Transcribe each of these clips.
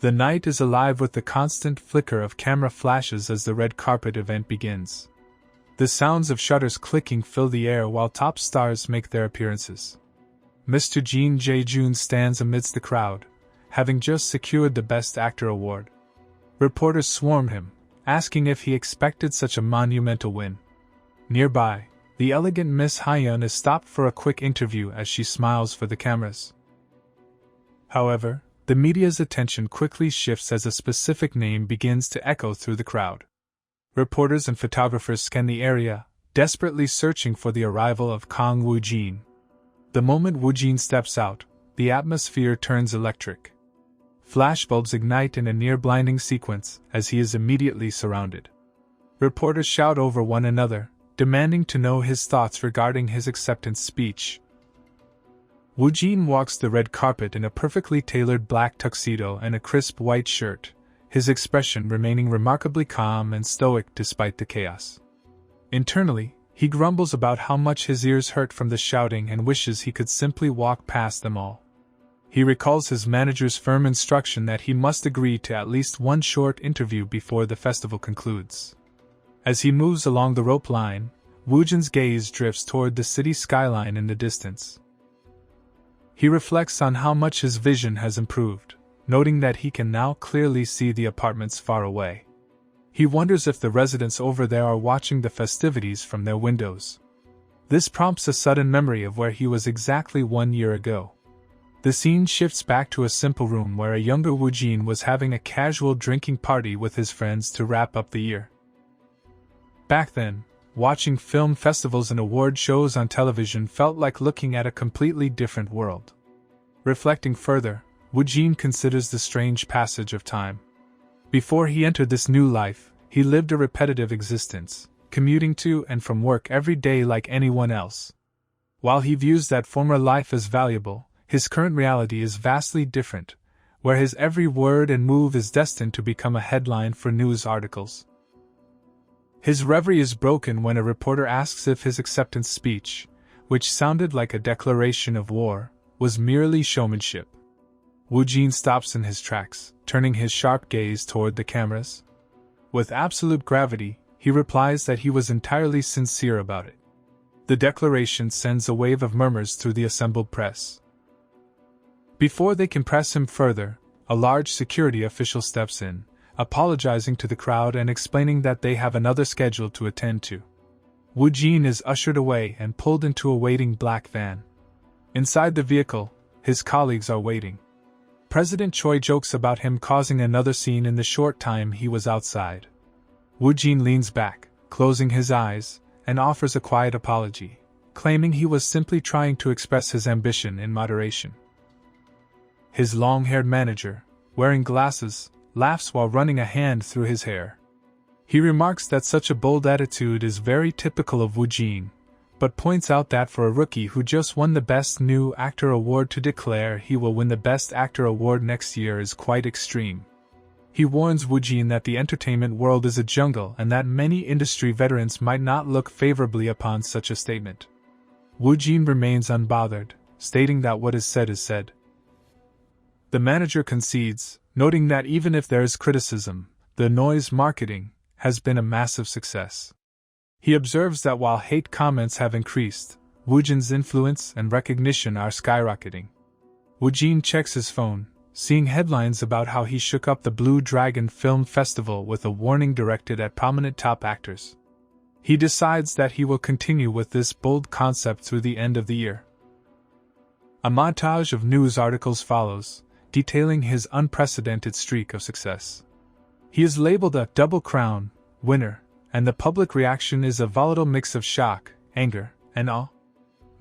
The night is alive with the constant flicker of camera flashes as the red carpet event begins. The sounds of shutters clicking fill the air while top stars make their appearances. Mr. Jin Jae-joon stands amidst the crowd, having just secured the Best Actor award. Reporters swarm him, asking if he expected such a monumental win. Nearby, the elegant Miss Hyun is stopped for a quick interview as she smiles for the cameras. However, the media's attention quickly shifts as a specific name begins to echo through the crowd. Reporters and photographers scan the area, desperately searching for the arrival of Kang Woo-jin. The moment Woo-jin steps out, the atmosphere turns electric. Flashbulbs ignite in a near-blinding sequence as he is immediately surrounded. Reporters shout over one another, demanding to know his thoughts regarding his acceptance speech. Woo-jin walks the red carpet in a perfectly tailored black tuxedo and a crisp white shirt, his expression remaining remarkably calm and stoic despite the chaos. Internally, he grumbles about how much his ears hurt from the shouting and wishes he could simply walk past them all. He recalls his manager's firm instruction that he must agree to at least one short interview before the festival concludes. As he moves along the rope line, Woo-jin's gaze drifts toward the city skyline in the distance. He reflects on how much his vision has improved, noting that he can now clearly see the apartments far away. He wonders if the residents over there are watching the festivities from their windows. This prompts a sudden memory of where he was exactly 1 year ago. The scene shifts back to a simple room where a younger Woo-jin was having a casual drinking party with his friends to wrap up the year. Back then, watching film festivals and award shows on television felt like looking at a completely different world. Reflecting further, Woo-jin considers the strange passage of time. Before he entered this new life, he lived a repetitive existence, commuting to and from work every day like anyone else. While he views that former life as valuable, his current reality is vastly different, where his every word and move is destined to become a headline for news articles. His reverie is broken when a reporter asks if his acceptance speech, which sounded like a declaration of war, was merely showmanship. Woo-jin stops in his tracks, turning his sharp gaze toward the cameras. With absolute gravity, he replies that he was entirely sincere about it. The declaration sends a wave of murmurs through the assembled press. Before they can press him further, a large security official steps in, apologizing to the crowd and explaining that they have another schedule to attend to. Woo-jin is ushered away and pulled into a waiting black van. Inside the vehicle, his colleagues are waiting. President Choi jokes about him causing another scene in the short time he was outside. Woo-jin leans back, closing his eyes, and offers a quiet apology, claiming he was simply trying to express his ambition in moderation. His long-haired manager, wearing glasses, laughs while running a hand through his hair. He remarks that such a bold attitude is very typical of Woo-jin, but points out that for a rookie who just won the Best New Actor award to declare he will win the Best Actor award next year is quite extreme. He warns Woo-jin that the entertainment world is a jungle and that many industry veterans might not look favorably upon such a statement. Woo-jin remains unbothered, stating that what is said is said. The manager concedes, noting that even if there is criticism, the noise marketing has been a massive success. He observes that while hate comments have increased, Woo-jin's influence and recognition are skyrocketing. Woo-jin checks his phone, seeing headlines about how he shook up the Blue Dragon Film Festival with a warning directed at prominent top actors. He decides that he will continue with this bold concept through the end of the year. A montage of news articles follows, detailing his unprecedented streak of success. He is labeled a double crown winner, and the public reaction is a volatile mix of shock, anger, and awe.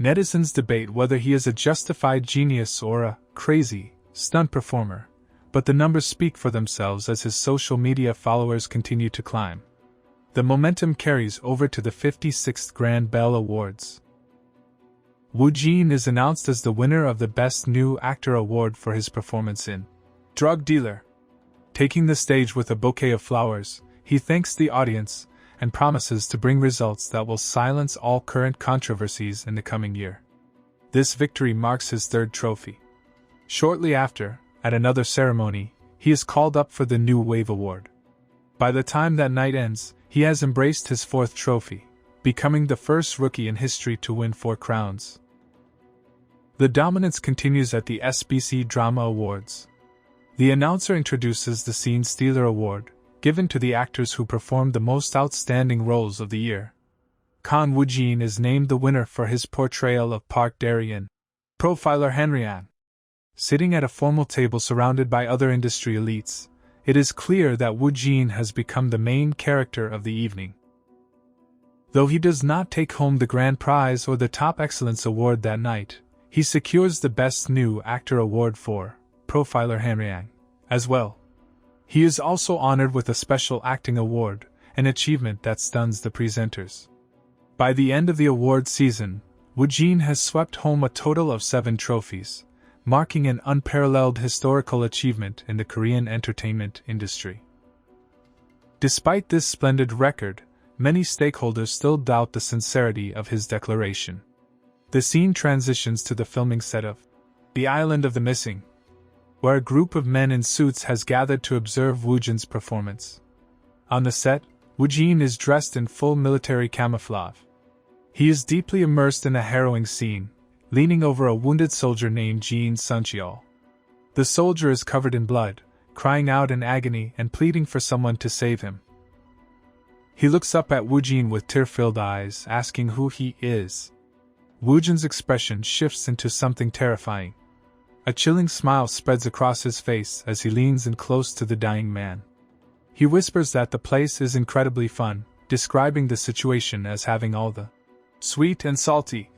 Netizens debate whether he is a justified genius or a crazy stunt performer, but the numbers speak for themselves as his social media followers continue to climb. The momentum carries over to the 56th Grand Bell Awards. Woo-jin is announced as the winner of the Best New Actor award for his performance in Drug Dealer. Taking the stage with a bouquet of flowers, he thanks the audience and promises to bring results that will silence all current controversies in the coming year. This victory marks his third trophy. Shortly after, at another ceremony, he is called up for the New Wave Award. By the time that night ends, he has embraced his 4th trophy, becoming the first rookie in history to win 4 crowns. The dominance continues at the SBC Drama Awards. The announcer introduces the Scene Stealer Award, given to the actors who performed the most outstanding roles of the year. Kang Woo-jin is named the winner for his portrayal of Park Dae-in, profiler Henry An. Sitting at a formal table surrounded by other industry elites, it is clear that Woo-jin has become the main character of the evening. Though he does not take home the grand prize or the top excellence award that night, he secures the Best New Actor award for profiler Henry An as well. He is also honored with a special acting award, an achievement that stuns the presenters. By the end of the award season, Woo-jin has swept home a total of 7 trophies, marking an unparalleled historical achievement in the Korean entertainment industry. Despite this splendid record, many stakeholders still doubt the sincerity of his declaration. The scene transitions to the filming set of The Island of the Missing, where a group of men in suits has gathered to observe Woo-jin's performance. On the set, Woo-jin is dressed in full military camouflage. He is deeply immersed in a harrowing scene, leaning over a wounded soldier named Jin Sun-cheol. The soldier is covered in blood, crying out in agony and pleading for someone to save him. He looks up at Woo-jin with tear-filled eyes, asking who he is. Woo-jin's expression shifts into something terrifying. A chilling smile spreads across his face as he leans in close to the dying man. He whispers that the place is incredibly fun, describing the situation as having all the sweet and salty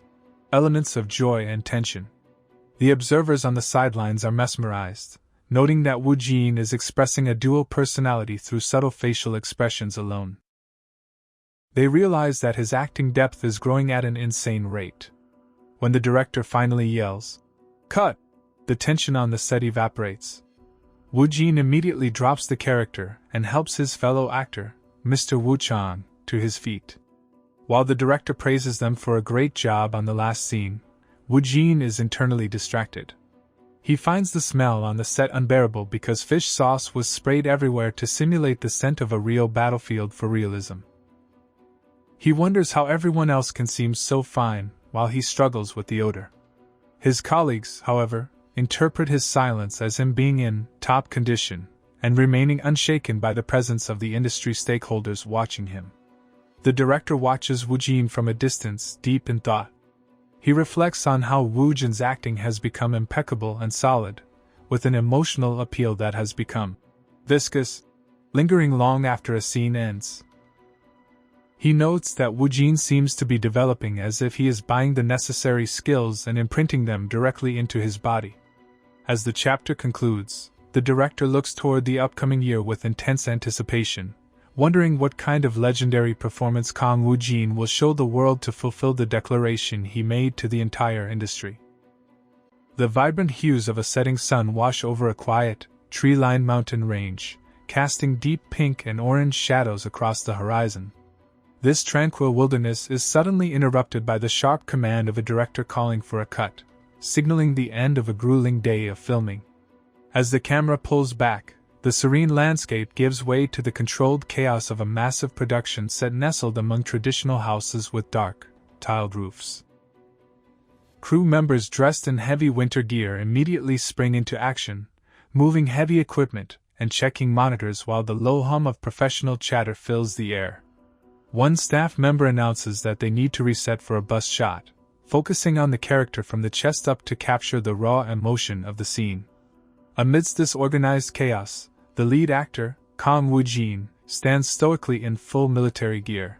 elements of joy and tension. The observers on the sidelines are mesmerized, noting that Woo-jin is expressing a dual personality through subtle facial expressions alone. They realize that his acting depth is growing at an insane rate. When the director finally yells, "Cut!" the tension on the set evaporates. Woo-jin immediately drops the character and helps his fellow actor, Mr. Woo-chang, to his feet. While the director praises them for a great job on the last scene, Woo-jin is internally distracted. He finds the smell on the set unbearable because fish sauce was sprayed everywhere to simulate the scent of a real battlefield for realism. He wonders how everyone else can seem so fine while he struggles with the odor. His colleagues, however, interpret his silence as him being in top condition and remaining unshaken by the presence of the industry stakeholders watching him. The director watches Woo-jin from a distance, deep in thought. He reflects on how Woo-jin's acting has become impeccable and solid, with an emotional appeal that has become viscous, lingering long after a scene ends. He notes that Woo-jin seems to be developing as if he is buying the necessary skills and imprinting them directly into his body. As the chapter concludes, the director looks toward the upcoming year with intense anticipation, wondering what kind of legendary performance Kang Woo-jin will show the world to fulfill the declaration he made to the entire industry. The vibrant hues of a setting sun wash over a quiet, tree-lined mountain range, casting deep pink and orange shadows across the horizon. This tranquil wilderness is suddenly interrupted by the sharp command of a director calling for a cut, signaling the end of a grueling day of filming. As the camera pulls back, the serene landscape gives way to the controlled chaos of a massive production set nestled among traditional houses with dark, tiled roofs. Crew members dressed in heavy winter gear immediately spring into action, moving heavy equipment and checking monitors while the low hum of professional chatter fills the air. One staff member announces that they need to reset for a bust shot, focusing on the character from the chest up to capture the raw emotion of the scene. Amidst this organized chaos, the lead actor, Kang Woo-jin, stands stoically in full military gear.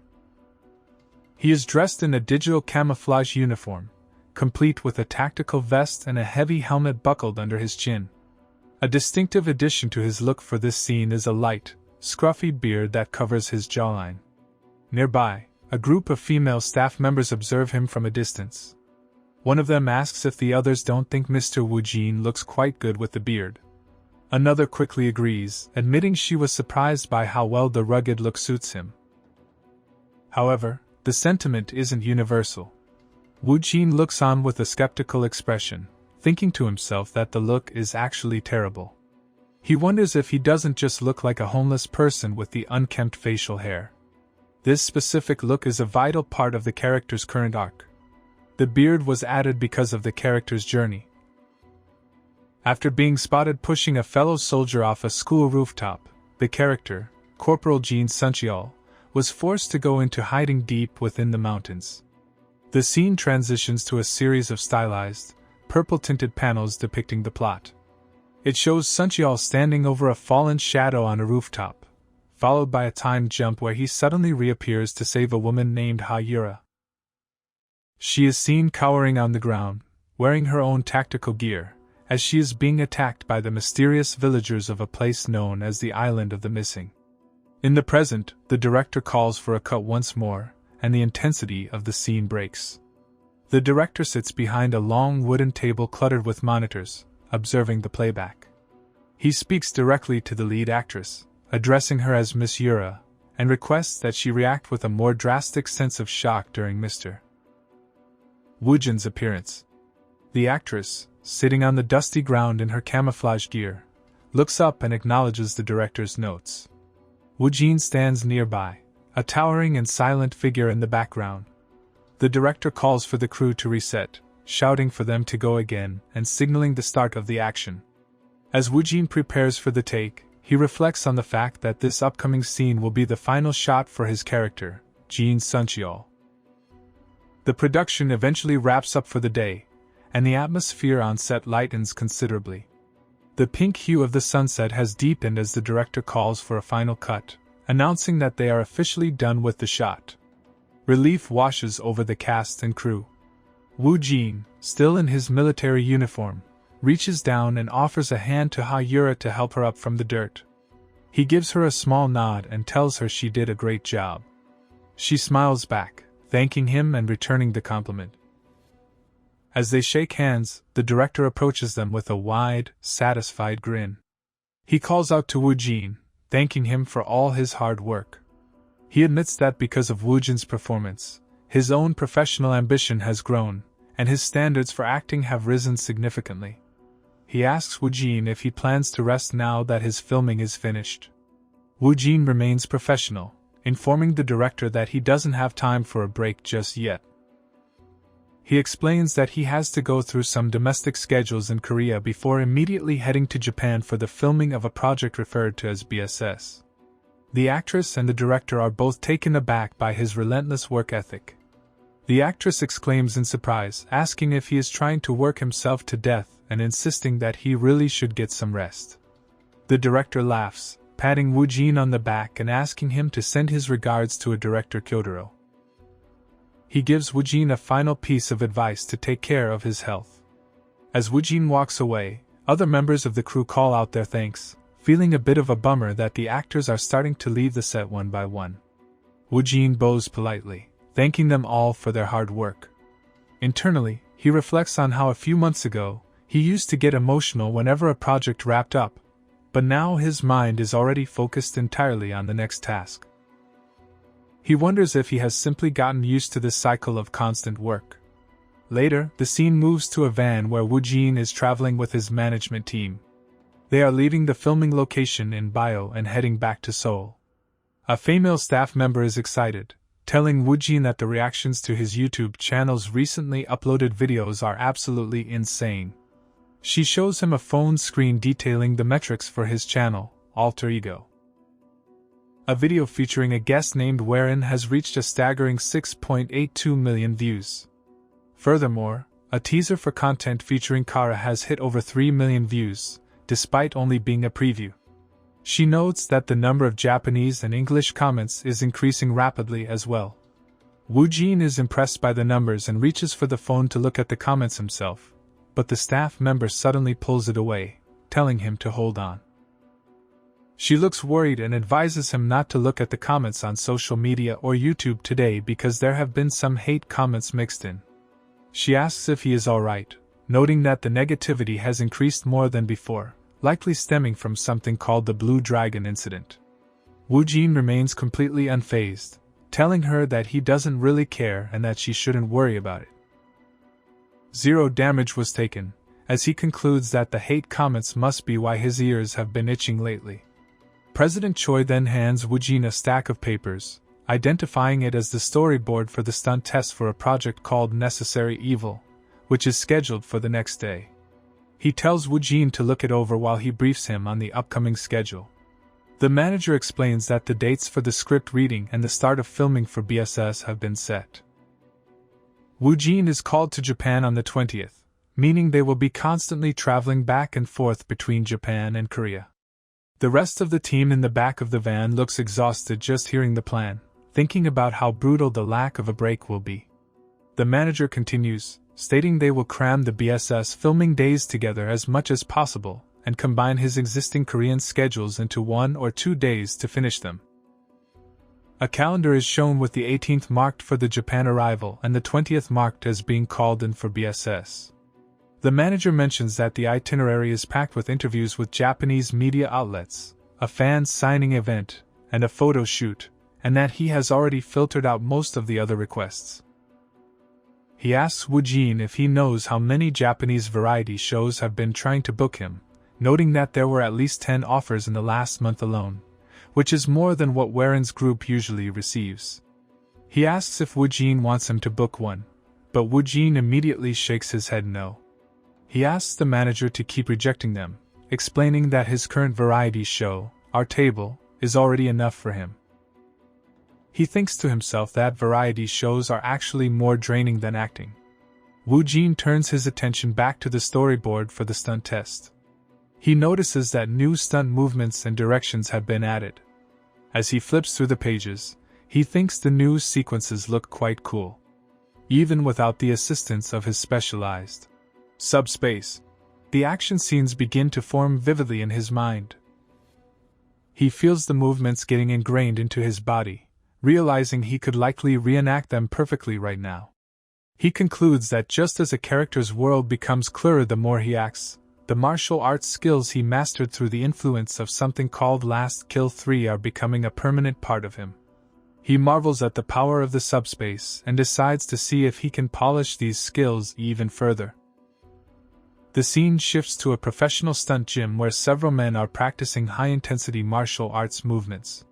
He is dressed in a digital camouflage uniform, complete with a tactical vest and a heavy helmet buckled under his chin. A distinctive addition to his look for this scene is a light, scruffy beard that covers his jawline. Nearby, a group of female staff members observe him from a distance. One of them asks if the others don't think Mr. Woo-jin looks quite good with the beard. Another quickly agrees, admitting she was surprised by how well the rugged look suits him. However, the sentiment isn't universal. Woo-jin looks on with a skeptical expression, thinking to himself that the look is actually terrible. He wonders if he doesn't just look like a homeless person with the unkempt facial hair. This specific look is a vital part of the character's current arc. The beard was added because of the character's journey. After being spotted pushing a fellow soldier off a school rooftop, the character, Corporal Jin Suncheol, was forced to go into hiding deep within the mountains. The scene transitions to a series of stylized, purple-tinted panels depicting the plot. It shows Suncheol standing over a fallen shadow on a rooftop, followed by a timed jump where he suddenly reappears to save a woman named Ha-Yura. She is seen cowering on the ground, wearing her own tactical gear, as she is being attacked by the mysterious villagers of a place known as the Island of the Missing. In the present, the director calls for a cut once more, and the intensity of the scene breaks. The director sits behind a long wooden table cluttered with monitors, observing the playback. He speaks directly to the lead actress, addressing her as Miss Yura, and requests that she react with a more drastic sense of shock during Mr. Woojin's appearance. The actress, sitting on the dusty ground in her camouflage gear, looks up and acknowledges the director's notes. Woojin stands nearby, a towering and silent figure in the background. The director calls for the crew to reset, shouting for them to go again and signaling the start of the action. As Woojin prepares for the take, he reflects on the fact that this upcoming scene will be the final shot for his character, Jin Suncheol. The production eventually wraps up for the day, and the atmosphere on set lightens considerably. The pink hue of the sunset has deepened as the director calls for a final cut, announcing that they are officially done with the shot. Relief washes over the cast and crew. Woojin, still in his military uniform, reaches down and offers a hand to Ha-Yura to help her up from the dirt. He gives her a small nod and tells her she did a great job. She smiles back, thanking him and returning the compliment. As they shake hands, the director approaches them with a wide, satisfied grin. He calls out to Woojin, thanking him for all his hard work. He admits that because of Woojin's performance, his own professional ambition has grown, and his standards for acting have risen significantly. He asks Woojin if he plans to rest now that his filming is finished. Woojin remains professional, informing the director that he doesn't have time for a break just yet. He explains that he has to go through some domestic schedules in Korea before immediately heading to Japan for the filming of a project referred to as BSS. The actress and the director are both taken aback by his relentless work ethic. The actress exclaims in surprise, asking if he is trying to work himself to death and insisting that he really should get some rest. The director laughs, patting Woojin on the back and asking him to send his regards to a director Kyotaro. He gives Woojin a final piece of advice to take care of his health. As Woojin walks away, other members of the crew call out their thanks, feeling a bit of a bummer that the actors are starting to leave the set one by one. Woojin bows politely, thanking them all for their hard work. Internally, he reflects on how a few months ago, he used to get emotional whenever a project wrapped up, but now his mind is already focused entirely on the next task. He wonders if he has simply gotten used to this cycle of constant work. Later, the scene moves to a van where Woojin is traveling with his management team. They are leaving the filming location in Bio and heading back to Seoul. A female staff member is excited, telling Woojin that the reactions to his YouTube channel's recently uploaded videos are absolutely insane. She shows him a phone screen detailing the metrics for his channel, Alter Ego. A video featuring a guest named Warren has reached a staggering 6.82 million views. Furthermore, a teaser for content featuring Kara has hit over 3 million views, despite only being a preview. She notes that the number of Japanese and English comments is increasing rapidly as well. Woojin is impressed by the numbers and reaches for the phone to look at the comments himself, but the staff member suddenly pulls it away, telling him to hold on. She looks worried and advises him not to look at the comments on social media or YouTube today because there have been some hate comments mixed in. She asks if he is alright, noting that the negativity has increased more than before, likely stemming from something called the Blue Dragon incident. Woojin remains completely unfazed, telling her that he doesn't really care and that she shouldn't worry about it. Zero damage was taken, as he concludes that the hate comments must be why his ears have been itching lately. President Choi then hands Woojin a stack of papers, identifying it as the storyboard for the stunt test for a project called Necessary Evil, which is scheduled for the next day. He tells Woojin to look it over while he briefs him on the upcoming schedule. The manager explains that the dates for the script reading and the start of filming for BSS have been set. Woojin is called to Japan on the 20th, meaning they will be constantly traveling back and forth between Japan and Korea. The rest of the team in the back of the van looks exhausted just hearing the plan, thinking about how brutal the lack of a break will be. The manager continues, stating they will cram the BSS filming days together as much as possible and combine his existing Korean schedules into 1 or 2 days to finish them. A calendar is shown with the 18th marked for the Japan arrival and the 20th marked as being called in for BSS. The manager mentions that the itinerary is packed with interviews with Japanese media outlets, a fan signing event, and a photo shoot, and that he has already filtered out most of the other requests. He asks Woojin if he knows how many Japanese variety shows have been trying to book him, noting that there were at least 10 offers in the last month alone, which is more than what Warren's group usually receives. He asks if Woojin wants him to book one, but Woojin immediately shakes his head no. He asks the manager to keep rejecting them, explaining that his current variety show, Our Table, is already enough for him. He thinks to himself that variety shows are actually more draining than acting. Woojin turns his attention back to the storyboard for the stunt test. He notices that new stunt movements and directions have been added. As he flips through the pages, he thinks the new sequences look quite cool, even without the assistance of his specialized subspace. The action scenes begin to form vividly in his mind. He feels the movements getting ingrained into his body, realizing he could likely reenact them perfectly right now. He concludes that just as a character's world becomes clearer the more he acts, the martial arts skills he mastered through the influence of something called Last Kill 3 are becoming a permanent part of him. He marvels at the power of the subspace and decides to see if he can polish these skills even further. The scene shifts to a professional stunt gym where several men are practicing high-intensity martial arts movements.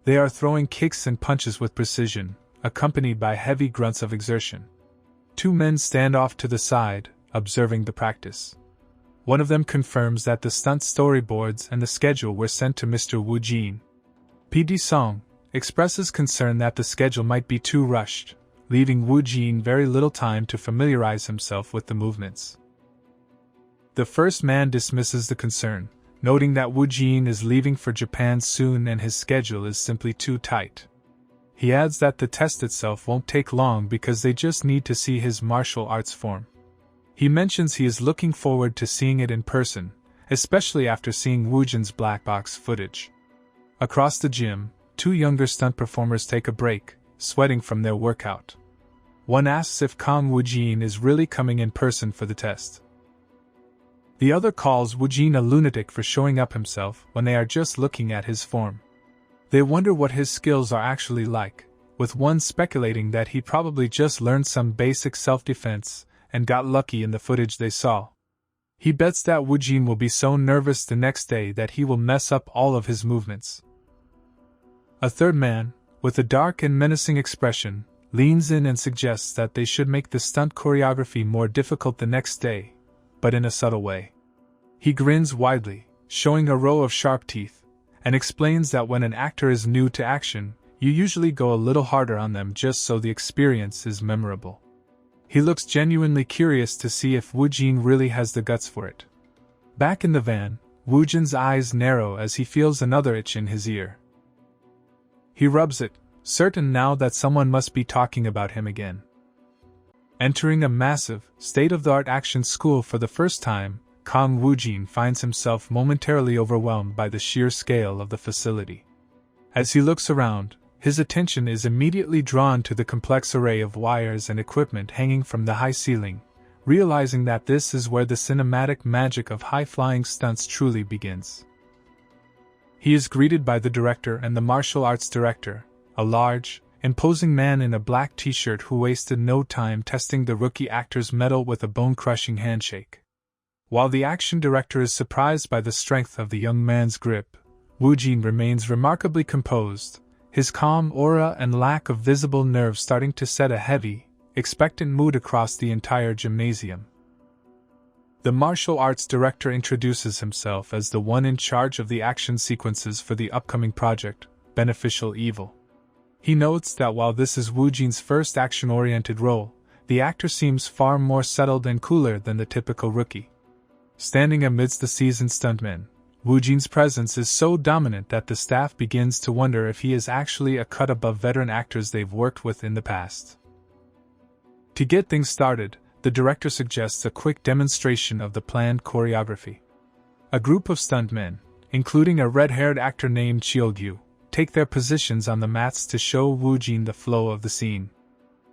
They are throwing kicks and punches with precision, accompanied by heavy grunts of exertion. 2 men stand off to the side, observing the practice. One of them confirms that the stunt storyboards and the schedule were sent to Mr. Woojin. PD Song expresses concern that the schedule might be too rushed, leaving Woojin very little time to familiarize himself with the movements. The first man dismisses the concern, noting that Woojin is leaving for Japan soon and his schedule is simply too tight. He adds that the test itself won't take long because they just need to see his martial arts form. He mentions he is looking forward to seeing it in person, especially after seeing Woojin's black box footage. Across the gym, 2 younger stunt performers take a break, sweating from their workout. One asks if Kang Woojin is really coming in person for the test. The other calls Woojin a lunatic for showing up himself when they are just looking at his form. They wonder what his skills are actually like, with one speculating that he probably just learned some basic self-defense and got lucky in the footage they saw. He bets that Woojin will be so nervous the next day that he will mess up all of his movements. A third man, with a dark and menacing expression, leans in and suggests that they should make the stunt choreography more difficult the next day, but in a subtle way. He grins widely, showing a row of sharp teeth, and explains that when an actor is new to action, you usually go a little harder on them just so the experience is memorable. He looks genuinely curious to see if Woojin really has the guts for it. Back in the van, Woojin's eyes narrow as he feels another itch in his ear. He rubs it, certain now that someone must be talking about him again. Entering a massive, state-of-the-art action school for the first time, Kang Woojin finds himself momentarily overwhelmed by the sheer scale of the facility. As he looks around, his attention is immediately drawn to the complex array of wires and equipment hanging from the high ceiling, realizing that this is where the cinematic magic of high-flying stunts truly begins. He is greeted by the director and the martial arts director, a large, imposing man in a black t-shirt who wasted no time testing the rookie actor's mettle with a bone-crushing handshake. While the action director is surprised by the strength of the young man's grip, Wu Jin remains remarkably composed, his calm aura and lack of visible nerve starting to set a heavy, expectant mood across the entire gymnasium. The martial arts director introduces himself as the one in charge of the action sequences for the upcoming project, Beneficial Evil. He notes that while this is Wu Jin's first action-oriented role, the actor seems far more settled and cooler than the typical rookie. Standing amidst the seasoned stuntmen, Wu Jin's presence is so dominant that the staff begins to wonder if he is actually a cut above veteran actors they've worked with in the past. To get things started, the director suggests a quick demonstration of the planned choreography. A group of stuntmen, including a red-haired actor named Cheolgyu, take their positions on the mats to show Wu Jin the flow of the scene.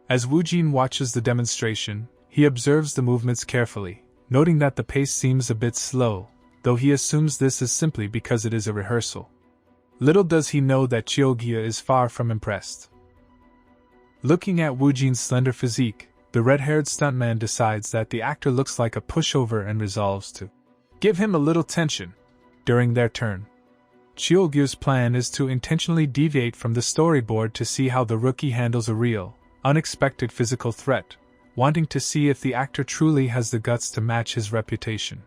As Wu Jin watches the demonstration, he observes the movements carefully, noting that the pace seems a bit slow, though he assumes this is simply because it is a rehearsal. Little does he know that Cheolgyu is far from impressed. Looking at Wu Jin's slender physique, the red-haired stuntman decides that the actor looks like a pushover and resolves to give him a little tension during their turn. Cheolgyu's plan is to intentionally deviate from the storyboard to see how the rookie handles a real, unexpected physical threat, wanting to see if the actor truly has the guts to match his reputation.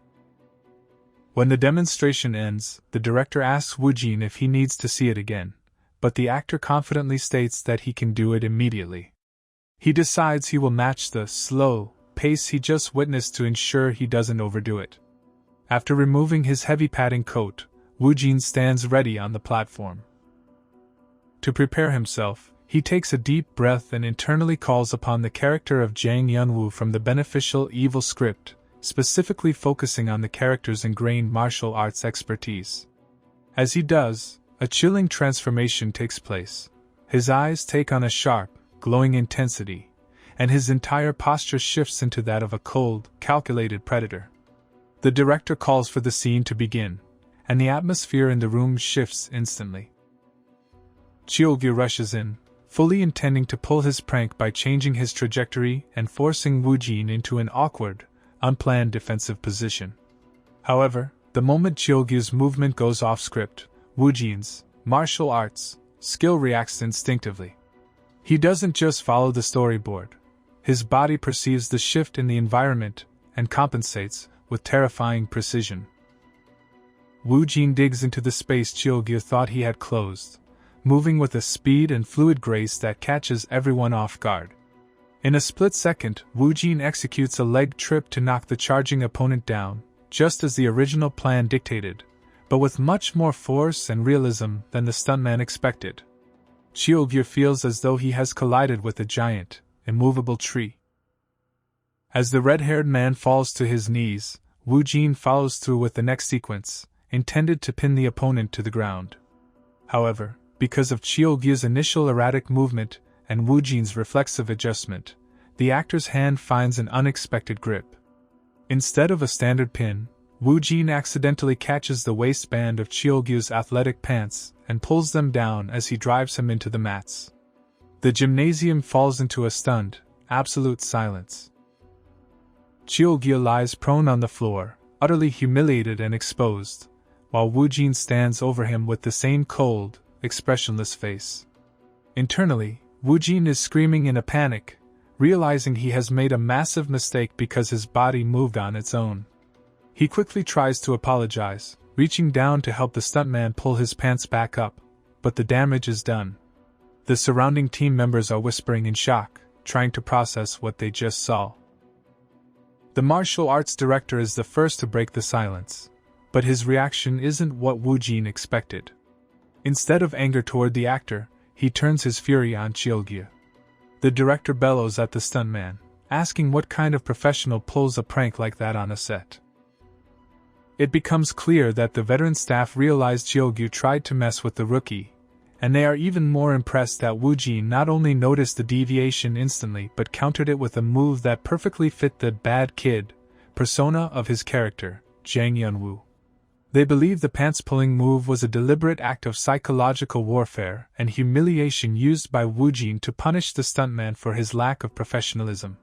When the demonstration ends, the director asks Wu Jin if he needs to see it again, but the actor confidently states that he can do it immediately. He decides he will match the slow pace he just witnessed to ensure he doesn't overdo it. After removing his heavy padding coat, Wu Jin stands ready on the platform. To prepare himself, he takes a deep breath and internally calls upon the character of Jang Yunwoo from the Beneficial Evil script, specifically focusing on the character's ingrained martial arts expertise. As he does, a chilling transformation takes place. His eyes take on a sharp, glowing intensity, and his entire posture shifts into that of a cold, calculated predator. The director calls for the scene to begin, and the atmosphere in the room shifts instantly. Cheolgyu rushes in, fully intending to pull his prank by changing his trajectory and forcing Wu Jin into an awkward, unplanned defensive position. However, the moment Cheolgyu's movement goes off script, Wu Jin's martial arts skill reacts instinctively. He doesn't just follow the storyboard. His body perceives the shift in the environment and compensates with terrifying precision. Wu Jin digs into the space Cheolgyu thought he had closed, moving with a speed and fluid grace that catches everyone off guard. In a split second, Wu Jin executes a leg trip to knock the charging opponent down, just as the original plan dictated, but with much more force and realism than the stuntman expected. Cheolgyu feels as though he has collided with a giant, immovable tree. As the red-haired man falls to his knees, Wu Jin follows through with the next sequence, intended to pin the opponent to the ground. However, because of Cheolgyu's initial erratic movement and Wu Jin's reflexive adjustment, the actor's hand finds an unexpected grip. Instead of a standard pin, Wu Jin accidentally catches the waistband of Cheolgyu's athletic pants and pulls them down as he drives him into the mats. The gymnasium falls into a stunned, absolute silence. Cheolgyu lies prone on the floor, utterly humiliated and exposed, while Wu Jin stands over him with the same cold, expressionless face. Internally, Wu Jin is screaming in a panic, realizing he has made a massive mistake because his body moved on its own. He quickly tries to apologize, reaching down to help the stuntman pull his pants back up, but the damage is done. The surrounding team members are whispering in shock, trying to process what they just saw. The martial arts director is the first to break the silence, but his reaction isn't what Wu Jin expected. Instead of anger toward the actor, he turns his fury on Cheolgyu. The director bellows at the stuntman, asking what kind of professional pulls a prank like that on a set. It becomes clear that the veteran staff realized Cheolgyu tried to mess with the rookie, and they are even more impressed that Wu Jin not only noticed the deviation instantly but countered it with a move that perfectly fit the bad kid persona of his character, Jang Yunwoo. They believe the pants-pulling move was a deliberate act of psychological warfare and humiliation used by Wu Jin to punish the stuntman for his lack of professionalism.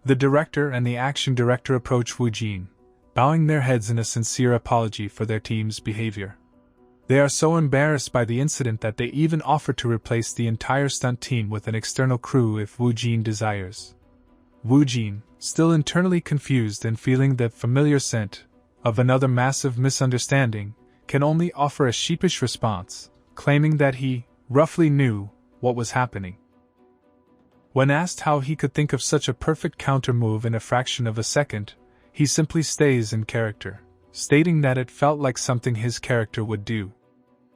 The director and the action director approach Woo Jin, bowing their heads in a sincere apology for their team's behavior. They are so embarrassed by the incident that they even offer to replace the entire stunt team with an external crew if Woo Jin desires. Woo Jin, still internally confused and feeling the familiar scent of another massive misunderstanding, can only offer a sheepish response, claiming that he roughly knew what was happening. When asked how he could think of such a perfect counter move in a fraction of a second, he simply stays in character, stating that it felt like something his character would do.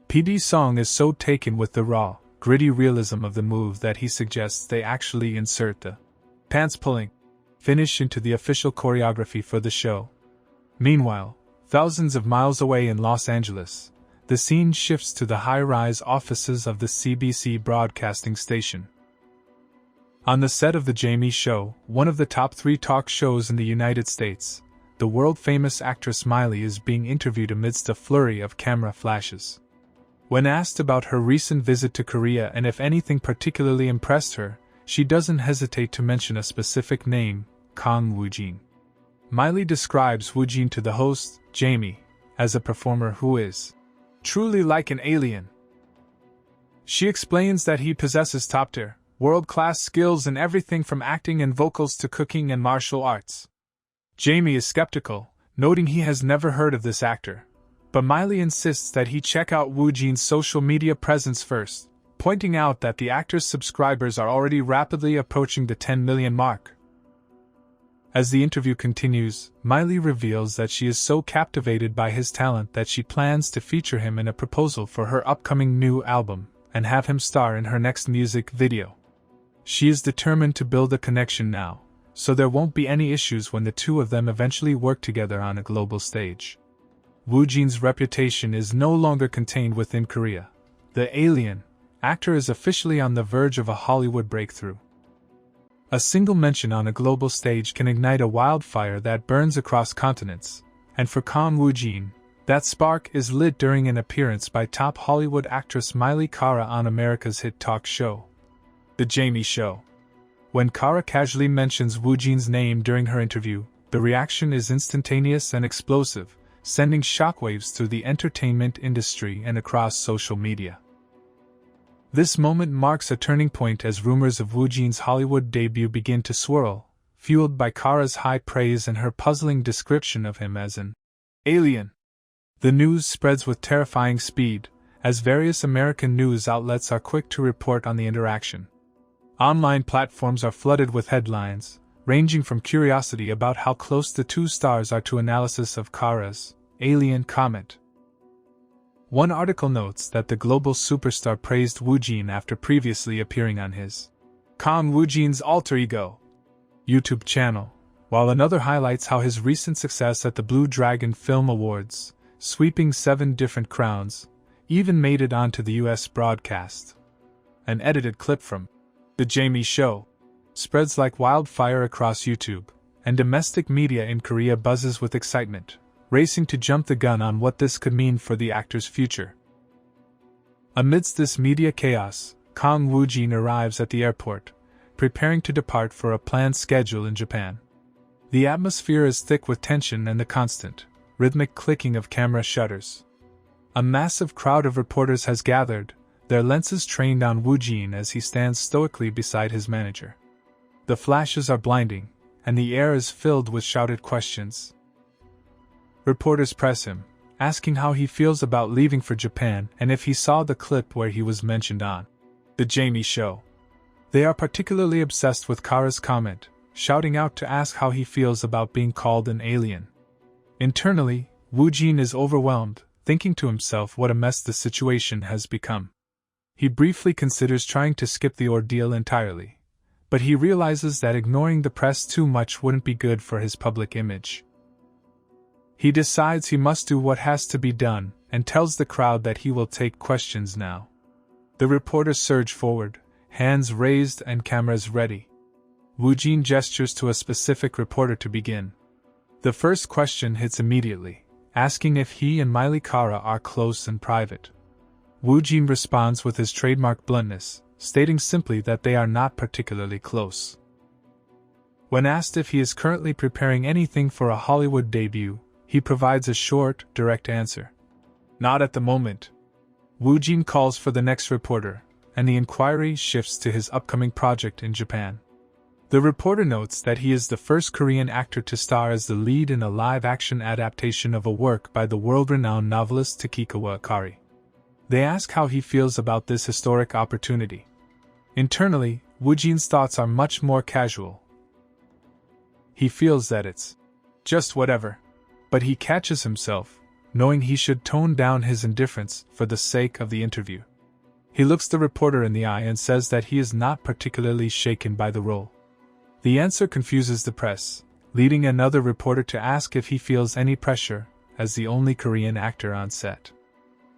PD Song is so taken with the raw, gritty realism of the move that he suggests they actually insert the pants-pulling finish into the official choreography for the show. Meanwhile, thousands of miles away in Los Angeles, the scene shifts to the high-rise offices of the CBC broadcasting station. On the set of The Jamie Show, one of the top 3 talk shows in the United States, the world-famous actress Miley is being interviewed amidst a flurry of camera flashes. When asked about her recent visit to Korea and if anything particularly impressed her, she doesn't hesitate to mention a specific name, Kang Woo-jin. Miley describes Woo-jin to the host, Jamie, as a performer who is truly like an alien. She explains that he possesses top-tier, world-class skills in everything from acting and vocals to cooking and martial arts. Jamie is skeptical, noting he has never heard of this actor, but Miley insists that he check out Woo Jin's social media presence first, pointing out that the actor's subscribers are already rapidly approaching the 10 million mark. As the interview continues, Miley reveals that she is so captivated by his talent that she plans to feature him in a proposal for her upcoming new album and have him star in her next music video. She is determined to build a connection now, so there won't be any issues when the two of them eventually work together on a global stage. Woo Jin's reputation is no longer contained within Korea. The alien actor is officially on the verge of a Hollywood breakthrough. A single mention on a global stage can ignite a wildfire that burns across continents, and for Kang Woo Jin, that spark is lit during an appearance by top Hollywood actress Miley Cara on America's hit talk show, The Jamie Show. When Cara casually mentions Woo Jin's name during her interview, the reaction is instantaneous and explosive, sending shockwaves through the entertainment industry and across social media. This moment marks a turning point as rumors of Woo Jin's Hollywood debut begin to swirl, fueled by Kara's high praise and her puzzling description of him as an alien. The news spreads with terrifying speed, as various American news outlets are quick to report on the interaction. Online platforms are flooded with headlines, ranging from curiosity about how close the two stars are to analysis of Kara's alien comment. One article notes that the global superstar praised Woo Jin after previously appearing on his Kang Woo Jin's alter ego YouTube channel, while another highlights how his recent success at the Blue Dragon Film Awards, sweeping 7 different crowns, even made it onto the US broadcast. An edited clip from The Jamie Show spreads like wildfire across YouTube, and domestic media in Korea buzzes with excitement, racing to jump the gun on what this could mean for the actor's future. Amidst this media chaos, Kang Woo Jin arrives at the airport, preparing to depart for a planned schedule in Japan. The atmosphere is thick with tension and the constant, rhythmic clicking of camera shutters. A massive crowd of reporters has gathered, their lenses trained on Woo Jin as he stands stoically beside his manager. The flashes are blinding, and the air is filled with shouted questions. Reporters press him, asking how he feels about leaving for Japan and if he saw the clip where he was mentioned on The Jamie Show. They are particularly obsessed with Kara's comment, shouting out to ask how he feels about being called an alien. Internally, Woo Jin is overwhelmed, thinking to himself what a mess the situation has become. He briefly considers trying to skip the ordeal entirely, but he realizes that ignoring the press too much wouldn't be good for his public image. He decides he must do what has to be done, and tells the crowd that he will take questions now. The reporters surge forward, hands raised and cameras ready. Woo Jin gestures to a specific reporter to begin. The first question hits immediately, asking if he and Miley Cara are close and private. Woo Jin responds with his trademark bluntness, stating simply that they are not particularly close. When asked if he is currently preparing anything for a Hollywood debut, he provides a short, direct answer. Not at the moment. Woojin calls for the next reporter, and the inquiry shifts to his upcoming project in Japan. The reporter notes that he is the first Korean actor to star as the lead in a live-action adaptation of a work by the world-renowned novelist Takikawa Akari. They ask how he feels about this historic opportunity. Internally, Woojin's thoughts are much more casual. He feels that it's just whatever, but he catches himself, knowing he should tone down his indifference for the sake of the interview. He looks the reporter in the eye and says that he is not particularly shaken by the role. The answer confuses the press, leading another reporter to ask if he feels any pressure, as the only Korean actor on set.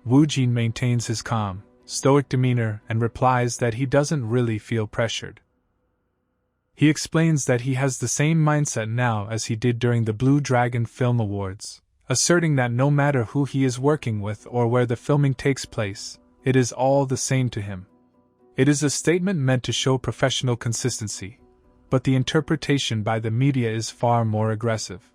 Woojin maintains his calm, stoic demeanor and replies that he doesn't really feel pressured. He explains that he has the same mindset now as he did during the Blue Dragon Film Awards, asserting that no matter who he is working with or where the filming takes place, it is all the same to him. It is a statement meant to show professional consistency, but the interpretation by the media is far more aggressive.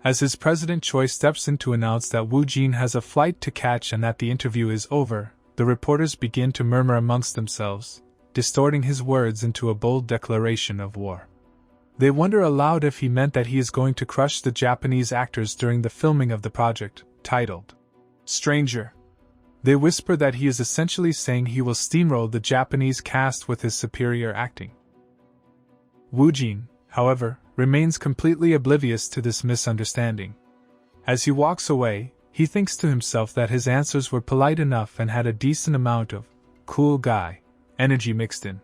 As his President Choi steps in to announce that Woojin has a flight to catch and that the interview is over, the reporters begin to murmur amongst themselves, distorting his words into a bold declaration of war. They wonder aloud if he meant that he is going to crush the Japanese actors during the filming of the project, titled Stranger. They whisper that he is essentially saying he will steamroll the Japanese cast with his superior acting. Woojin, however, remains completely oblivious to this misunderstanding. As he walks away, he thinks to himself that his answers were polite enough and had a decent amount of cool guy energy mixed in.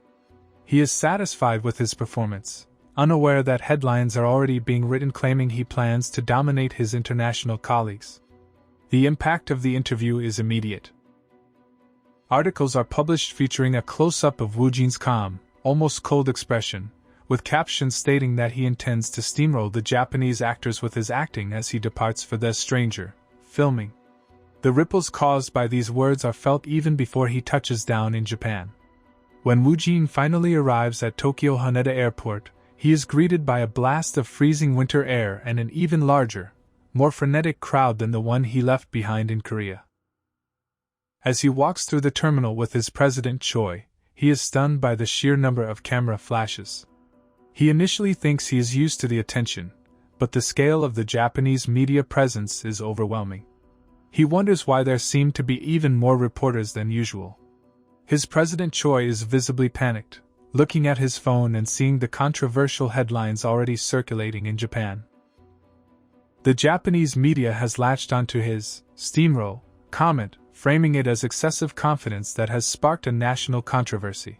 He is satisfied with his performance, unaware that headlines are already being written claiming he plans to dominate his international colleagues. The impact of the interview is immediate. Articles are published featuring a close-up of Woojin's calm, almost cold expression, with captions stating that he intends to steamroll the Japanese actors with his acting as he departs for the Stranger filming. The ripples caused by these words are felt even before he touches down in Japan. When Woojin finally arrives at Tokyo Haneda Airport, he is greeted by a blast of freezing winter air and an even larger, more frenetic crowd than the one he left behind in Korea. As he walks through the terminal with his President Choi, he is stunned by the sheer number of camera flashes. He initially thinks he is used to the attention, but the scale of the Japanese media presence is overwhelming. He wonders why there seem to be even more reporters than usual. His President Choi is visibly panicked, looking at his phone and seeing the controversial headlines already circulating in Japan. The Japanese media has latched onto his steamroll comment, framing it as excessive confidence that has sparked a national controversy.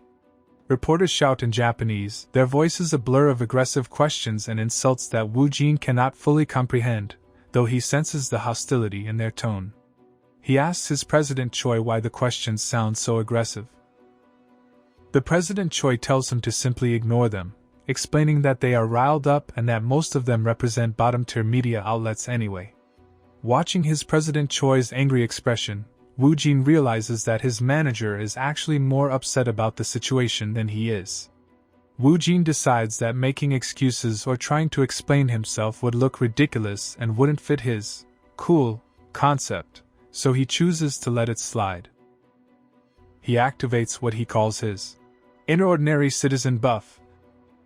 Reporters shout in Japanese, their voices a blur of aggressive questions and insults that Woojin cannot fully comprehend, though he senses the hostility in their tone. He asks his President Choi why the questions sound so aggressive. The President Choi tells him to simply ignore them, explaining that they are riled up and that most of them represent bottom-tier media outlets anyway. Watching his President Choi's angry expression, Woojin realizes that his manager is actually more upset about the situation than he is. Woojin decides that making excuses or trying to explain himself would look ridiculous and wouldn't fit his cool concept, so he chooses to let it slide. He activates what he calls his inordinary citizen buff,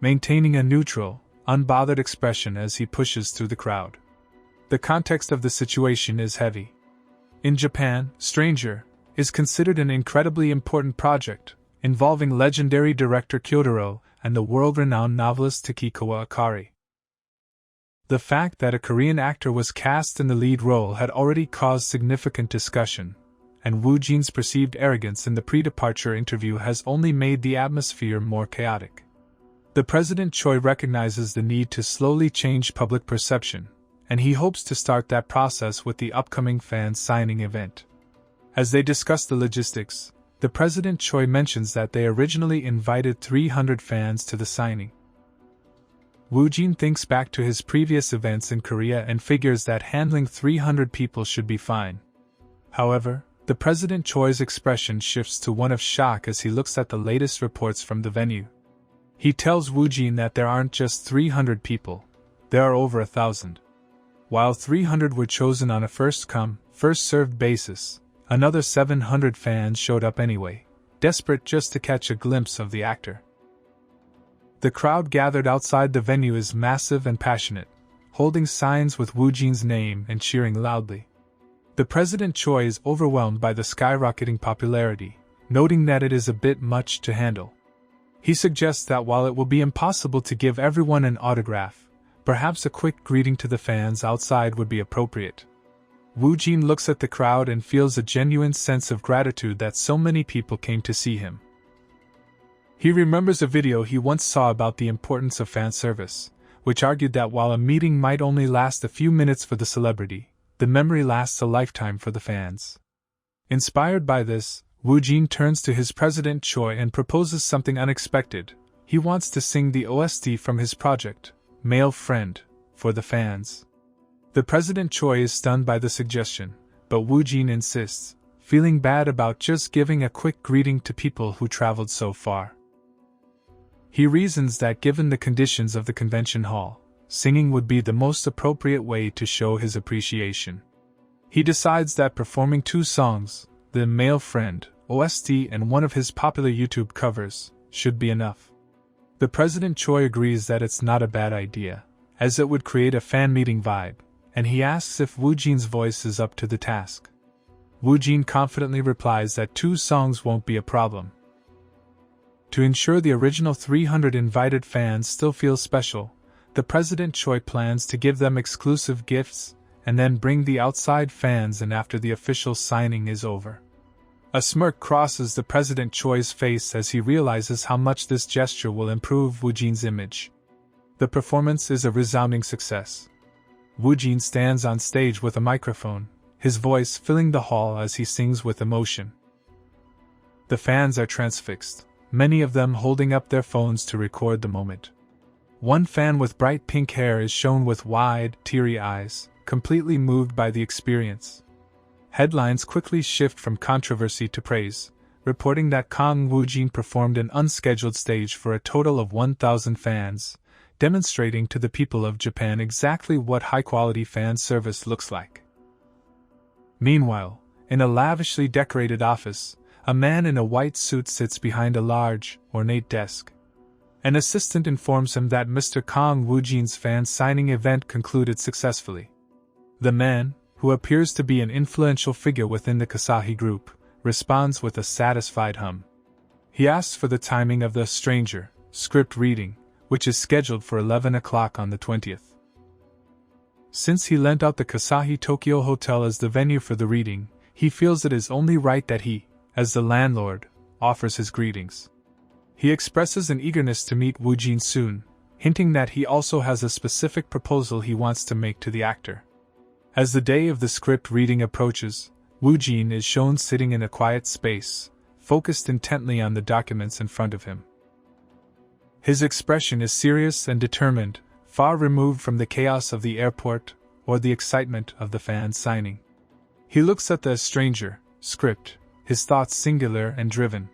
maintaining a neutral, unbothered expression as he pushes through the crowd. The context of the situation is heavy. In Japan, Stranger is considered an incredibly important project, involving legendary director Kyotaro and the world-renowned novelist Takikawa Akari. The fact that a Korean actor was cast in the lead role had already caused significant discussion, and Woojin's perceived arrogance in the pre-departure interview has only made the atmosphere more chaotic. The President Choi recognizes the need to slowly change public perception, and he hopes to start that process with the upcoming fan signing event. As they discuss the logistics, the President Choi mentions that they originally invited 300 fans to the signing. Woojin thinks back to his previous events in Korea and figures that handling 300 people should be fine. However, the President Choi's expression shifts to one of shock as he looks at the latest reports from the venue. He tells Woojin that there aren't just 300 people, there are over 1,000. While 300 were chosen on a first-come, first-served basis, another 700 fans showed up anyway, desperate just to catch a glimpse of the actor. The crowd gathered outside the venue is massive and passionate, holding signs with Woojin's name and cheering loudly. The President Choi is overwhelmed by the skyrocketing popularity, noting that it is a bit much to handle. He suggests that while it will be impossible to give everyone an autograph, perhaps a quick greeting to the fans outside would be appropriate. Woojin looks at the crowd and feels a genuine sense of gratitude that so many people came to see him. He remembers a video he once saw about the importance of fan service, which argued that while a meeting might only last a few minutes for the celebrity, the memory lasts a lifetime for the fans. Inspired by this, Woojin turns to his President Choi and proposes something unexpected. He wants to sing the OST from his project, Male Friend, for the fans. The President Choi is stunned by the suggestion, but Woojin insists, feeling bad about just giving a quick greeting to people who traveled so far. He reasons that given the conditions of the convention hall, singing would be the most appropriate way to show his appreciation. He decides that performing 2 songs, the Male Friend, OST and one of his popular YouTube covers, should be enough. The President Choi agrees that it's not a bad idea, as it would create a fan meeting vibe, and he asks if Woojin's voice is up to the task. Woojin confidently replies that 2 songs won't be a problem. To ensure the original 300 invited fans still feel special, the President Choi plans to give them exclusive gifts, and then bring the outside fans in after the official signing is over. A smirk crosses the President Choi's face as he realizes how much this gesture will improve Woojin's image. The performance is a resounding success. Woojin stands on stage with a microphone, his voice filling the hall as he sings with emotion. The fans are transfixed, many of them holding up their phones to record the moment. One fan with bright pink hair is shown with wide, teary eyes, completely moved by the experience. Headlines quickly shift from controversy to praise, reporting that Kang Woojin performed an unscheduled stage for a total of 1,000 fans, demonstrating to the people of Japan exactly what high-quality fan service looks like. Meanwhile, in a lavishly decorated office, a man in a white suit sits behind a large, ornate desk. An assistant informs him that Mr. Kang Woojin's fan signing event concluded successfully. The man, who appears to be an influential figure within the Kasahi group, responds with a satisfied hum. He asks for the timing of the Stranger script reading, which is scheduled for 11 o'clock on the 20th. Since he lent out the Kasahi Tokyo Hotel as the venue for the reading, he feels it is only right that he, as the landlord, offers his greetings. He expresses an eagerness to meet Woojin soon, hinting that he also has a specific proposal he wants to make to the actor. As the day of the script reading approaches, Woojin is shown sitting in a quiet space, focused intently on the documents in front of him. His expression is serious and determined, far removed from the chaos of the airport or the excitement of the fan signing. He looks at the Stranger script, his thoughts singular and driven.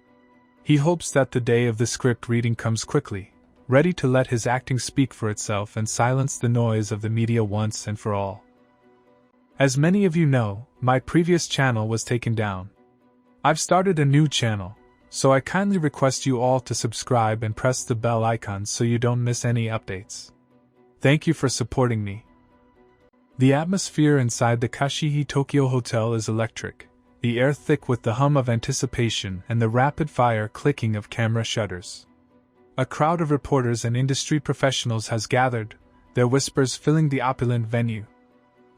He hopes that the day of the script reading comes quickly, ready to let his acting speak for itself and silence the noise of the media once and for all. As many of you know, my previous channel was taken down. I've started a new channel, so I kindly request you all to subscribe and press the bell icon so you don't miss any updates. Thank you for supporting me. The atmosphere inside the Kashihi Tokyo Hotel is electric, the air thick with the hum of anticipation and the rapid-fire clicking of camera shutters. A crowd of reporters and industry professionals has gathered, their whispers filling the opulent venue.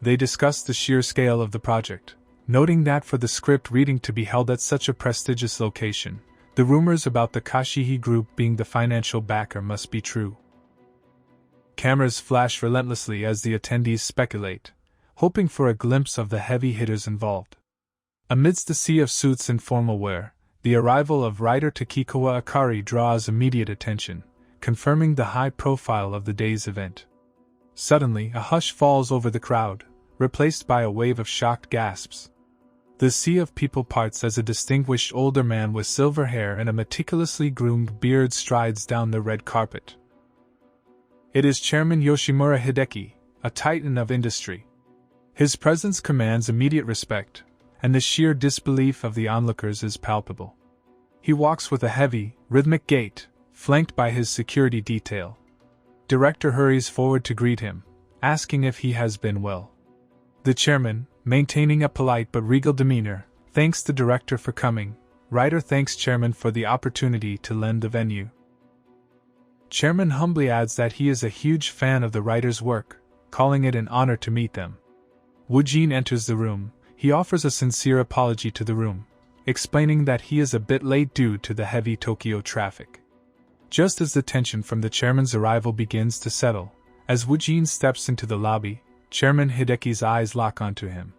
They discuss the sheer scale of the project, noting that for the script reading to be held at such a prestigious location, the rumors about the Kashihi Group being the financial backer must be true. Cameras flash relentlessly as the attendees speculate, hoping for a glimpse of the heavy hitters involved. Amidst the sea of suits and formal wear, the arrival of writer Takikawa Akari draws immediate attention, confirming the high profile of the day's event. Suddenly, a hush falls over the crowd, replaced by a wave of shocked gasps. The The sea of people parts as a distinguished older man with silver hair and a meticulously groomed beard strides down the red carpet. It is Chairman Yoshimura Hideki, a titan of industry. His presence commands immediate respect, and the sheer disbelief of the onlookers is palpable. He walks with a heavy, rhythmic gait, flanked by his security detail. Director hurries forward to greet him, asking if he has been well. The chairman, maintaining a polite but regal demeanor, thanks the director for coming. Writer thanks chairman for the opportunity to lend the venue. Chairman humbly adds that he is a huge fan of the writer's work, calling it an honor to meet them. Woojin enters the room. He offers a sincere apology to the room, explaining that he is a bit late due to the heavy Tokyo traffic. Just as the tension from the chairman's arrival begins to settle, as Woojin steps into the lobby, Chairman Hideki's eyes lock onto him.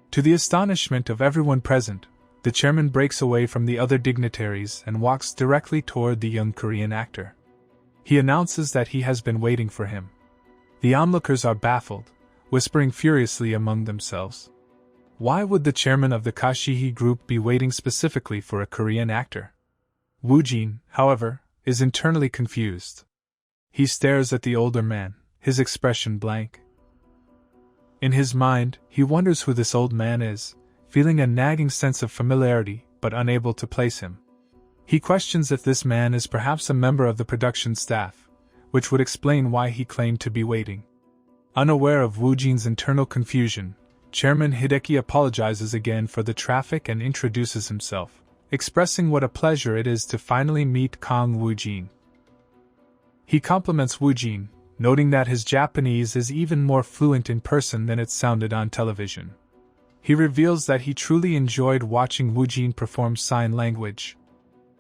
To the astonishment of everyone present, the chairman breaks away from the other dignitaries and walks directly toward the young Korean actor. He announces that he has been waiting for him. The onlookers are baffled, whispering furiously among themselves. Why would the chairman of the Kashihi group be waiting specifically for a Korean actor? Woojin, however, is internally confused. He stares at the older man, his expression blank. In his mind, he wonders who this old man is, feeling a nagging sense of familiarity, but unable to place him. He questions if this man is perhaps a member of the production staff, which would explain why he claimed to be waiting. Unaware of Woojin's internal confusion, Chairman Hideki apologizes again for the traffic and introduces himself, expressing what a pleasure it is to finally meet Kang Woojin. He compliments Woojin, noting that his Japanese is even more fluent in person than it sounded on television. He reveals that he truly enjoyed watching Woojin perform sign language.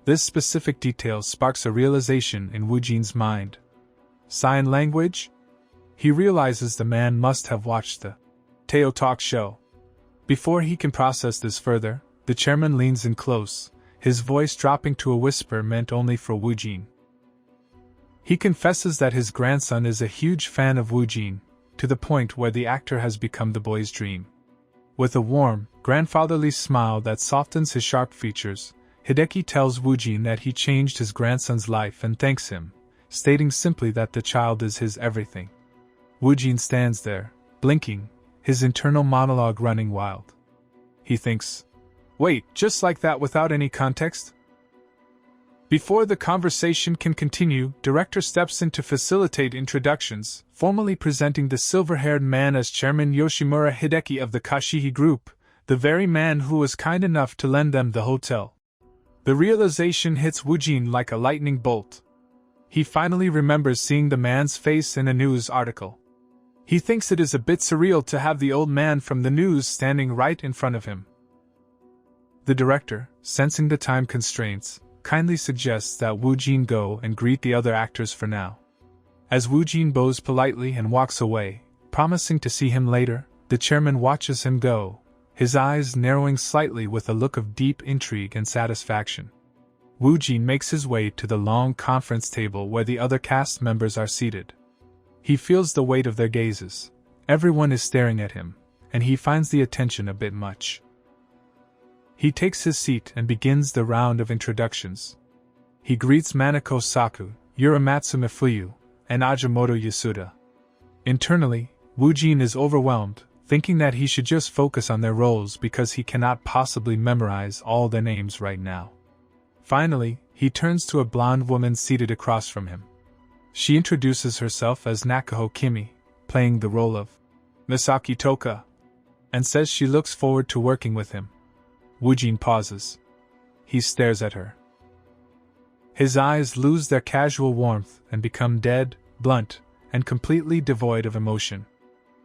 This specific detail sparks a realization in Woojin's mind. Sign language? He realizes the man must have watched the Teo Talk show. Before he can process this further, the chairman leans in close, his voice dropping to a whisper meant only for Woojin. He confesses that his grandson is a huge fan of Woojin, to the point where the actor has become the boy's dream. With a warm, grandfatherly smile that softens his sharp features, Hideki tells Woojin that he changed his grandson's life and thanks him, stating simply that the child is his everything. Woojin stands there, blinking, his internal monologue running wild. He thinks, "Wait, just like that without any context?" Before the conversation can continue, director steps in to facilitate introductions, formally presenting the silver-haired man as Chairman Yoshimura Hideki of the Kashihi Group, the very man who was kind enough to lend them the hotel. The realization hits Woojin like a lightning bolt. He finally remembers seeing the man's face in a news article. He thinks it is a bit surreal to have the old man from the news standing right in front of him. The director, sensing the time constraints, kindly suggests that Woojin go and greet the other actors for now. As Woojin bows politely and walks away, promising to see him later, the chairman watches him go, his eyes narrowing slightly with a look of deep intrigue and satisfaction. Woojin makes his way to the long conference table where the other cast members are seated. He feels the weight of their gazes. Everyone is staring at him, and he finds the attention a bit much. He takes his seat and begins the round of introductions. He greets Manako Saku, Uramatsu Mifuyu, and Ajimoto Yasuda. Internally, Woojin is overwhelmed, thinking that he should just focus on their roles because he cannot possibly memorize all their names right now. Finally, he turns to a blonde woman seated across from him. She introduces herself as Nakaho Kimi, playing the role of Misaki Toka, and says she looks forward to working with him. Woojin pauses. He stares at her. His eyes lose their casual warmth and become dead, blunt, and completely devoid of emotion.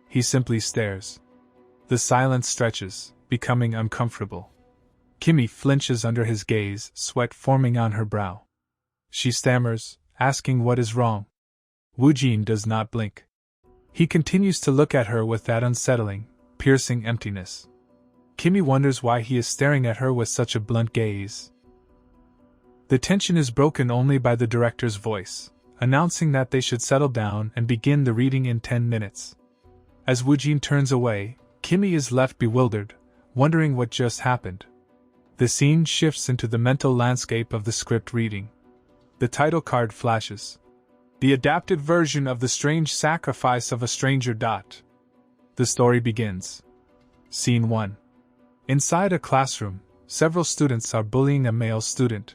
He simply stares. The silence stretches, becoming uncomfortable. Kimi flinches under his gaze, sweat forming on her brow. She stammers, asking what is wrong. Woojin does not blink. He continues to look at her with that unsettling, piercing emptiness. Kimi wonders why he is staring at her with such a blunt gaze. The tension is broken only by the director's voice, announcing that they should settle down and begin the reading in 10 minutes. As Woojin turns away, Kimi is left bewildered, wondering what just happened. The scene shifts into the mental landscape of the script reading. The title card flashes. The adapted version of The Strange Sacrifice of a Stranger. The story begins. Scene 1. Inside a classroom, several students are bullying a male student.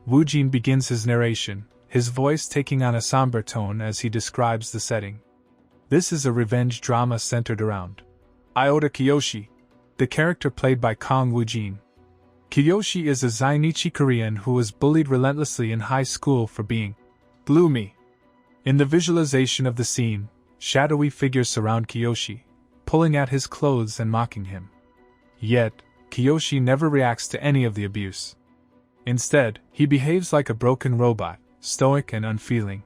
Woojin begins his narration, his voice taking on a somber tone as he describes the setting. This is a revenge drama centered around Iota Kiyoshi, the character played by Kang Woojin. Kiyoshi is a Zainichi Korean who was bullied relentlessly in high school for being gloomy. In the visualization of the scene, shadowy figures surround Kiyoshi, pulling at his clothes and mocking him. Yet, Kiyoshi never reacts to any of the abuse. Instead, he behaves like a broken robot, stoic and unfeeling.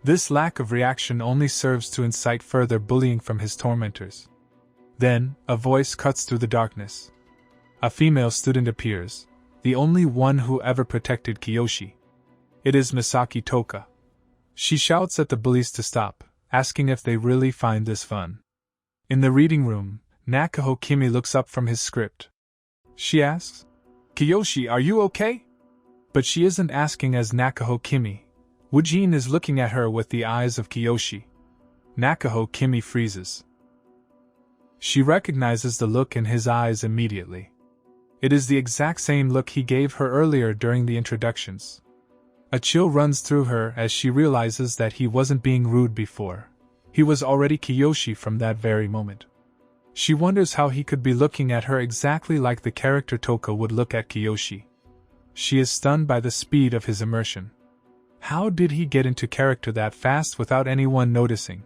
This lack of reaction only serves to incite further bullying from his tormentors. Then, a voice cuts through the darkness. A female student appears, the only one who ever protected Kiyoshi. It is Misaki Toka. She shouts at the bullies to stop, asking if they really find this fun. In the reading room, Nakaho Kimi looks up from his script. She asks, "Kiyoshi, are you okay?" But she isn't asking as Nakaho Kimi. Woojin is looking at her with the eyes of Kiyoshi. Nakaho Kimi freezes. She recognizes the look in his eyes immediately. It is the exact same look he gave her earlier during the introductions. A chill runs through her as she realizes that he wasn't being rude before. He was already Kiyoshi from that very moment. She wonders how he could be looking at her exactly like the character Toka would look at Kiyoshi. She is stunned by the speed of his immersion. How did he get into character that fast without anyone noticing?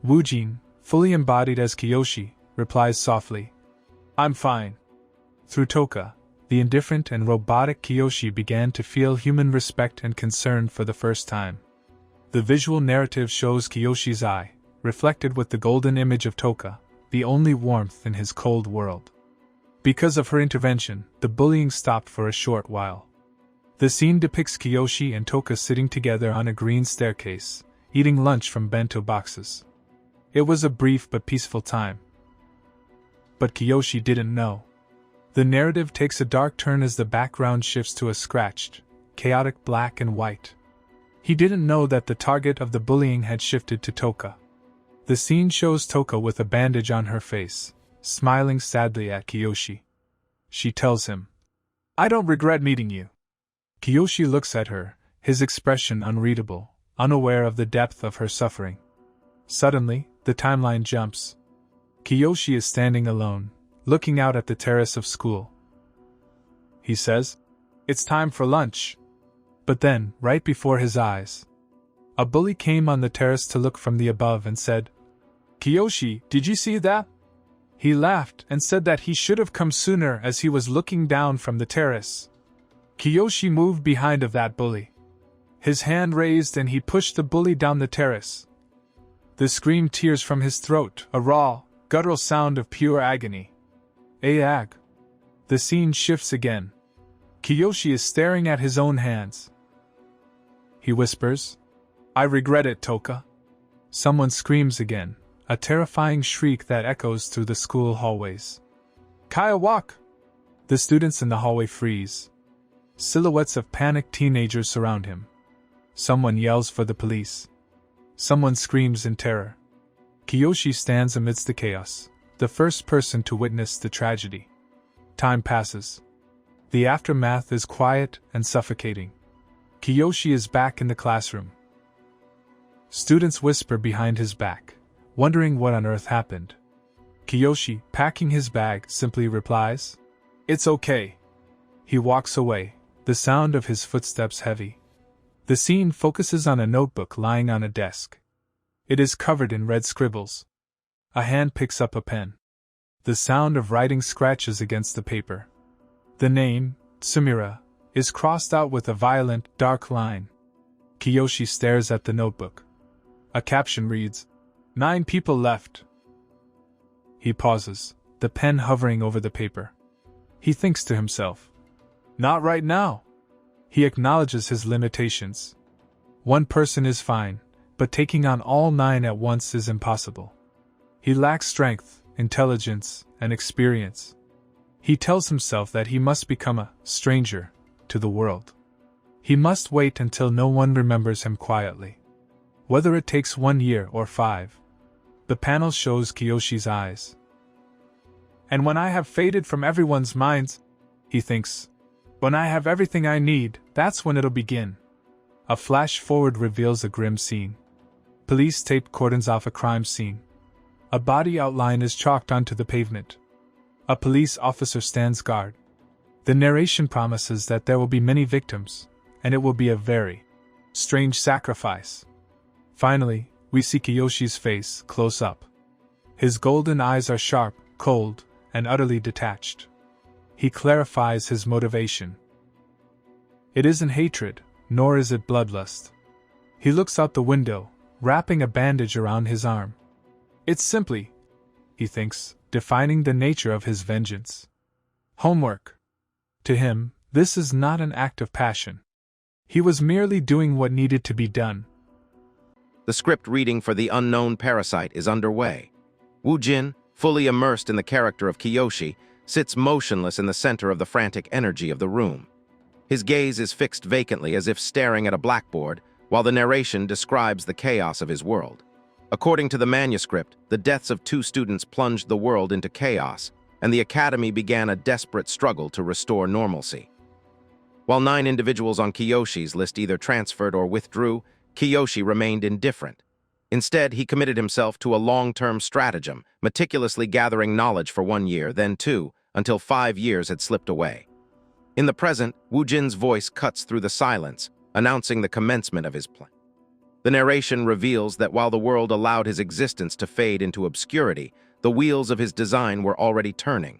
Woojin, fully embodied as Kiyoshi, replies softly, "I'm fine." Through Toka, the indifferent and robotic Kiyoshi began to feel human respect and concern for the first time. The visual narrative shows Kiyoshi's eye, reflected with the golden image of Toka, the only warmth in his cold world. Because of her intervention, the bullying stopped for a short while. The scene depicts Kiyoshi and Toka sitting together on a green staircase, eating lunch from bento boxes. It was a brief but peaceful time. But Kiyoshi didn't know. The narrative takes a dark turn as the background shifts to a scratched, chaotic black and white. He didn't know that the target of the bullying had shifted to Toka. The scene shows Toka with a bandage on her face, smiling sadly at Kiyoshi. She tells him, "I don't regret meeting you." Kiyoshi looks at her, his expression unreadable, unaware of the depth of her suffering. Suddenly, the timeline jumps. Kiyoshi is standing alone, looking out at the terrace of school. He says, "It's time for lunch." But then, right before his eyes, a bully came on the terrace to look from the above and said, "Kiyoshi, did you see that?" He laughed and said that he should have come sooner as he was looking down from the terrace. Kiyoshi moved behind of that bully. His hand raised and he pushed the bully down the terrace. The scream tears from his throat, a raw, guttural sound of pure agony. Ag. The scene shifts again. Kiyoshi is staring at his own hands. He whispers, "I regret it, Toka." Someone screams again, a terrifying shriek that echoes through the school hallways. "Kaya, walk!" The students in the hallway freeze. Silhouettes of panicked teenagers surround him. Someone yells for the police. Someone screams in terror. Kiyoshi stands amidst the chaos, the first person to witness the tragedy. Time passes. The aftermath is quiet and suffocating. Kiyoshi is back in the classroom. Students whisper behind his back, wondering what on earth happened. Kiyoshi, packing his bag, simply replies, "It's okay." He walks away, the sound of his footsteps heavy. The scene focuses on a notebook lying on a desk. It is covered in red scribbles. A hand picks up a pen. The sound of writing scratches against the paper. The name, Sumira, is crossed out with a violent, dark line. Kiyoshi stares at the notebook. A caption reads, 9 people left. He pauses, the pen hovering over the paper. He thinks to himself, "Not right now." He acknowledges his limitations. One person is fine, but taking on all 9 at once is impossible. He lacks strength, intelligence, and experience. He tells himself that he must become a stranger to the world. He must wait until no one remembers him quietly. Whether it takes 1 year or 5. The panel shows Kiyoshi's eyes. And when I have faded from everyone's minds, he thinks, when I have everything I need, that's when it'll begin. A flash forward reveals a grim scene. Police tape cordons off a crime scene. A body outline is chalked onto the pavement. A police officer stands guard. The narration promises that there will be many victims, and it will be a very strange sacrifice. Finally, we see Kiyoshi's face close up. His golden eyes are sharp, cold, and utterly detached. He clarifies his motivation. It isn't hatred, nor is it bloodlust. He looks out the window, wrapping a bandage around his arm. It's simply, he thinks, defining the nature of his vengeance. Homework. To him, this is not an act of passion. He was merely doing what needed to be done. The script reading for The Unknown Parasite is underway. Woo Jin, fully immersed in the character of Kiyoshi, sits motionless in the center of the frantic energy of the room. His gaze is fixed vacantly as if staring at a blackboard, while the narration describes the chaos of his world. According to the manuscript, the deaths of 2 students plunged the world into chaos, and the academy began a desperate struggle to restore normalcy. While 9 individuals on Kiyoshi's list either transferred or withdrew, Kiyoshi remained indifferent. Instead, he committed himself to a long-term stratagem, meticulously gathering knowledge for 1 year, then 2, until 5 years had slipped away. In the present, Woo Jin's voice cuts through the silence, announcing the commencement of his plan. The narration reveals that while the world allowed his existence to fade into obscurity, the wheels of his design were already turning.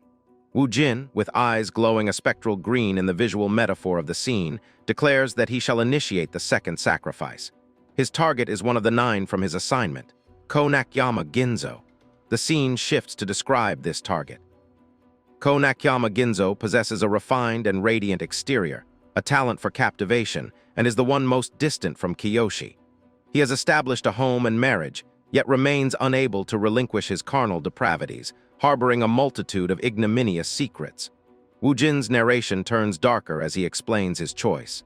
Woo Jin, with eyes glowing a spectral green in the visual metaphor of the scene, declares that he shall initiate the second sacrifice. His target is one of the 9 from his assignment, Konakyama Ginzo. The scene shifts to describe this target. Konakyama Ginzo possesses a refined and radiant exterior, a talent for captivation, and is the one most distant from Kiyoshi. He has established a home and marriage, yet remains unable to relinquish his carnal depravities, harboring a multitude of ignominious secrets. Woo Jin's narration turns darker as he explains his choice.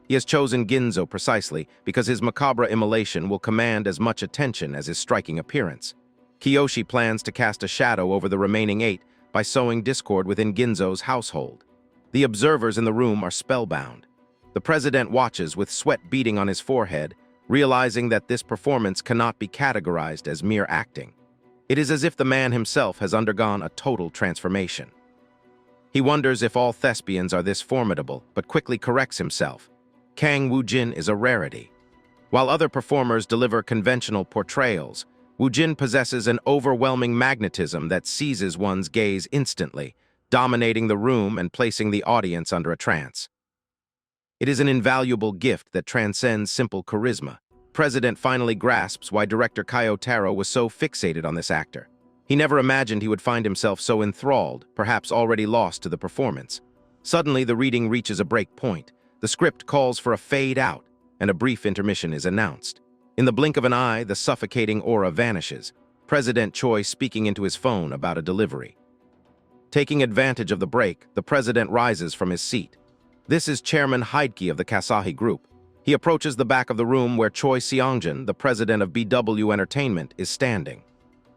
He has chosen Ginzo precisely because his macabre immolation will command as much attention as his striking appearance. Kiyoshi plans to cast a shadow over the remaining 8 by sowing discord within Ginzo's household. The observers in the room are spellbound. The president watches with sweat beading on his forehead, realizing that this performance cannot be categorized as mere acting. It is as if the man himself has undergone a total transformation. He wonders if all thespians are this formidable, but quickly corrects himself. Kang Woo Jin is a rarity. While other performers deliver conventional portrayals, Woo Jin possesses an overwhelming magnetism that seizes one's gaze instantly, dominating the room and placing the audience under a trance. It is an invaluable gift that transcends simple charisma. President finally grasps why director Kaio Taro was so fixated on this actor. He never imagined he would find himself so enthralled, perhaps already lost to the performance. Suddenly, the reading reaches a break point. The script calls for a fade out, and a brief intermission is announced. In the blink of an eye, the suffocating aura vanishes, President Choi speaking into his phone about a delivery. Taking advantage of the break, the president rises from his seat. This is Chairman Heidke of the Kasahi Group. He approaches the back of the room where Choi Seongjin, the president of BW Entertainment, is standing.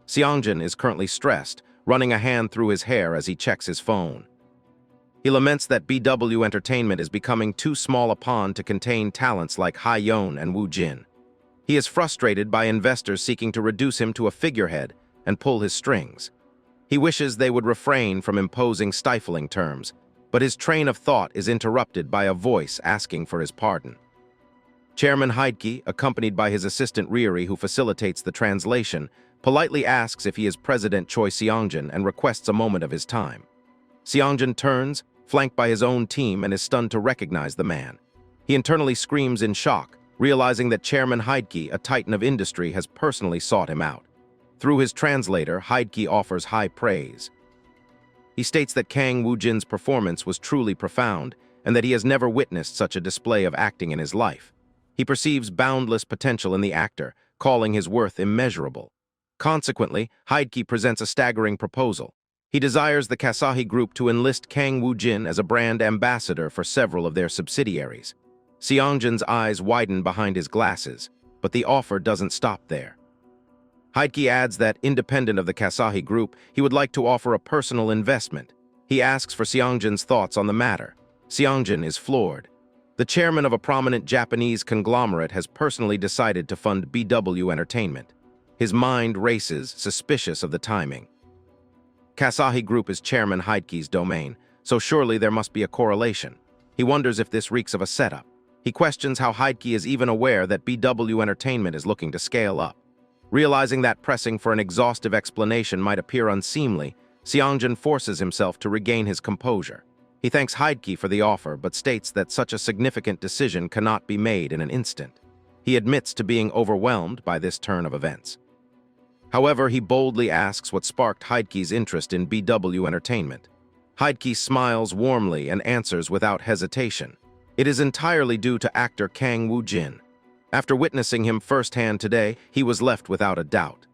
Seongjin is currently stressed, running a hand through his hair as he checks his phone. He laments that BW Entertainment is becoming too small a pond to contain talents like Ha-yeon and Woo Jin. He is frustrated by investors seeking to reduce him to a figurehead and pull his strings. He wishes they would refrain from imposing stifling terms, but his train of thought is interrupted by a voice asking for his pardon. Chairman Heidke, accompanied by his assistant Ryuri who facilitates the translation, politely asks if he is President Choi Seongjin and requests a moment of his time. Seongjin turns, flanked by his own team, and is stunned to recognize the man. He internally screams in shock, realizing that Chairman Heidke, a titan of industry, has personally sought him out. Through his translator, Heidke offers high praise. He states that Kang Woo Jin's performance was truly profound and that he has never witnessed such a display of acting in his life. He perceives boundless potential in the actor, calling his worth immeasurable. Consequently, Heidke presents a staggering proposal. He desires the Kasahi Group to enlist Kang Woo-jin as a brand ambassador for several of their subsidiaries. Seongjin's eyes widen behind his glasses, but the offer doesn't stop there. Heidke adds that, independent of the Kasahi Group, he would like to offer a personal investment. He asks for Seongjin's thoughts on the matter. Seongjin is floored. The chairman of a prominent Japanese conglomerate has personally decided to fund BW Entertainment. His mind races, suspicious of the timing. Kasahi Group is Chairman Heidke's domain, so surely there must be a correlation. He wonders if this reeks of a setup. He questions how Heidke is even aware that BW Entertainment is looking to scale up. Realizing that pressing for an exhaustive explanation might appear unseemly, Seongjin forces himself to regain his composure. He thanks Heidke for the offer, but states that such a significant decision cannot be made in an instant. He admits to being overwhelmed by this turn of events. However, he boldly asks what sparked Heidke's interest in BW Entertainment. Heidke smiles warmly and answers without hesitation. It is entirely due to actor Kang Woo-jin. After witnessing him firsthand today, he was left without a doubt.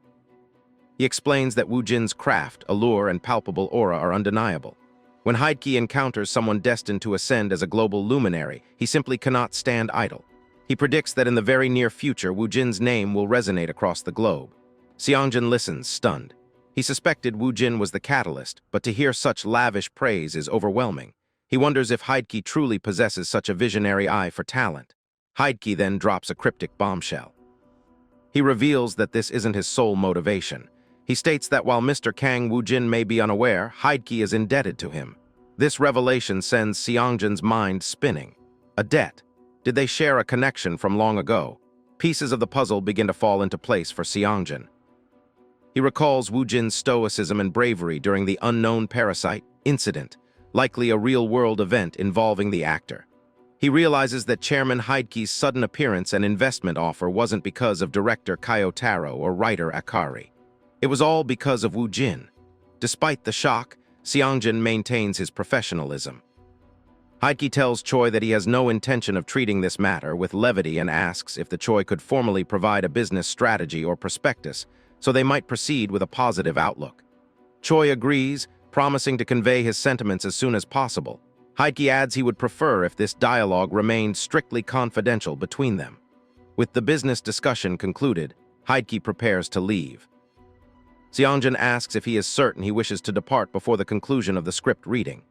He explains that Woo-jin's craft, allure, and palpable aura are undeniable. When Heidke encounters someone destined to ascend as a global luminary, he simply cannot stand idle. He predicts that in the very near future, Woo-jin's name will resonate across the globe. Seongjin listens, stunned. He suspected Woo-jin was the catalyst, but to hear such lavish praise is overwhelming. He wonders if Heidke truly possesses such a visionary eye for talent. Heidke then drops a cryptic bombshell. He reveals that this isn't his sole motivation. He states that while Mr. Kang Woo-jin may be unaware, Heidke is indebted to him. This revelation sends Seongjin's mind spinning. A debt. Did they share a connection from long ago? Pieces of the puzzle begin to fall into place for Seongjin. He recalls Woo-jin's stoicism and bravery during the unknown parasite incident, likely a real-world event involving the actor. He realizes that Chairman Heidke's sudden appearance and investment offer wasn't because of director Kyotaro or writer Akari. It was all because of Woo-jin. Despite the shock, Seongjin maintains his professionalism. Heidke tells Choi that he has no intention of treating this matter with levity and asks if the Choi could formally provide a business strategy or prospectus so they might proceed with a positive outlook. Choi agrees, promising to convey his sentiments as soon as possible. Heidke adds he would prefer if this dialogue remained strictly confidential between them. With the business discussion concluded, Heidke prepares to leave. Seongjin asks if he is certain he wishes to depart before the conclusion of the script reading.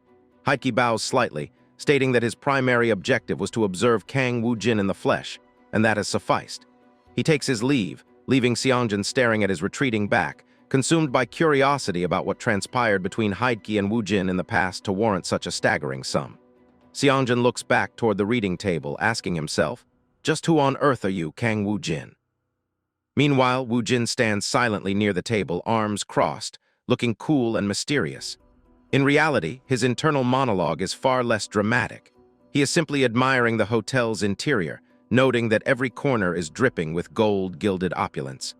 Heidke bows slightly, stating that his primary objective was to observe Kang Woo-jin in the flesh, and that has sufficed. He takes his leave, leaving Seongjin staring at his retreating back, consumed by curiosity about what transpired between Heidke and Woo-jin in the past to warrant such a staggering sum. Seongjin looks back toward the reading table, asking himself, "Just who on earth are you, Kang Woo-jin?" Meanwhile, Woo-jin stands silently near the table, arms crossed, looking cool and mysterious. In reality, his internal monologue is far less dramatic. He is simply admiring the hotel's interior, noting that every corner is dripping with gold-gilded opulence.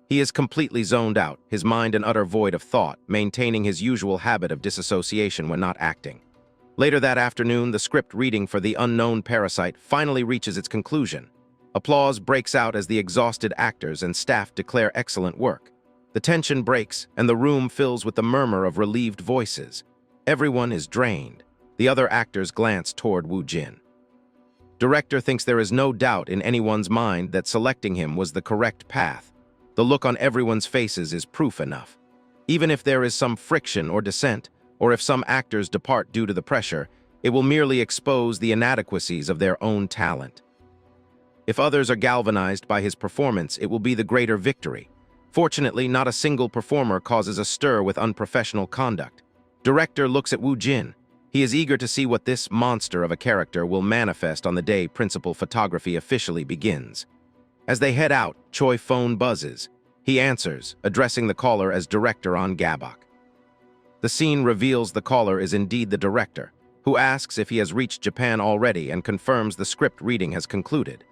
He is completely zoned out, his mind an utter void of thought, maintaining his usual habit of disassociation when not acting. Later that afternoon, the script reading for The Unknown Parasite finally reaches its conclusion. Applause breaks out as the exhausted actors and staff declare excellent work. The tension breaks, and the room fills with the murmur of relieved voices. Everyone is drained. The other actors glance toward Woo-jin. Director thinks there is no doubt in anyone's mind that selecting him was the correct path. The look on everyone's faces is proof enough. Even if there is some friction or dissent, or if some actors depart due to the pressure, it will merely expose the inadequacies of their own talent. If others are galvanized by his performance, it will be the greater victory. Fortunately, not a single performer causes a stir with unprofessional conduct. Director looks at Woo-jin. He is eager to see what this monster of a character will manifest on the day principal photography officially begins. As they head out, Choi phone buzzes. He answers, addressing the caller as director on Gabok. The scene reveals the caller is indeed the director, who asks if he has reached Japan already and confirms the script reading has concluded.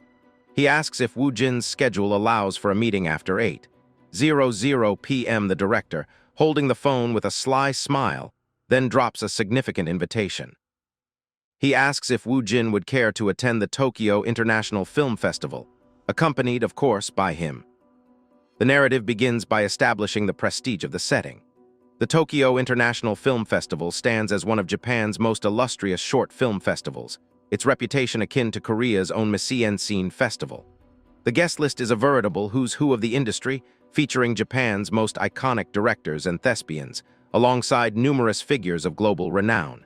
He asks if Woo-jin's schedule allows for a meeting after 8:00 p.m. The director, holding the phone with a sly smile, then drops a significant invitation. He asks if Woo-jin would care to attend the Tokyo International Film Festival, accompanied, of course, by him. The narrative begins by establishing the prestige of the setting. The Tokyo International Film Festival stands as one of Japan's most illustrious short film festivals, its reputation akin to Korea's own Misensin Festival. The guest list is a veritable who's who of the industry, featuring Japan's most iconic directors and thespians, alongside numerous figures of global renown.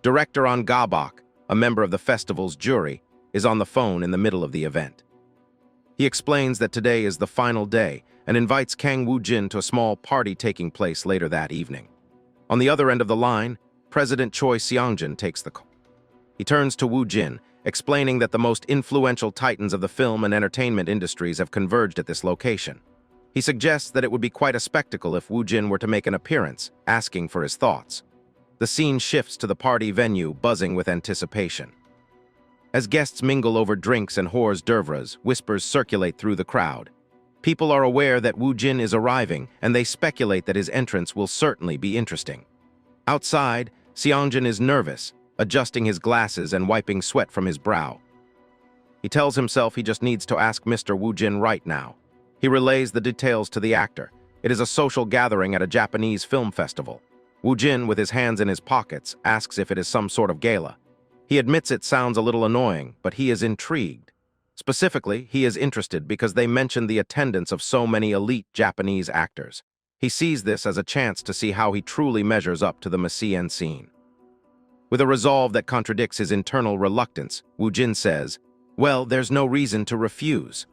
Director An Gabok, a member of the festival's jury, is on the phone in the middle of the event. He explains that today is the final day and invites Kang Woo-jin to a small party taking place later that evening. On the other end of the line, President Choi Seong-jin takes the call. He turns to Woo-jin, explaining that the most influential titans of the film and entertainment industries have converged at this location. He suggests that it would be quite a spectacle if Woo-jin were to make an appearance, asking for his thoughts. The scene shifts to the party venue, buzzing with anticipation. As guests mingle over drinks and hors d'oeuvres, whispers circulate through the crowd. People are aware that Woo-jin is arriving, and they speculate that his entrance will certainly be interesting. Outside, Seong-jin is nervous, adjusting his glasses and wiping sweat from his brow. He tells himself he just needs to ask Mr. Woo-jin right now. He relays the details to the actor. It is a social gathering at a Japanese film festival. Woo-jin, with his hands in his pockets, asks if it is some sort of gala. He admits it sounds a little annoying, but he is intrigued. Specifically, he is interested because they mention the attendance of so many elite Japanese actors. He sees this as a chance to see how he truly measures up to the Messian scene. With a resolve that contradicts his internal reluctance, Woo-jin says, "Well, there's no reason to refuse."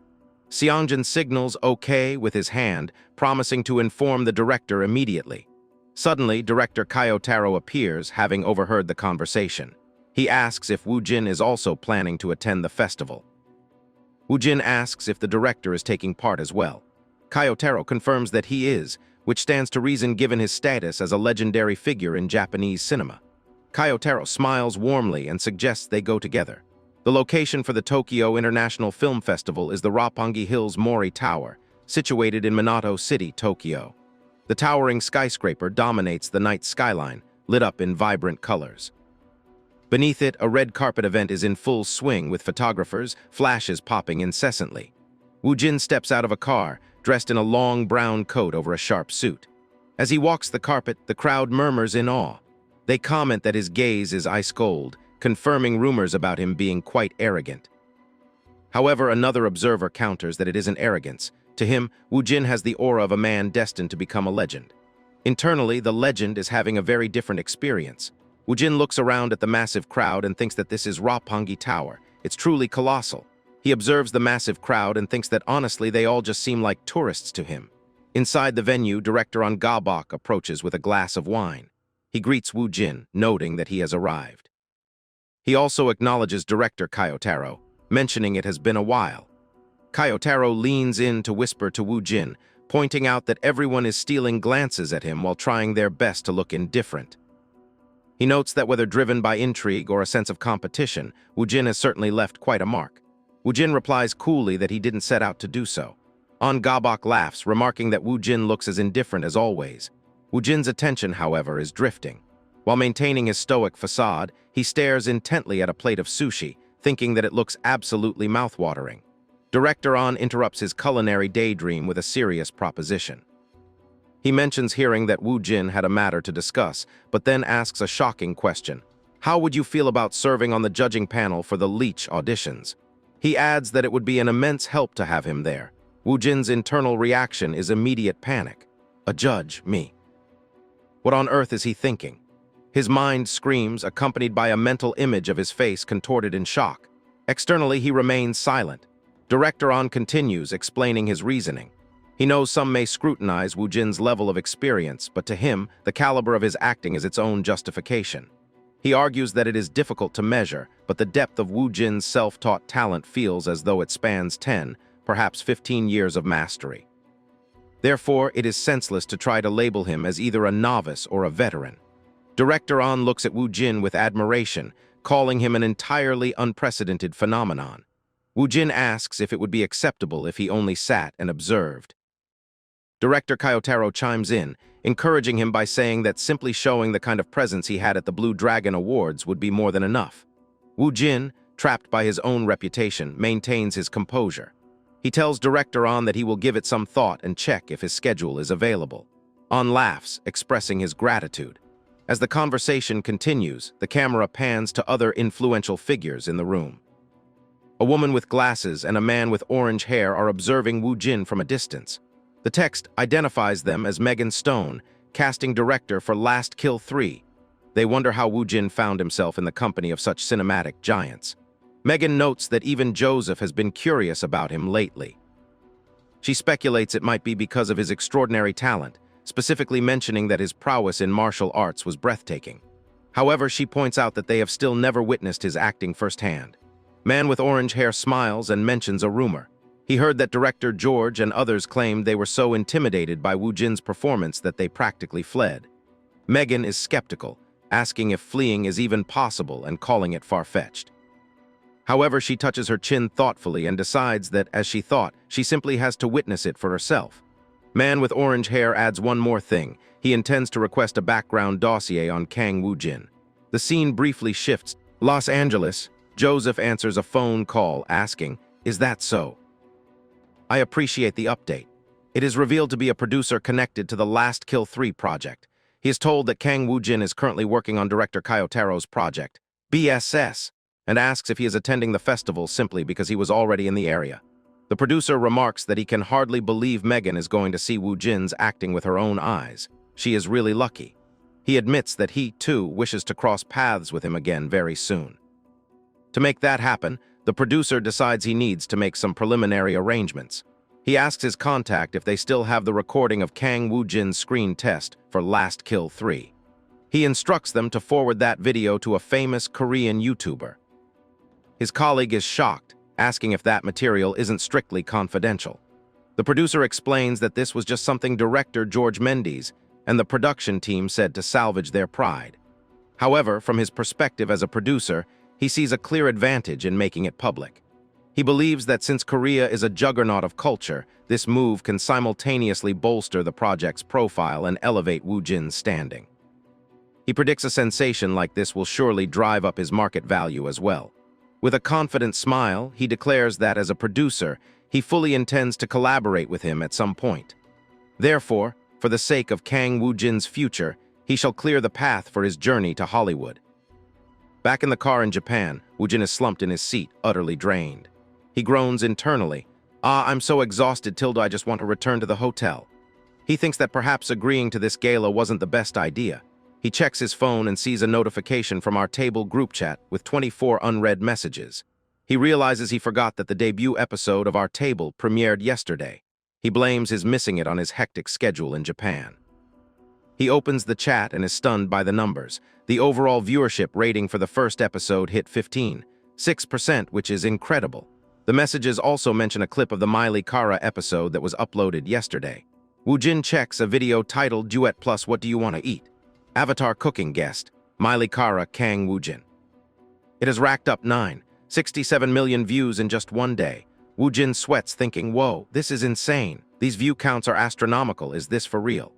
Seong-jin signals okay with his hand, promising to inform the director immediately. Suddenly, director Kayotaro appears, having overheard the conversation. He asks if Woo-jin is also planning to attend the festival. Woo-jin asks if the director is taking part as well. Kayotaro confirms that he is, which stands to reason given his status as a legendary figure in Japanese cinema. Kayotaro smiles warmly and suggests they go together. The location for the Tokyo International Film Festival is the Roppongi Hills Mori Tower, situated in Minato City, Tokyo. The towering skyscraper dominates the night skyline, lit up in vibrant colors. Beneath it, a red carpet event is in full swing with photographers, flashes popping incessantly. Woo-jin steps out of a car, dressed in a long brown coat over a sharp suit. As he walks the carpet, the crowd murmurs in awe. They comment that his gaze is ice cold, confirming rumors about him being quite arrogant. However, another observer counters that it isn't arrogance. To him, Woo-jin has the aura of a man destined to become a legend. Internally, the legend is having a very different experience. Woo-jin looks around at the massive crowd and thinks that this is Roppongi Tower. It's truly colossal. He observes the massive crowd and thinks that honestly they all just seem like tourists to him. Inside the venue, director An Gabok approaches with a glass of wine. He greets Woo-jin, noting that he has arrived. He also acknowledges director Kayotaro, mentioning it has been a while. Kayotaro leans in to whisper to Woo-jin, pointing out that everyone is stealing glances at him while trying their best to look indifferent. He notes that whether driven by intrigue or a sense of competition, Woo-jin has certainly left quite a mark. Woo-jin replies coolly that he didn't set out to do so. An Gabok laughs, remarking that Woo-jin looks as indifferent as always. Woo-jin's attention, however, is drifting. While maintaining his stoic facade, he stares intently at a plate of sushi, thinking that it looks absolutely mouthwatering. Director An interrupts his culinary daydream with a serious proposition. He mentions hearing that Woo-jin had a matter to discuss, but then asks a shocking question. How would you feel about serving on the judging panel for the Leech auditions? He adds that it would be an immense help to have him there. Woo-jin's internal reaction is immediate panic. A judge, me. What on earth is he thinking? His mind screams, accompanied by a mental image of his face contorted in shock. Externally, he remains silent. Director An continues, explaining his reasoning. He knows some may scrutinize Woo-jin's level of experience, but to him, the caliber of his acting is its own justification. He argues that it is difficult to measure, but the depth of Woo-jin's self-taught talent feels as though it spans 10, perhaps 15 years of mastery. Therefore, it is senseless to try to label him as either a novice or a veteran. Director An looks at Woo-jin with admiration, calling him an entirely unprecedented phenomenon. Woo-jin asks if it would be acceptable if he only sat and observed. Director Kayotaro chimes in, encouraging him by saying that simply showing the kind of presence he had at the Blue Dragon Awards would be more than enough. Woo-jin, trapped by his own reputation, maintains his composure. He tells director On that he will give it some thought and check if his schedule is available. On laughs, expressing his gratitude. As the conversation continues, the camera pans to other influential figures in the room. A woman with glasses and a man with orange hair are observing Woo Jin from a distance. The text identifies them as Megan Stone, casting director for Last Kill 3. They wonder how Woo Jin found himself in the company of such cinematic giants. Megan notes that even Joseph has been curious about him lately. She speculates it might be because of his extraordinary talent, specifically mentioning that his prowess in martial arts was breathtaking. However, she points out that they have still never witnessed his acting firsthand. Man with orange hair smiles and mentions a rumor. He heard that director George and others claimed they were so intimidated by Woo Jin's performance that they practically fled. Megan is skeptical, asking if fleeing is even possible and calling it far-fetched. However, she touches her chin thoughtfully and decides that, as she thought, she simply has to witness it for herself. Man with orange hair adds one more thing. He intends to request a background dossier on Kang Woo Jin. The scene briefly shifts. Los Angeles. Joseph answers a phone call asking, "Is that so?" I appreciate the update. It is revealed to be a producer connected to the Last Kill 3 project. He is told that Kang Woo Jin is currently working on director Kyotaro's project, BSS, and asks if he is attending the festival simply because he was already in the area. The producer remarks that he can hardly believe Megan is going to see Woo Jin's acting with her own eyes. She is really lucky. He admits that he, too, wishes to cross paths with him again very soon. To make that happen, the producer decides he needs to make some preliminary arrangements. He asks his contact if they still have the recording of Kang Woo Jin's screen test for Last Kill 3. He instructs them to forward that video to a famous Korean YouTuber. His colleague is shocked, asking if that material isn't strictly confidential. The producer explains that this was just something director George Mendes and the production team said to salvage their pride. However, from his perspective as a producer, he sees a clear advantage in making it public. He believes that since Korea is a juggernaut of culture, this move can simultaneously bolster the project's profile and elevate Woo Jin's standing. He predicts a sensation like this will surely drive up his market value as well. With a confident smile, he declares that as a producer, he fully intends to collaborate with him at some point. Therefore, for the sake of Kang Woo Jin's future, he shall clear the path for his journey to Hollywood. Back in the car in Japan, Woo Jin is slumped in his seat, utterly drained. He groans internally, I'm so exhausted Tilda I just want to return to the hotel." He thinks that perhaps agreeing to this gala wasn't the best idea. He checks his phone and sees a notification from our table group chat with 24 unread messages. He realizes he forgot that the debut episode of our table premiered yesterday. He blames his missing it on his hectic schedule in Japan. He opens the chat and is stunned by the numbers. The overall viewership rating for the first episode hit 15.6%, which is incredible. The messages also mention a clip of the Miley Kara episode that was uploaded yesterday. Woo Jin checks a video titled Duet Plus What Do You Want to Eat? Avatar cooking guest, Miley Kara Kang Woo Jin. It has racked up 9.67 million views in just one day. Woo Jin sweats thinking, whoa, this is insane. These view counts are astronomical. Is this for real?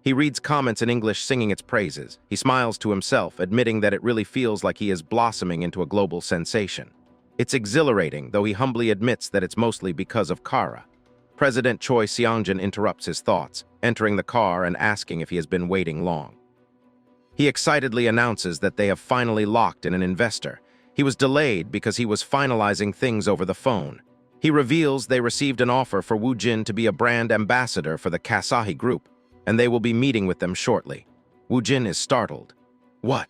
He reads comments in English singing its praises. He smiles to himself, admitting that it really feels like he is blossoming into a global sensation. It's exhilarating, though he humbly admits that it's mostly because of Kara. President Choi Seong-jin interrupts his thoughts, entering the car and asking if he has been waiting long. He excitedly announces that they have finally locked in an investor. He was delayed because he was finalizing things over the phone. He reveals they received an offer for Woo Jin to be a brand ambassador for the Kasahi Group, and they will be meeting with them shortly. Woo Jin is startled. What?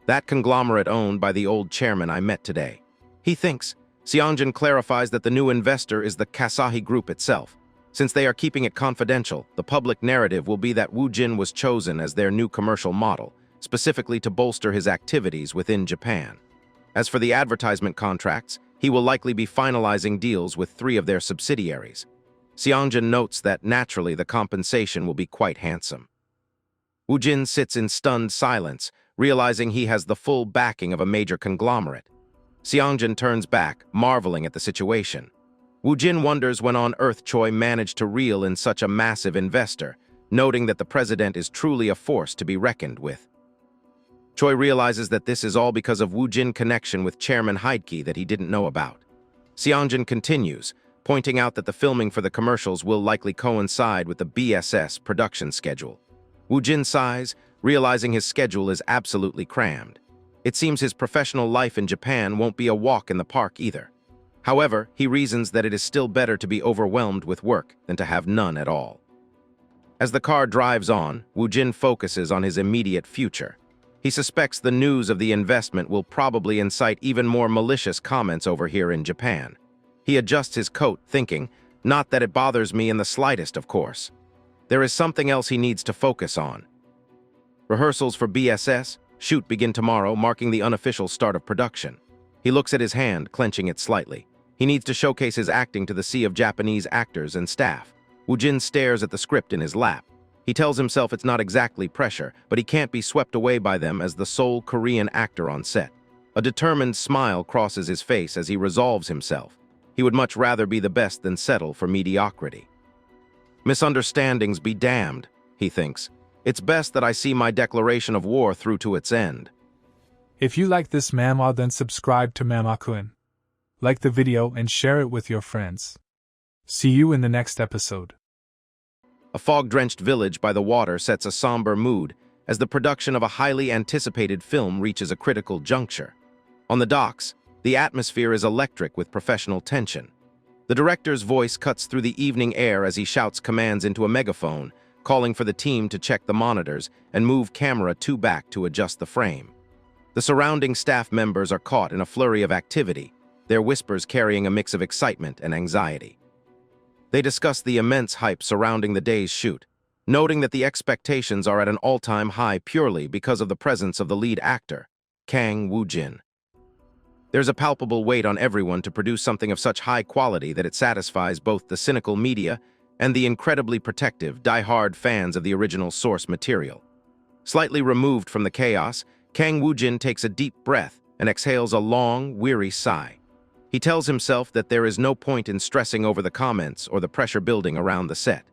That conglomerate owned by the old chairman I met today. He thinks. Seong-jin clarifies that the new investor is the Kasahi Group itself. Since they are keeping it confidential, the public narrative will be that Woo Jin was chosen as their new commercial model, specifically to bolster his activities within Japan. As for the advertisement contracts, he will likely be finalizing deals with 3 of their subsidiaries. Seong-jin notes that naturally the compensation will be quite handsome. Woo Jin sits in stunned silence, realizing he has the full backing of a major conglomerate. Seong-jin turns back, marveling at the situation. Woo Jin wonders when on earth Choi managed to reel in such a massive investor, noting that the president is truly a force to be reckoned with. Choi realizes that this is all because of Woo Jin's connection with Chairman Heidke that he didn't know about. Seong-jin continues, pointing out that the filming for the commercials will likely coincide with the BSS production schedule. Woo-jin sighs, realizing his schedule is absolutely crammed. It seems his professional life in Japan won't be a walk in the park either. However, he reasons that it is still better to be overwhelmed with work than to have none at all. As the car drives on, Woo-jin focuses on his immediate future. He suspects the news of the investment will probably incite even more malicious comments over here in Japan. He adjusts his coat, thinking, "Not that it bothers me in the slightest, of course." There is something else he needs to focus on. Rehearsals for BSS shoot begin tomorrow, marking the unofficial start of production. He looks at his hand, clenching it slightly. He needs to showcase his acting to the sea of Japanese actors and staff. Woo-jin stares at the script in his lap. He tells himself it's not exactly pressure, but he can't be swept away by them as the sole Korean actor on set. A determined smile crosses his face as he resolves himself. He would much rather be the best than settle for mediocrity. Misunderstandings be damned, he thinks. It's best that I see my declaration of war through to its end. If you like this manhwa, then subscribe to Manhwa-kun. Like the video and share it with your friends. See you in the next episode. A fog-drenched village by the water sets a somber mood as the production of a highly anticipated film reaches a critical juncture. On the docks, the atmosphere is electric with professional tension. The director's voice cuts through the evening air as he shouts commands into a megaphone, calling for the team to check the monitors and move camera 2 back to adjust the frame. The surrounding staff members are caught in a flurry of activity, their whispers carrying a mix of excitement and anxiety. They discuss the immense hype surrounding the day's shoot, noting that the expectations are at an all-time high purely because of the presence of the lead actor, Kang Woo-jin. There's a palpable weight on everyone to produce something of such high quality that it satisfies both the cynical media and the incredibly protective, die-hard fans of the original source material. Slightly removed from the chaos, Kang Woo-jin takes a deep breath and exhales a long, weary sigh. He tells himself that there is no point in stressing over the comments or the pressure building around the set.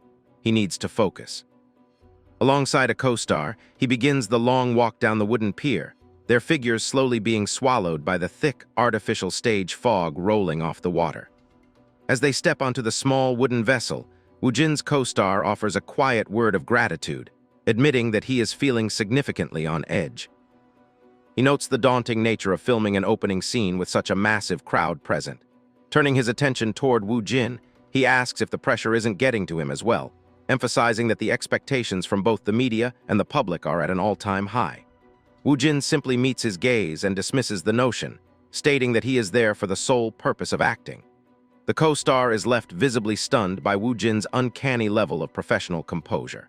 He needs to focus. Alongside a co-star, he begins the long walk down the wooden pier, their figures slowly being swallowed by the thick, artificial stage fog rolling off the water. As they step onto the small wooden vessel, Woo-jin's co-star offers a quiet word of gratitude, admitting that he is feeling significantly on edge. He notes the daunting nature of filming an opening scene with such a massive crowd present. Turning his attention toward Woo-jin, he asks if the pressure isn't getting to him as well, emphasizing that the expectations from both the media and the public are at an all-time high. Woo-jin simply meets his gaze and dismisses the notion, stating that he is there for the sole purpose of acting. The co-star is left visibly stunned by Woo-jin's uncanny level of professional composure.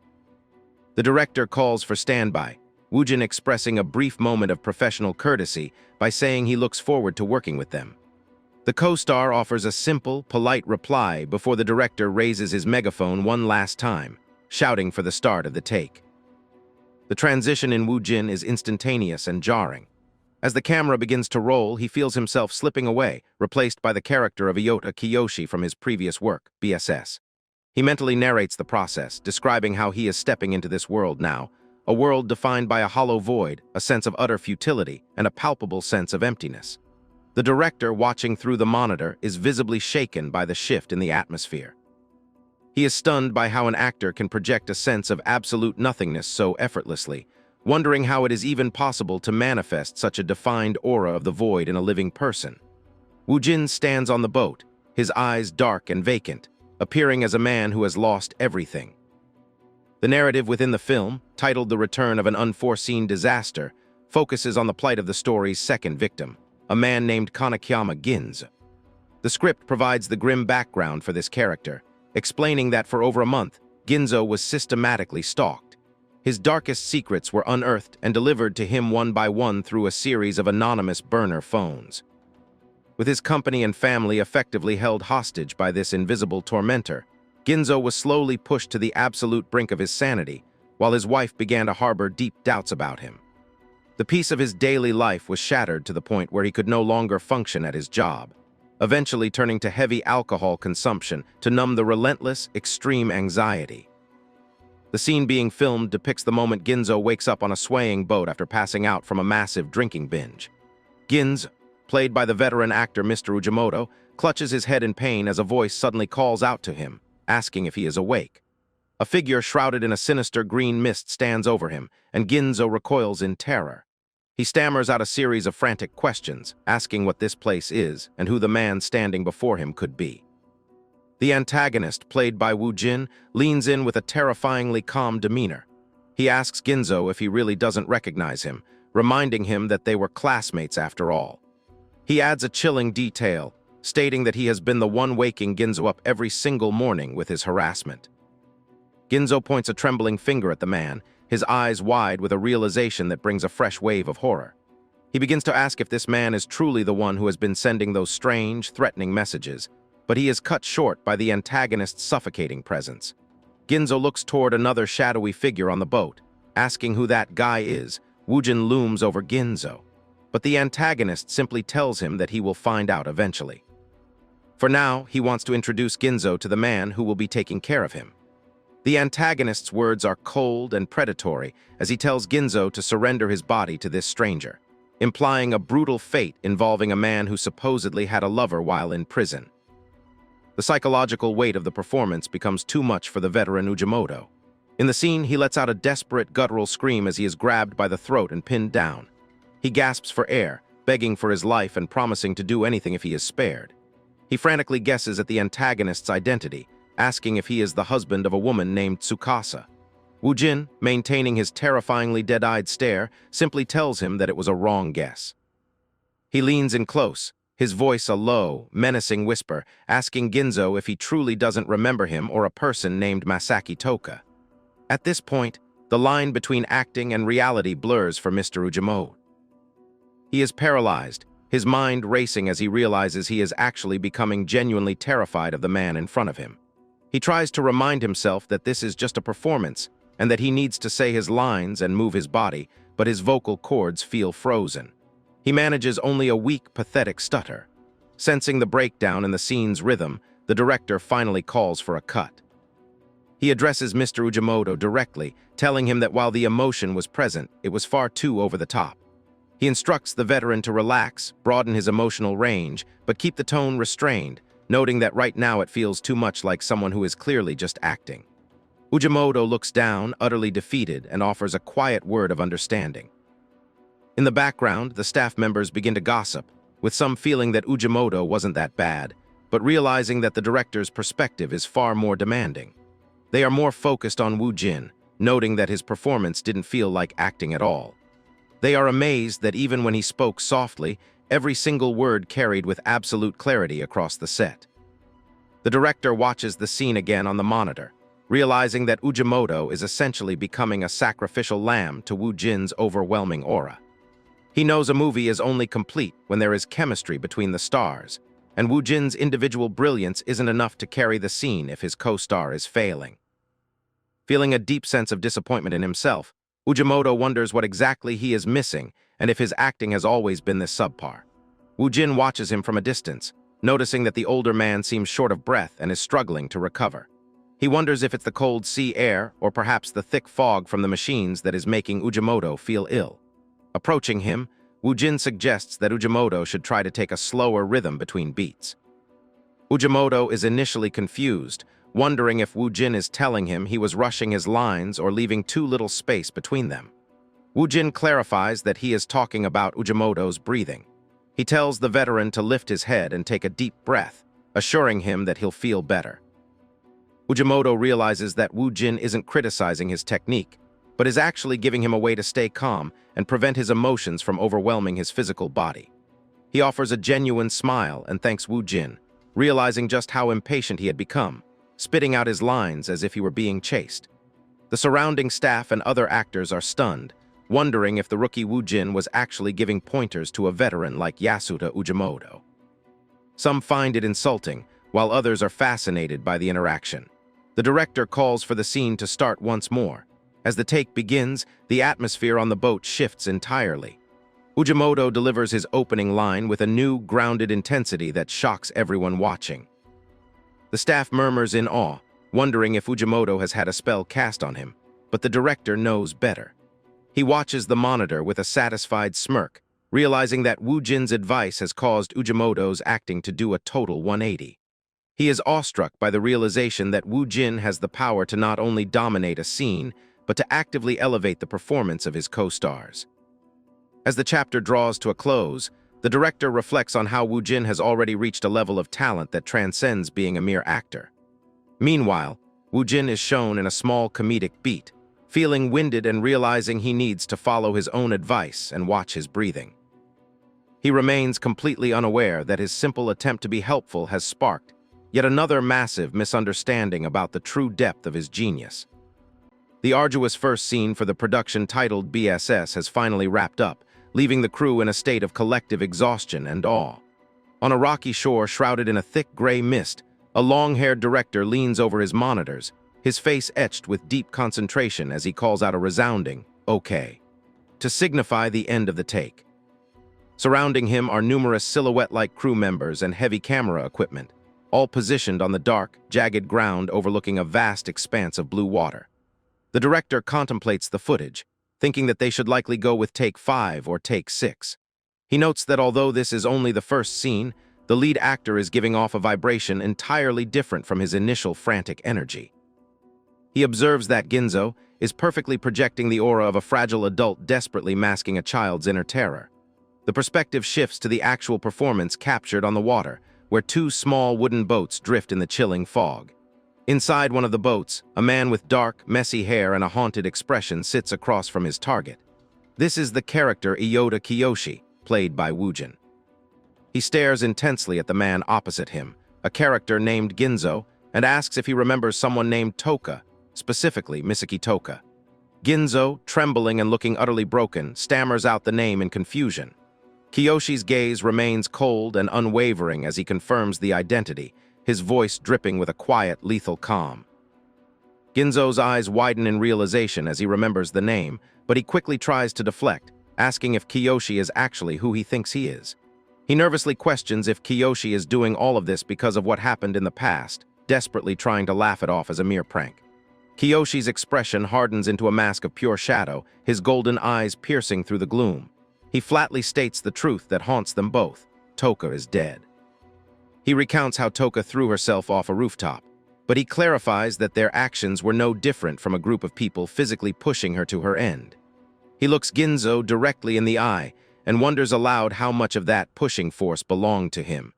The director calls for standby, Woo-jin expressing a brief moment of professional courtesy by saying he looks forward to working with them. The co-star offers a simple, polite reply before the director raises his megaphone one last time, shouting for the start of the take. The transition in Woo-jin is instantaneous and jarring. As the camera begins to roll, he feels himself slipping away, replaced by the character of Iota Kiyoshi from his previous work, BSS. He mentally narrates the process, describing how he is stepping into this world now, a world defined by a hollow void, a sense of utter futility, and a palpable sense of emptiness. The director, watching through the monitor, is visibly shaken by the shift in the atmosphere. He is stunned by how an actor can project a sense of absolute nothingness so effortlessly, wondering how it is even possible to manifest such a defined aura of the void in a living person. Woo-jin stands on the boat, his eyes dark and vacant, appearing as a man who has lost everything. The narrative within the film, titled The Return of an Unforeseen Disaster, focuses on the plight of the story's second victim, a man named Kanekiyama Ginzo. The script provides the grim background for this character, explaining that for over a month, Ginzo was systematically stalked. His darkest secrets were unearthed and delivered to him one by one through a series of anonymous burner phones. With his company and family effectively held hostage by this invisible tormentor, Ginzo was slowly pushed to the absolute brink of his sanity, while his wife began to harbor deep doubts about him. The peace of his daily life was shattered to the point where he could no longer function at his job, eventually turning to heavy alcohol consumption to numb the relentless, extreme anxiety. The scene being filmed depicts the moment Ginzo wakes up on a swaying boat after passing out from a massive drinking binge. Ginzo, played by the veteran actor Mr. Ujimoto, clutches his head in pain as a voice suddenly calls out to him, asking if he is awake. A figure shrouded in a sinister green mist stands over him, and Ginzo recoils in terror. He stammers out a series of frantic questions, asking what this place is and who the man standing before him could be. The antagonist, played by Woo Jin, leans in with a terrifyingly calm demeanor. He asks Ginzo if he really doesn't recognize him, reminding him that they were classmates after all. He adds a chilling detail, stating that he has been the one waking Ginzo up every single morning with his harassment. Ginzo points a trembling finger at the man, his eyes wide with a realization that brings a fresh wave of horror. He begins to ask if this man is truly the one who has been sending those strange, threatening messages, but he is cut short by the antagonist's suffocating presence. Ginzo looks toward another shadowy figure on the boat. Asking who that guy is, Woojin looms over Ginzo, but the antagonist simply tells him that he will find out eventually. For now, he wants to introduce Ginzo to the man who will be taking care of him. The antagonist's words are cold and predatory as he tells Ginzo to surrender his body to this stranger, implying a brutal fate involving a man who supposedly had a lover while in prison. The psychological weight of the performance becomes too much for the veteran Ujimoto. In the scene, he lets out a desperate, guttural scream as he is grabbed by the throat and pinned down. He gasps for air, begging for his life and promising to do anything if he is spared. He frantically guesses at the antagonist's identity, asking if he is the husband of a woman named Tsukasa. Woojin, maintaining his terrifyingly dead-eyed stare, simply tells him that it was a wrong guess. He leans in close, his voice a low, menacing whisper, asking Ginzo if he truly doesn't remember him or a person named Masaki Toka. At this point, the line between acting and reality blurs for Mr. Ujimoto. He is paralyzed, his mind racing as he realizes he is actually becoming genuinely terrified of the man in front of him. He tries to remind himself that this is just a performance and that he needs to say his lines and move his body, but his vocal cords feel frozen. He manages only a weak, pathetic stutter. Sensing the breakdown in the scene's rhythm, the director finally calls for a cut. He addresses Mr. Ujimoto directly, telling him that while the emotion was present, it was far too over the top. He instructs the veteran to relax, broaden his emotional range, but keep the tone restrained, noting that right now it feels too much like someone who is clearly just acting. Ujimoto looks down, utterly defeated, and offers a quiet word of understanding. In the background, the staff members begin to gossip, with some feeling that Ujimoto wasn't that bad, but realizing that the director's perspective is far more demanding. They are more focused on Woo Jin, noting that his performance didn't feel like acting at all. They are amazed that even when he spoke softly, every single word carried with absolute clarity across the set. The director watches the scene again on the monitor, realizing that Ujimoto is essentially becoming a sacrificial lamb to Woo Jin's overwhelming aura. He knows a movie is only complete when there is chemistry between the stars, and Woo Jin's individual brilliance isn't enough to carry the scene if his co-star is failing. Feeling a deep sense of disappointment in himself, Ujimoto wonders what exactly he is missing and if his acting has always been this subpar. Woo Jin watches him from a distance, noticing that the older man seems short of breath and is struggling to recover. He wonders if it's the cold sea air or perhaps the thick fog from the machines that is making Ujimoto feel ill. Approaching him, Woo Jin suggests that Ujimoto should try to take a slower rhythm between beats. Ujimoto is initially confused, wondering if Woo Jin is telling him he was rushing his lines or leaving too little space between them. Woo Jin clarifies that he is talking about Ujimoto's breathing. He tells the veteran to lift his head and take a deep breath, assuring him that he'll feel better. Ujimoto realizes that Woo Jin isn't criticizing his technique, but is actually giving him a way to stay calm and prevent his emotions from overwhelming his physical body. He offers a genuine smile and thanks Woo Jin, realizing just how impatient he had become, spitting out his lines as if he were being chased. The surrounding staff and other actors are stunned, wondering if the rookie Woo Jin was actually giving pointers to a veteran like Yasuda Ujimoto. Some find it insulting, while others are fascinated by the interaction. The director calls for the scene to start once more. As the take begins, the atmosphere on the boat shifts entirely. Ujimoto delivers his opening line with a new, grounded intensity that shocks everyone watching. The staff murmurs in awe, wondering if Ujimoto has had a spell cast on him, but the director knows better. He watches the monitor with a satisfied smirk, realizing that Woojin's advice has caused Ujimoto's acting to do a total 180. He is awestruck by the realization that Woojin has the power to not only dominate a scene, but to actively elevate the performance of his co-stars. As the chapter draws to a close, the director reflects on how Woojin has already reached a level of talent that transcends being a mere actor. Meanwhile, Woojin is shown in a small comedic beat, feeling winded and realizing he needs to follow his own advice and watch his breathing. He remains completely unaware that his simple attempt to be helpful has sparked yet another massive misunderstanding about the true depth of his genius. The arduous first scene for the production titled BSS has finally wrapped up, leaving the crew in a state of collective exhaustion and awe. On a rocky shore shrouded in a thick gray mist, a long-haired director leans over his monitors, his face etched with deep concentration as he calls out a resounding, "Okay," to signify the end of the take. Surrounding him are numerous silhouette-like crew members and heavy camera equipment, all positioned on the dark, jagged ground overlooking a vast expanse of blue water. The director contemplates the footage, thinking that they should likely go with take 5 or take 6. He notes that although this is only the first scene, the lead actor is giving off a vibration entirely different from his initial frantic energy. He observes that Ginzo is perfectly projecting the aura of a fragile adult desperately masking a child's inner terror. The perspective shifts to the actual performance captured on the water, where two small wooden boats drift in the chilling fog. Inside one of the boats, a man with dark, messy hair and a haunted expression sits across from his target. This is the character Iota Kiyoshi, played by Woojin. He stares intensely at the man opposite him, a character named Ginzo, and asks if he remembers someone named Toka, specifically Misaki Toka. Ginzo, trembling and looking utterly broken, stammers out the name in confusion. Kiyoshi's gaze remains cold and unwavering as he confirms the identity, his voice dripping with a quiet, lethal calm. Ginzo's eyes widen in realization as he remembers the name, but he quickly tries to deflect, asking if Kiyoshi is actually who he thinks he is. He nervously questions if Kiyoshi is doing all of this because of what happened in the past, desperately trying to laugh it off as a mere prank. Kiyoshi's expression hardens into a mask of pure shadow, his golden eyes piercing through the gloom. He flatly states the truth that haunts them both. Toka is dead. He recounts how Toka threw herself off a rooftop, but he clarifies that their actions were no different from a group of people physically pushing her to her end. He looks Ginzo directly in the eye and wonders aloud how much of that pushing force belonged to him.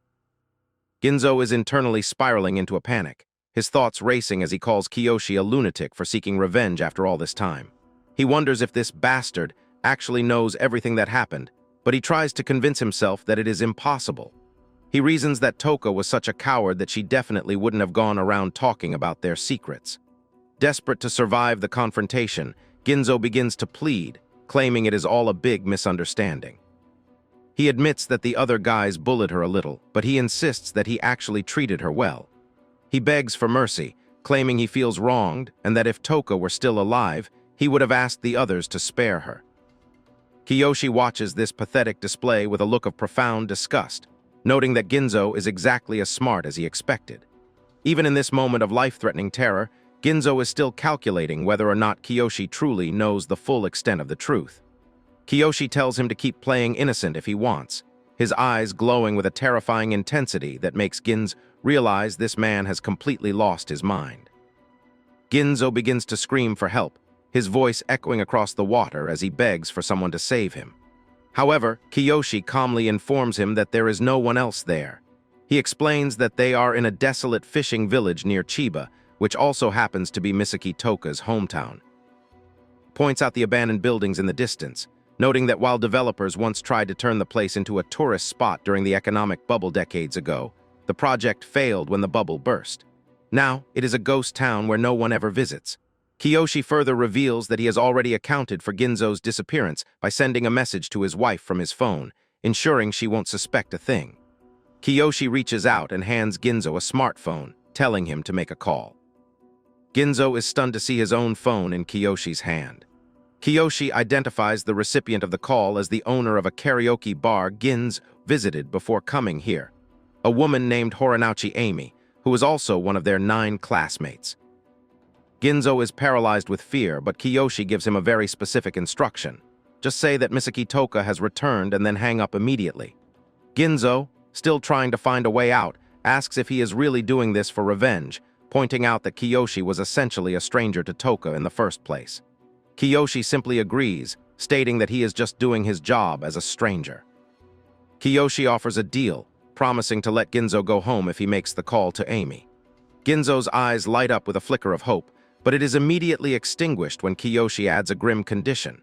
Ginzo is internally spiraling into a panic, his thoughts racing as he calls Kiyoshi a lunatic for seeking revenge after all this time. He wonders if this bastard actually knows everything that happened, but he tries to convince himself that it is impossible. He reasons that Toka was such a coward that she definitely wouldn't have gone around talking about their secrets. Desperate to survive the confrontation, Ginzo begins to plead, claiming it is all a big misunderstanding. He admits that the other guys bullied her a little, but he insists that he actually treated her well. He begs for mercy, claiming he feels wronged and that if Toka were still alive, he would have asked the others to spare her. Kiyoshi watches this pathetic display with a look of profound disgust, noting that Ginzo is exactly as smart as he expected. Even in this moment of life-threatening terror, Ginzo is still calculating whether or not Kiyoshi truly knows the full extent of the truth. Kiyoshi tells him to keep playing innocent if he wants, his eyes glowing with a terrifying intensity that makes Ginzo realize this man has completely lost his mind. Ginzo begins to scream for help, his voice echoing across the water as he begs for someone to save him. However, Kiyoshi calmly informs him that there is no one else there. He explains that they are in a desolate fishing village near Chiba, which also happens to be Misaki Toka's hometown. Points out the abandoned buildings in the distance, noting that while developers once tried to turn the place into a tourist spot during the economic bubble decades ago, the project failed when the bubble burst. Now, it is a ghost town where no one ever visits. Kiyoshi further reveals that he has already accounted for Ginzo's disappearance by sending a message to his wife from his phone, ensuring she won't suspect a thing. Kiyoshi reaches out and hands Ginzo a smartphone, telling him to make a call. Ginzo is stunned to see his own phone in Kiyoshi's hand. Kiyoshi identifies the recipient of the call as the owner of a karaoke bar Ginzo visited before coming here, a woman named Horinouchi Amy, who is also one of their 9 classmates. Ginzo is paralyzed with fear, but Kiyoshi gives him a very specific instruction. Just say that Misaki Toka has returned and then hang up immediately. Ginzo, still trying to find a way out, asks if he is really doing this for revenge, pointing out that Kiyoshi was essentially a stranger to Toka in the first place. Kiyoshi simply agrees, stating that he is just doing his job as a stranger. Kiyoshi offers a deal, promising to let Ginzo go home if he makes the call to Amy. Ginzo's eyes light up with a flicker of hope, but it is immediately extinguished when Kiyoshi adds a grim condition.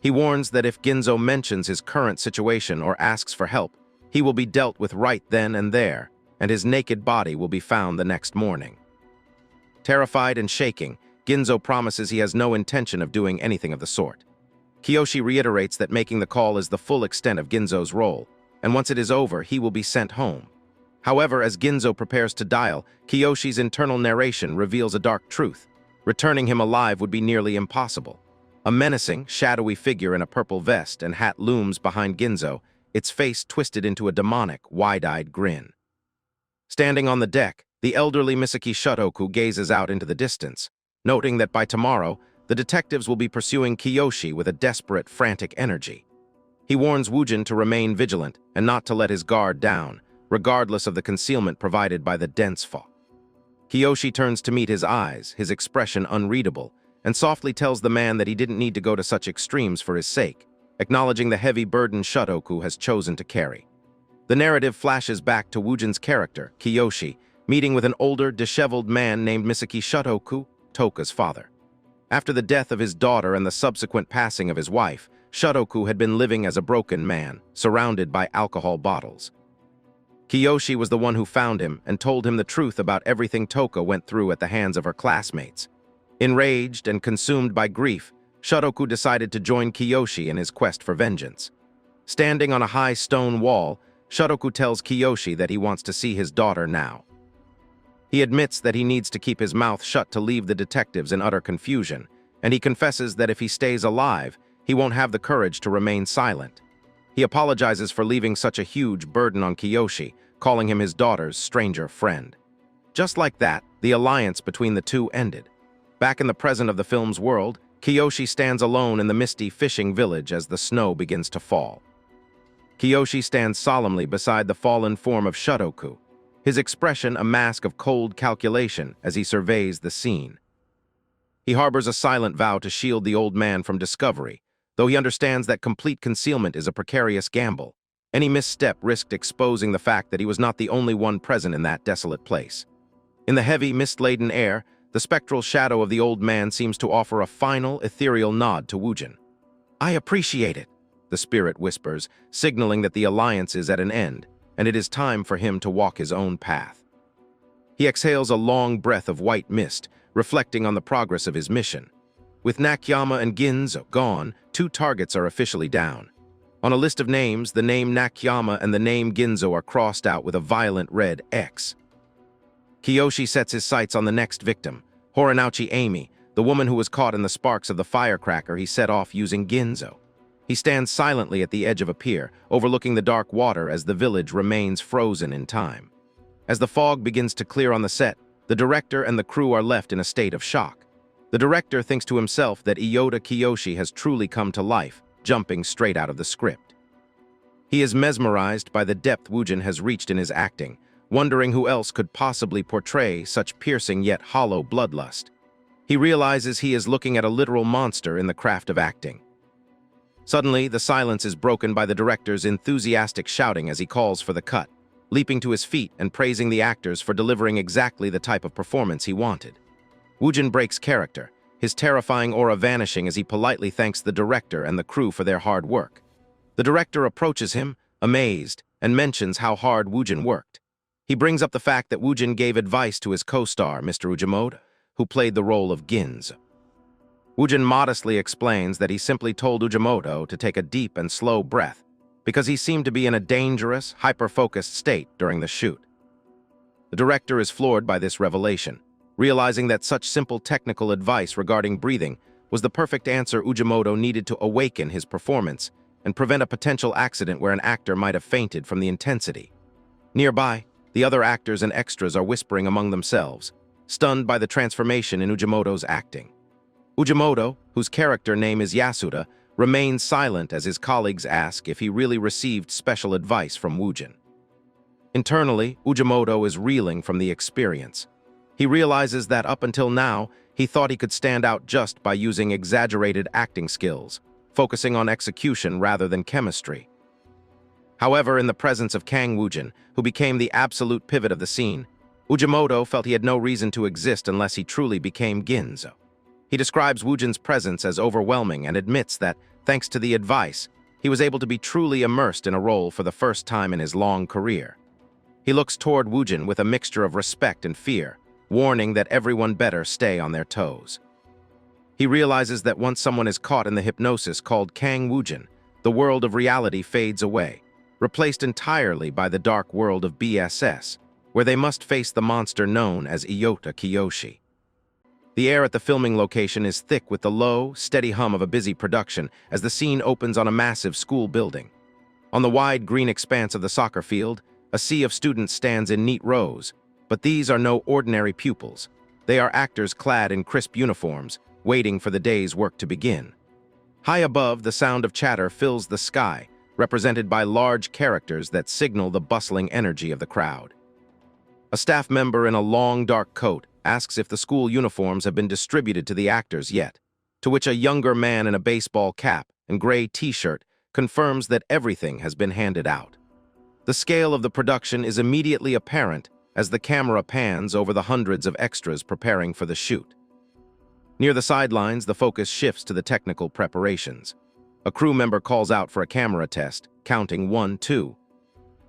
He warns that if Ginzo mentions his current situation or asks for help, he will be dealt with right then and there, and his naked body will be found the next morning. Terrified and shaking, Ginzo promises he has no intention of doing anything of the sort. Kiyoshi reiterates that making the call is the full extent of Ginzo's role, and once it is over, he will be sent home. However, as Ginzo prepares to dial, Kiyoshi's internal narration reveals a dark truth. Returning him alive would be nearly impossible. A menacing, shadowy figure in a purple vest and hat looms behind Ginzo, its face twisted into a demonic, wide-eyed grin. Standing on the deck, the elderly Misaki Shutoku gazes out into the distance, noting that by tomorrow, the detectives will be pursuing Kiyoshi with a desperate, frantic energy. He warns Woojin to remain vigilant and not to let his guard down, regardless of the concealment provided by the dense fog. Kiyoshi turns to meet his eyes, his expression unreadable, and softly tells the man that he didn't need to go to such extremes for his sake, acknowledging the heavy burden Shutoku has chosen to carry. The narrative flashes back to Woojin's character, Kiyoshi, meeting with an older, disheveled man named Misaki Shutoku, Toka's father. After the death of his daughter and the subsequent passing of his wife, Shutoku had been living as a broken man, surrounded by alcohol bottles. Kiyoshi was the one who found him and told him the truth about everything Toka went through at the hands of her classmates. Enraged and consumed by grief, Shutoku decided to join Kiyoshi in his quest for vengeance. Standing on a high stone wall, Shutoku tells Kiyoshi that he wants to see his daughter now. He admits that he needs to keep his mouth shut to leave the detectives in utter confusion, and he confesses that if he stays alive, he won't have the courage to remain silent. He apologizes for leaving such a huge burden on Kiyoshi, calling him his daughter's stranger friend. Just like that, the alliance between the two ended. Back in the present of the film's world, Kiyoshi stands alone in the misty fishing village as the snow begins to fall. Kiyoshi stands solemnly beside the fallen form of Shutoku, his expression a mask of cold calculation as he surveys the scene. He harbors a silent vow to shield the old man from discovery, though he understands that complete concealment is a precarious gamble. Any misstep risked exposing the fact that he was not the only one present in that desolate place. In the heavy, mist-laden air, the spectral shadow of the old man seems to offer a final, ethereal nod to Woojin. "I appreciate it," the spirit whispers, signaling that the alliance is at an end, and it is time for him to walk his own path. He exhales a long breath of white mist, reflecting on the progress of his mission. With Nakayama and Ginzo gone, 2 targets are officially down. On a list of names, the name Nakayama and the name Ginzo are crossed out with a violent red X. Kiyoshi sets his sights on the next victim, Horinouchi Amy, the woman who was caught in the sparks of the firecracker he set off using Ginzo. He stands silently at the edge of a pier, overlooking the dark water as the village remains frozen in time. As the fog begins to clear on the set, the director and the crew are left in a state of shock. The director thinks to himself that Iota Kiyoshi has truly come to life, jumping straight out of the script. He is mesmerized by the depth Woojin has reached in his acting, wondering who else could possibly portray such piercing yet hollow bloodlust. He realizes he is looking at a literal monster in the craft of acting. Suddenly, the silence is broken by the director's enthusiastic shouting as he calls for the cut, leaping to his feet and praising the actors for delivering exactly the type of performance he wanted. Woojin breaks character, his terrifying aura vanishing as he politely thanks the director and the crew for their hard work. The director approaches him, amazed, and mentions how hard Woojin worked. He brings up the fact that Woojin gave advice to his co-star, Mr. Ujimoto, who played the role of Ginzo. Woojin modestly explains that he simply told Ujimoto to take a deep and slow breath because he seemed to be in a dangerous, hyper-focused state during the shoot. The director is floored by this revelation, realizing that such simple technical advice regarding breathing was the perfect answer Ujimoto needed to awaken his performance and prevent a potential accident where an actor might have fainted from the intensity. Nearby, the other actors and extras are whispering among themselves, stunned by the transformation in Ujimoto's acting. Ujimoto, whose character name is Yasuda, remains silent as his colleagues ask if he really received special advice from Woojin. Internally, Ujimoto is reeling from the experience. He realizes that up until now, he thought he could stand out just by using exaggerated acting skills, focusing on execution rather than chemistry. However, in the presence of Kang Woojin, who became the absolute pivot of the scene, Ujimoto felt he had no reason to exist unless he truly became Ginzo. He describes Woojin's presence as overwhelming and admits that, thanks to the advice, he was able to be truly immersed in a role for the first time in his long career. He looks toward Woojin with a mixture of respect and fear, warning that everyone better stay on their toes. He realizes that once someone is caught in the hypnosis called Kang Woojin, the world of reality fades away, replaced entirely by the dark world of BSS, where they must face the monster known as Iota Kiyoshi. The air at the filming location is thick with the low, steady hum of a busy production as the scene opens on a massive school building. On the wide green expanse of the soccer field, a sea of students stands in neat rows, but these are no ordinary pupils. They are actors clad in crisp uniforms, waiting for the day's work to begin. High above, the sound of chatter fills the sky, represented by large characters that signal the bustling energy of the crowd. A staff member in a long, dark coat asks if the school uniforms have been distributed to the actors yet, to which a younger man in a baseball cap and gray t-shirt confirms that everything has been handed out. The scale of the production is immediately apparent as the camera pans over the hundreds of extras preparing for the shoot. Near the sidelines, the focus shifts to the technical preparations. A crew member calls out for a camera test, counting 1, 2.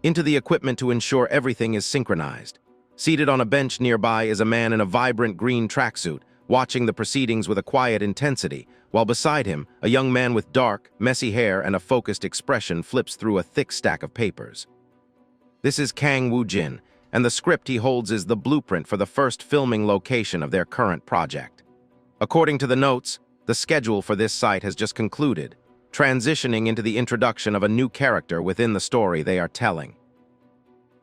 Into the equipment to ensure everything is synchronized. Seated on a bench nearby is a man in a vibrant green tracksuit, watching the proceedings with a quiet intensity, while beside him, a young man with dark, messy hair and a focused expression flips through a thick stack of papers. This is Kang Woojin, and the script he holds is the blueprint for the first filming location of their current project. According to the notes, the schedule for this site has just concluded, transitioning into the introduction of a new character within the story they are telling.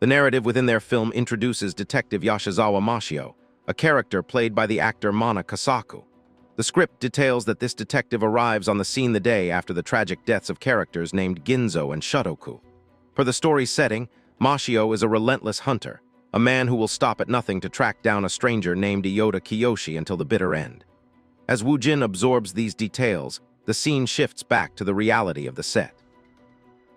The narrative within their film introduces Detective Yashizawa Mashio, a character played by the actor Mana Kasaku. The script details that this detective arrives on the scene the day after the tragic deaths of characters named Ginzo and Shotoku. Per the story's setting, Mashio is a relentless hunter, a man who will stop at nothing to track down a stranger named Iota Kiyoshi until the bitter end. As Woojin absorbs these details, the scene shifts back to the reality of the set.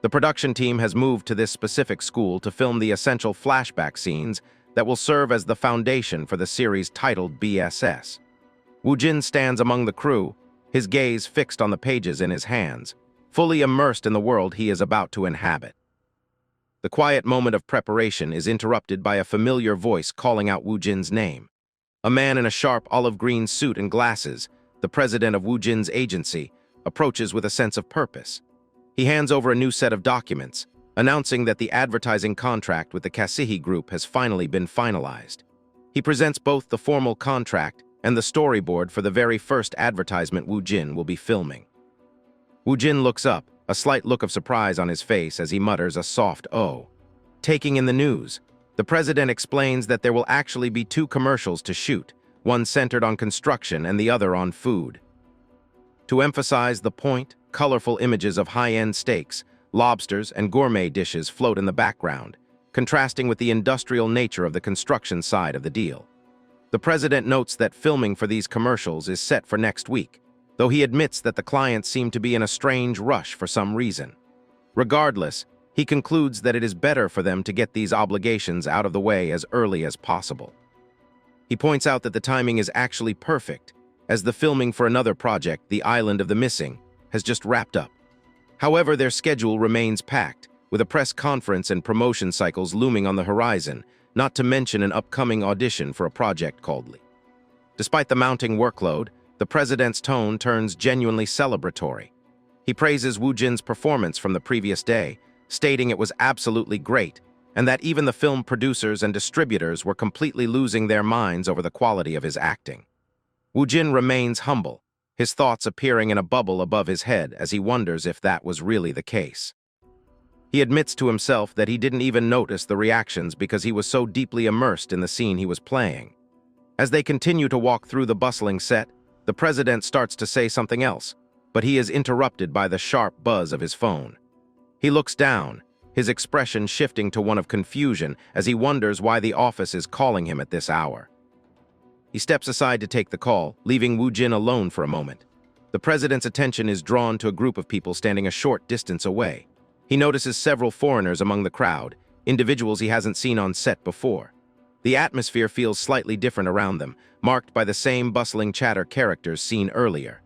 The production team has moved to this specific school to film the essential flashback scenes that will serve as the foundation for the series titled BSS. Woojin stands among the crew, his gaze fixed on the pages in his hands, fully immersed in the world he is about to inhabit. The quiet moment of preparation is interrupted by a familiar voice calling out Woojin's name. A man in a sharp olive-green suit and glasses, the president of Woojin's agency, approaches with a sense of purpose. He hands over a new set of documents, announcing that the advertising contract with the Kasihi Group has finally been finalized. He presents both the formal contract and the storyboard for the very first advertisement Woojin will be filming. Woojin looks up, a slight look of surprise on his face as he mutters a soft "oh." Taking in the news, the president explains that there will actually be 2 commercials to shoot, one centered on construction and the other on food. To emphasize the point, colorful images of high-end steaks, lobsters, and gourmet dishes float in the background, contrasting with the industrial nature of the construction side of the deal. The president notes that filming for these commercials is set for next week, though he admits that the clients seem to be in a strange rush for some reason. Regardless, he concludes that it is better for them to get these obligations out of the way as early as possible. He points out that the timing is actually perfect, as the filming for another project, The Island of the Missing, has just wrapped up. However, their schedule remains packed, with a press conference and promotion cycles looming on the horizon, not to mention an upcoming audition for a project called Lee. Despite the mounting workload, the president's tone turns genuinely celebratory. He praises Woojin's performance from the previous day, stating it was absolutely great, and that even the film producers and distributors were completely losing their minds over the quality of his acting. Woojin remains humble, his thoughts appearing in a bubble above his head as he wonders if that was really the case. He admits to himself that he didn't even notice the reactions because he was so deeply immersed in the scene he was playing. As they continue to walk through the bustling set, the president starts to say something else, but he is interrupted by the sharp buzz of his phone. He looks down, his expression shifting to one of confusion as he wonders why the office is calling him at this hour. He steps aside to take the call, leaving Woo Jin alone for a moment. The president's attention is drawn to a group of people standing a short distance away. He notices several foreigners among the crowd, individuals he hasn't seen on set before. The atmosphere feels slightly different around them, marked by the same bustling chatter characters seen earlier.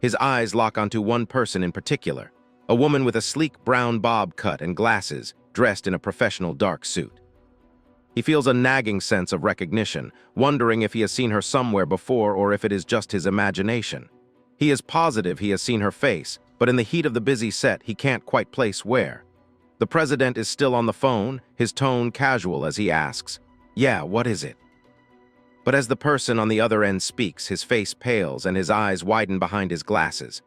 His eyes lock onto one person in particular, a woman with a sleek brown bob cut and glasses, dressed in a professional dark suit. He feels a nagging sense of recognition, wondering if he has seen her somewhere before or if it is just his imagination. He is positive he has seen her face, but in the heat of the busy set, he can't quite place where. The president is still on the phone, his tone casual as he asks, "Yeah, what is it?" But as the person on the other end speaks, his face pales and his eyes widen behind his glasses.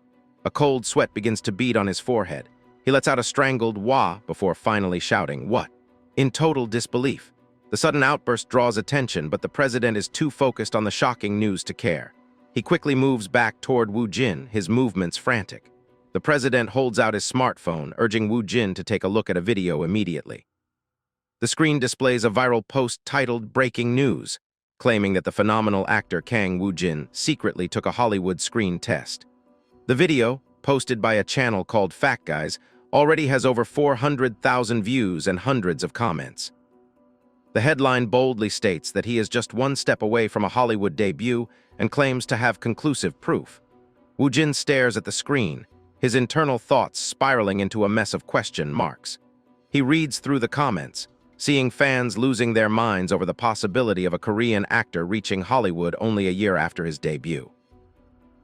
A cold sweat begins to bead on his forehead. He lets out a strangled wah before finally shouting, "What?" in total disbelief. The sudden outburst draws attention, but the president is too focused on the shocking news to care. He quickly moves back toward Woo Jin, his movements frantic. The president holds out his smartphone, urging Woo Jin to take a look at a video immediately. The screen displays a viral post titled "Breaking News," claiming that the phenomenal actor Kang Woo Jin secretly took a Hollywood screen test. The video, posted by a channel called Fact Guys, already has over 400,000 views and hundreds of comments. The headline boldly states that he is just one step away from a Hollywood debut and claims to have conclusive proof. Woo Jin stares at the screen, his internal thoughts spiraling into a mess of question marks. He reads through the comments, seeing fans losing their minds over the possibility of a Korean actor reaching Hollywood only a year after his debut.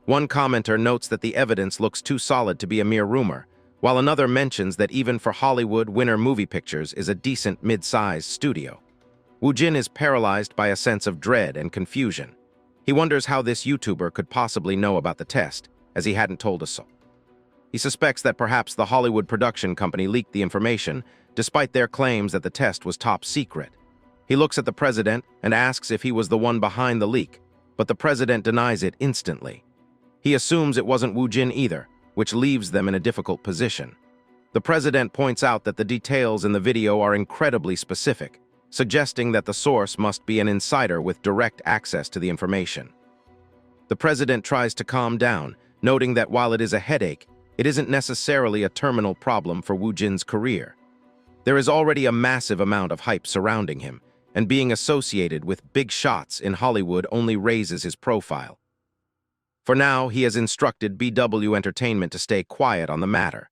One commenter notes that the evidence looks too solid to be a mere rumor, while another mentions that even for Hollywood, Winner Movie Pictures is a decent mid-sized studio. Woo Jin is paralyzed by a sense of dread and confusion. He wonders how this YouTuber could possibly know about the test, as he hadn't told us so. He suspects that perhaps the Hollywood production company leaked the information, despite their claims that the test was top secret. He looks at the president and asks if he was the one behind the leak, but the president denies it instantly. He assumes it wasn't Woo Jin either, which leaves them in a difficult position. The president points out that the details in the video are incredibly specific, suggesting that the source must be an insider with direct access to the information. The president tries to calm down, noting that while it is a headache, it isn't necessarily a terminal problem for Woo Jin's career. There is already a massive amount of hype surrounding him, and being associated with big shots in Hollywood only raises his profile. For now, he has instructed BW Entertainment to stay quiet on the matter.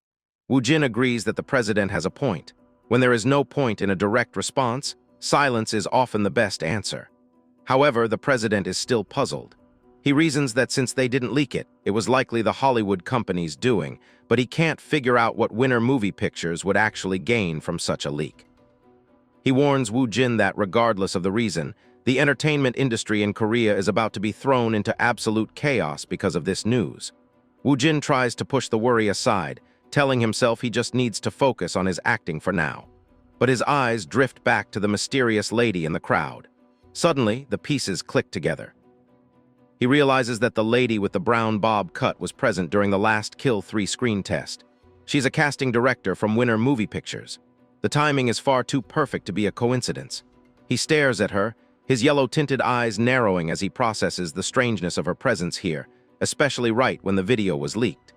Woo Jin agrees that the president has a point. When there is no point in a direct response, silence is often the best answer. However, the president is still puzzled. He reasons that since they didn't leak it, it was likely the Hollywood company's doing, but he can't figure out what Winner Movie Pictures would actually gain from such a leak. He warns Woo Jin that regardless of the reason, the entertainment industry in Korea is about to be thrown into absolute chaos because of this news. Woo Jin tries to push the worry aside, telling himself he just needs to focus on his acting for now. But his eyes drift back to the mysterious lady in the crowd. Suddenly, the pieces click together. He realizes that the lady with the brown bob cut was present during the last Kill 3 screen test. She's a casting director from Winner Movie Pictures. The timing is far too perfect to be a coincidence. He stares at her, his yellow-tinted eyes narrowing as he processes the strangeness of her presence here, especially right when the video was leaked.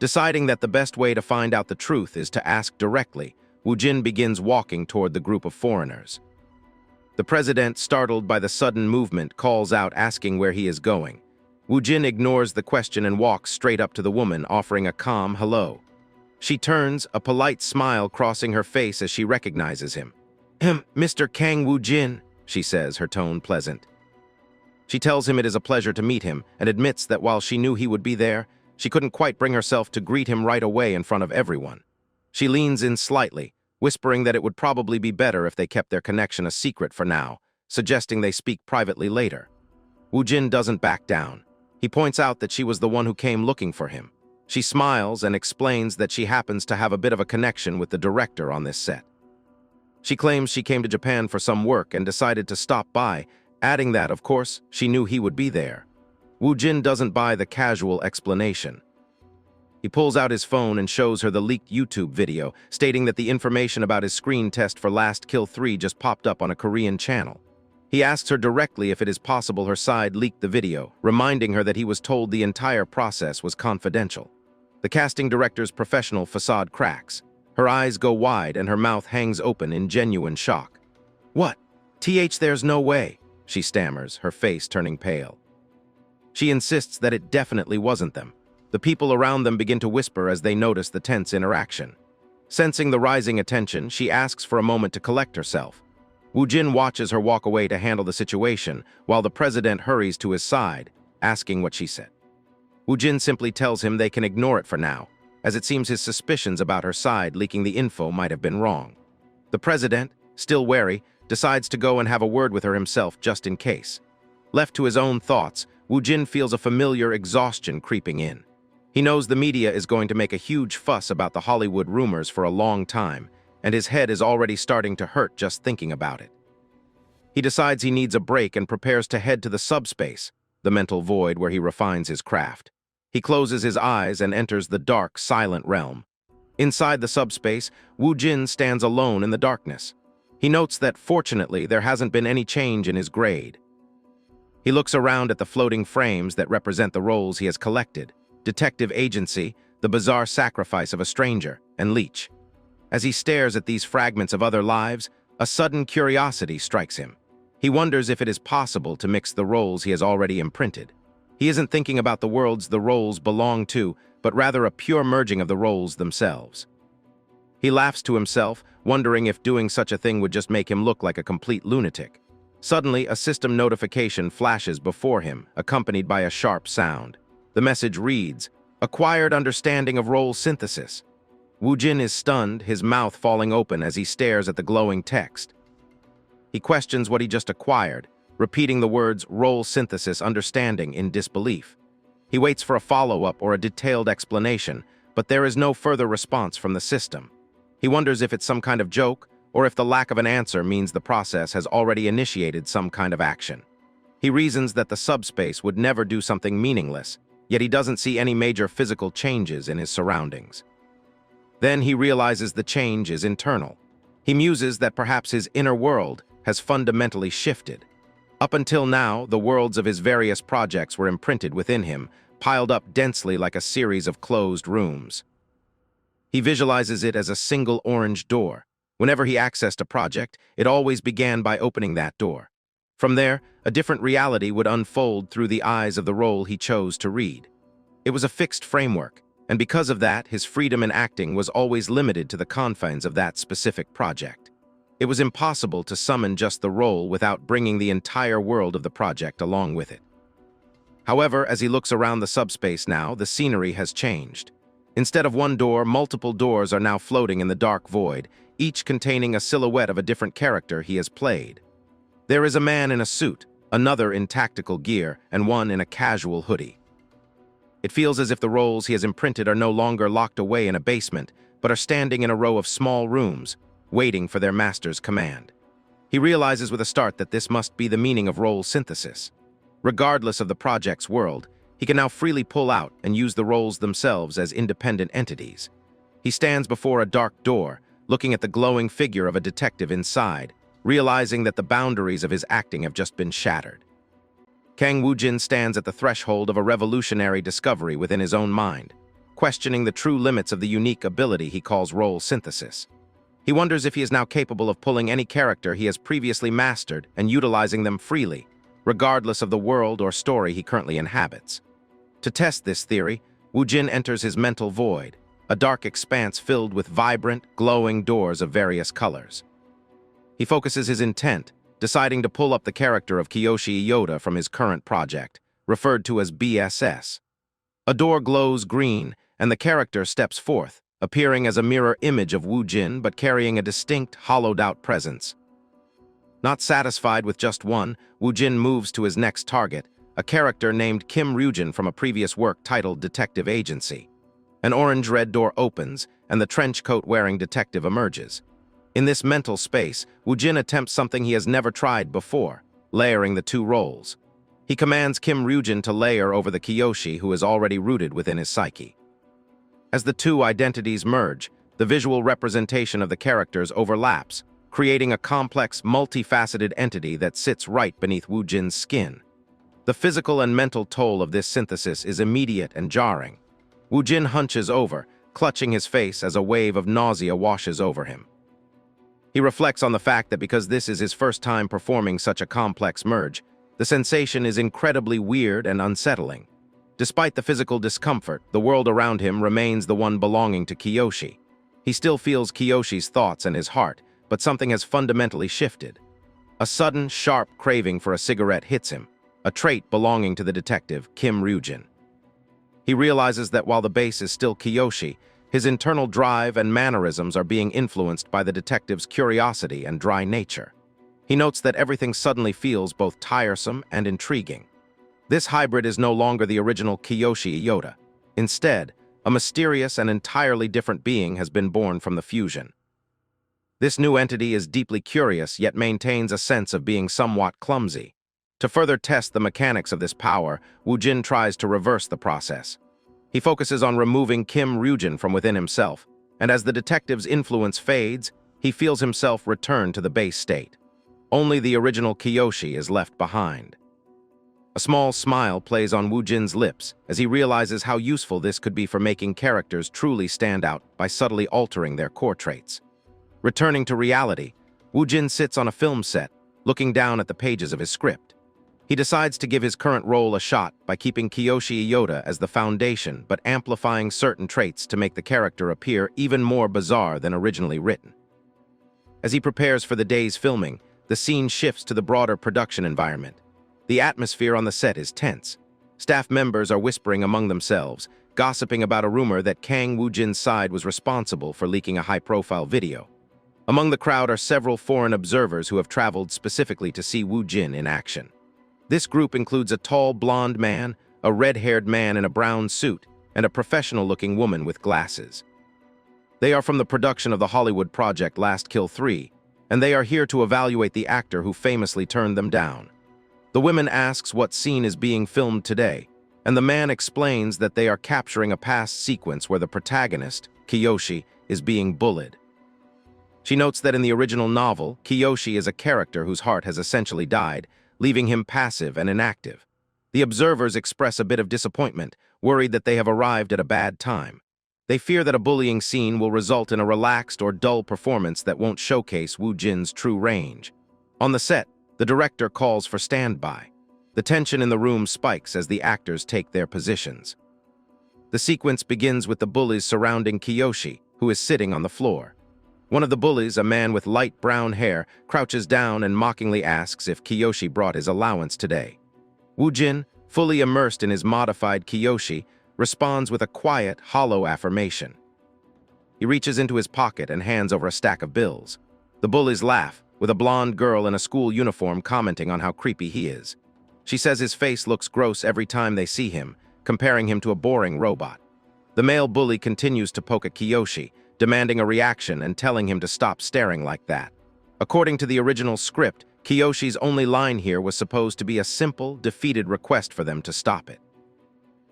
Deciding that the best way to find out the truth is to ask directly, Woo Jin begins walking toward the group of foreigners. The president, startled by the sudden movement, calls out asking where he is going. Woo Jin ignores the question and walks straight up to the woman, offering a calm hello. She turns, a polite smile crossing her face as she recognizes him. "Mr. Kang Woo Jin," she says, her tone pleasant. She tells him it is a pleasure to meet him and admits that while she knew he would be there, she couldn't quite bring herself to greet him right away in front of everyone. She leans in slightly, whispering that it would probably be better if they kept their connection a secret for now, suggesting they speak privately later. Woo Jin doesn't back down. He points out that she was the one who came looking for him. She smiles and explains that she happens to have a bit of a connection with the director on this set. She claims she came to Japan for some work and decided to stop by, adding that, of course, she knew he would be there. Woo Jin doesn't buy the casual explanation. He pulls out his phone and shows her the leaked YouTube video, stating that the information about his screen test for Last Kill 3 just popped up on a Korean channel. He asks her directly if it is possible her side leaked the video, reminding her that he was told the entire process was confidential. The casting director's professional facade cracks. Her eyes go wide and her mouth hangs open in genuine shock. "What? There's no way," she stammers, her face turning pale. She insists that it definitely wasn't them. The people around them begin to whisper as they notice the tense interaction. Sensing the rising attention, she asks for a moment to collect herself. Woo-jin watches her walk away to handle the situation, while the president hurries to his side, asking what she said. Woo-jin simply tells him they can ignore it for now, as it seems his suspicions about her side leaking the info might have been wrong. The president, still wary, decides to go and have a word with her himself just in case. Left to his own thoughts, Woo-jin feels a familiar exhaustion creeping in. He knows the media is going to make a huge fuss about the Hollywood rumors for a long time, and his head is already starting to hurt just thinking about it. He decides he needs a break and prepares to head to the subspace, the mental void where he refines his craft. He closes his eyes and enters the dark, silent realm. Inside the subspace, Woo-jin stands alone in the darkness. He notes that, fortunately, there hasn't been any change in his grade. He looks around at the floating frames that represent the roles he has collected: detective agency, the bizarre sacrifice of a stranger, and leech. As he stares at these fragments of other lives, a sudden curiosity strikes him. He wonders if it is possible to mix the roles he has already imprinted. He isn't thinking about the worlds the roles belong to, but rather a pure merging of the roles themselves. He laughs to himself, wondering if doing such a thing would just make him look like a complete lunatic. Suddenly, a system notification flashes before him, accompanied by a sharp sound. The message reads, "Acquired understanding of role synthesis." Woo-jin is stunned, his mouth falling open as he stares at the glowing text. He questions what he just acquired, repeating the words "role synthesis understanding" in disbelief. He waits for a follow-up or a detailed explanation, but there is no further response from the system. He wonders if it's some kind of joke, or if the lack of an answer means the process has already initiated some kind of action. He reasons that the subspace would never do something meaningless, yet he doesn't see any major physical changes in his surroundings. Then he realizes the change is internal. He muses that perhaps his inner world has fundamentally shifted. Up until now, the worlds of his various projects were imprinted within him, piled up densely like a series of closed rooms. He visualizes it as a single orange door. Whenever he accessed a project, it always began by opening that door. From there, a different reality would unfold through the eyes of the role he chose to read. It was a fixed framework, and because of that, his freedom in acting was always limited to the confines of that specific project. It was impossible to summon just the role without bringing the entire world of the project along with it. However, as he looks around the subspace now, the scenery has changed. Instead of one door, multiple doors are now floating in the dark void, each containing a silhouette of a different character he has played. There is a man in a suit, another in tactical gear, and one in a casual hoodie. It feels as if the roles he has imprinted are no longer locked away in a basement, but are standing in a row of small rooms, waiting for their master's command. He realizes with a start that this must be the meaning of role synthesis. Regardless of the project's world, he can now freely pull out and use the roles themselves as independent entities. He stands before a dark door, looking at the glowing figure of a detective inside, realizing that the boundaries of his acting have just been shattered. Kang Woo-jin stands at the threshold of a revolutionary discovery within his own mind, questioning the true limits of the unique ability he calls role synthesis. He wonders if he is now capable of pulling any character he has previously mastered and utilizing them freely, regardless of the world or story he currently inhabits. To test this theory, Woo-jin enters his mental void, a dark expanse filled with vibrant, glowing doors of various colors. He focuses his intent, deciding to pull up the character of Kiyoshi Iyoda from his current project, referred to as BSS. A door glows green, and the character steps forth, appearing as a mirror image of Woo-jin but carrying a distinct, hollowed-out presence. Not satisfied with just one, Woo-jin moves to his next target, a character named Kim Ryujin from a previous work titled Detective Agency. An orange-red door opens, and the trench coat-wearing detective emerges. In this mental space, Woo-jin attempts something he has never tried before, layering the two roles. He commands Kim Ryujin to layer over the Kiyoshi who is already rooted within his psyche. As the two identities merge, the visual representation of the characters overlaps, creating a complex, multifaceted entity that sits right beneath Woo Jin's skin. The physical and mental toll of this synthesis is immediate and jarring. Woo Jin hunches over, clutching his face as a wave of nausea washes over him. He reflects on the fact that because this is his first time performing such a complex merge, the sensation is incredibly weird and unsettling. Despite the physical discomfort, the world around him remains the one belonging to Kiyoshi. He still feels Kiyoshi's thoughts and his heart, but something has fundamentally shifted. A sudden, sharp craving for a cigarette hits him, a trait belonging to the detective, Kim Ryujin. He realizes that while the base is still Kiyoshi, his internal drive and mannerisms are being influenced by the detective's curiosity and dry nature. He notes that everything suddenly feels both tiresome and intriguing. This hybrid is no longer the original Kiyoshi Iota. Instead, a mysterious and entirely different being has been born from the fusion. This new entity is deeply curious, yet maintains a sense of being somewhat clumsy. To further test the mechanics of this power, Woo Jin tries to reverse the process. He focuses on removing Kim Ryujin from within himself, and as the detective's influence fades, he feels himself return to the base state. Only the original Kiyoshi is left behind. A small smile plays on Woo Jin's lips as he realizes how useful this could be for making characters truly stand out by subtly altering their core traits. Returning to reality, Woo Jin sits on a film set, looking down at the pages of his script. He decides to give his current role a shot by keeping Kiyoshi Iota as the foundation but amplifying certain traits to make the character appear even more bizarre than originally written. As he prepares for the day's filming, the scene shifts to the broader production environment. The atmosphere on the set is tense. Staff members are whispering among themselves, gossiping about a rumor that Kang Woo Jin's side was responsible for leaking a high-profile video. Among the crowd are several foreign observers who have traveled specifically to see Woo Jin in action. This group includes a tall, blonde man, a red-haired man in a brown suit, and a professional-looking woman with glasses. They are from the production of the Hollywood project Last Kill 3, and they are here to evaluate the actor who famously turned them down. The woman asks what scene is being filmed today, and the man explains that they are capturing a past sequence where the protagonist, Kiyoshi, is being bullied. She notes that in the original novel, Kiyoshi is a character whose heart has essentially died, leaving him passive and inactive. The observers express a bit of disappointment, worried that they have arrived at a bad time. They fear that a bullying scene will result in a relaxed or dull performance that won't showcase Woo Jin's true range. On the set, the director calls for standby. The tension in the room spikes as the actors take their positions. The sequence begins with the bullies surrounding Kiyoshi, who is sitting on the floor. One of the bullies, a man with light brown hair, crouches down and mockingly asks if Kiyoshi brought his allowance today. Woo Jin, fully immersed in his modified Kiyoshi, responds with a quiet, hollow affirmation. He reaches into his pocket and hands over a stack of bills. The bullies laugh, with a blonde girl in a school uniform commenting on how creepy he is. She says his face looks gross every time they see him, comparing him to a boring robot. The male bully continues to poke at Kiyoshi, demanding a reaction and telling him to stop staring like that. According to the original script, Kiyoshi's only line here was supposed to be a simple, defeated request for them to stop it.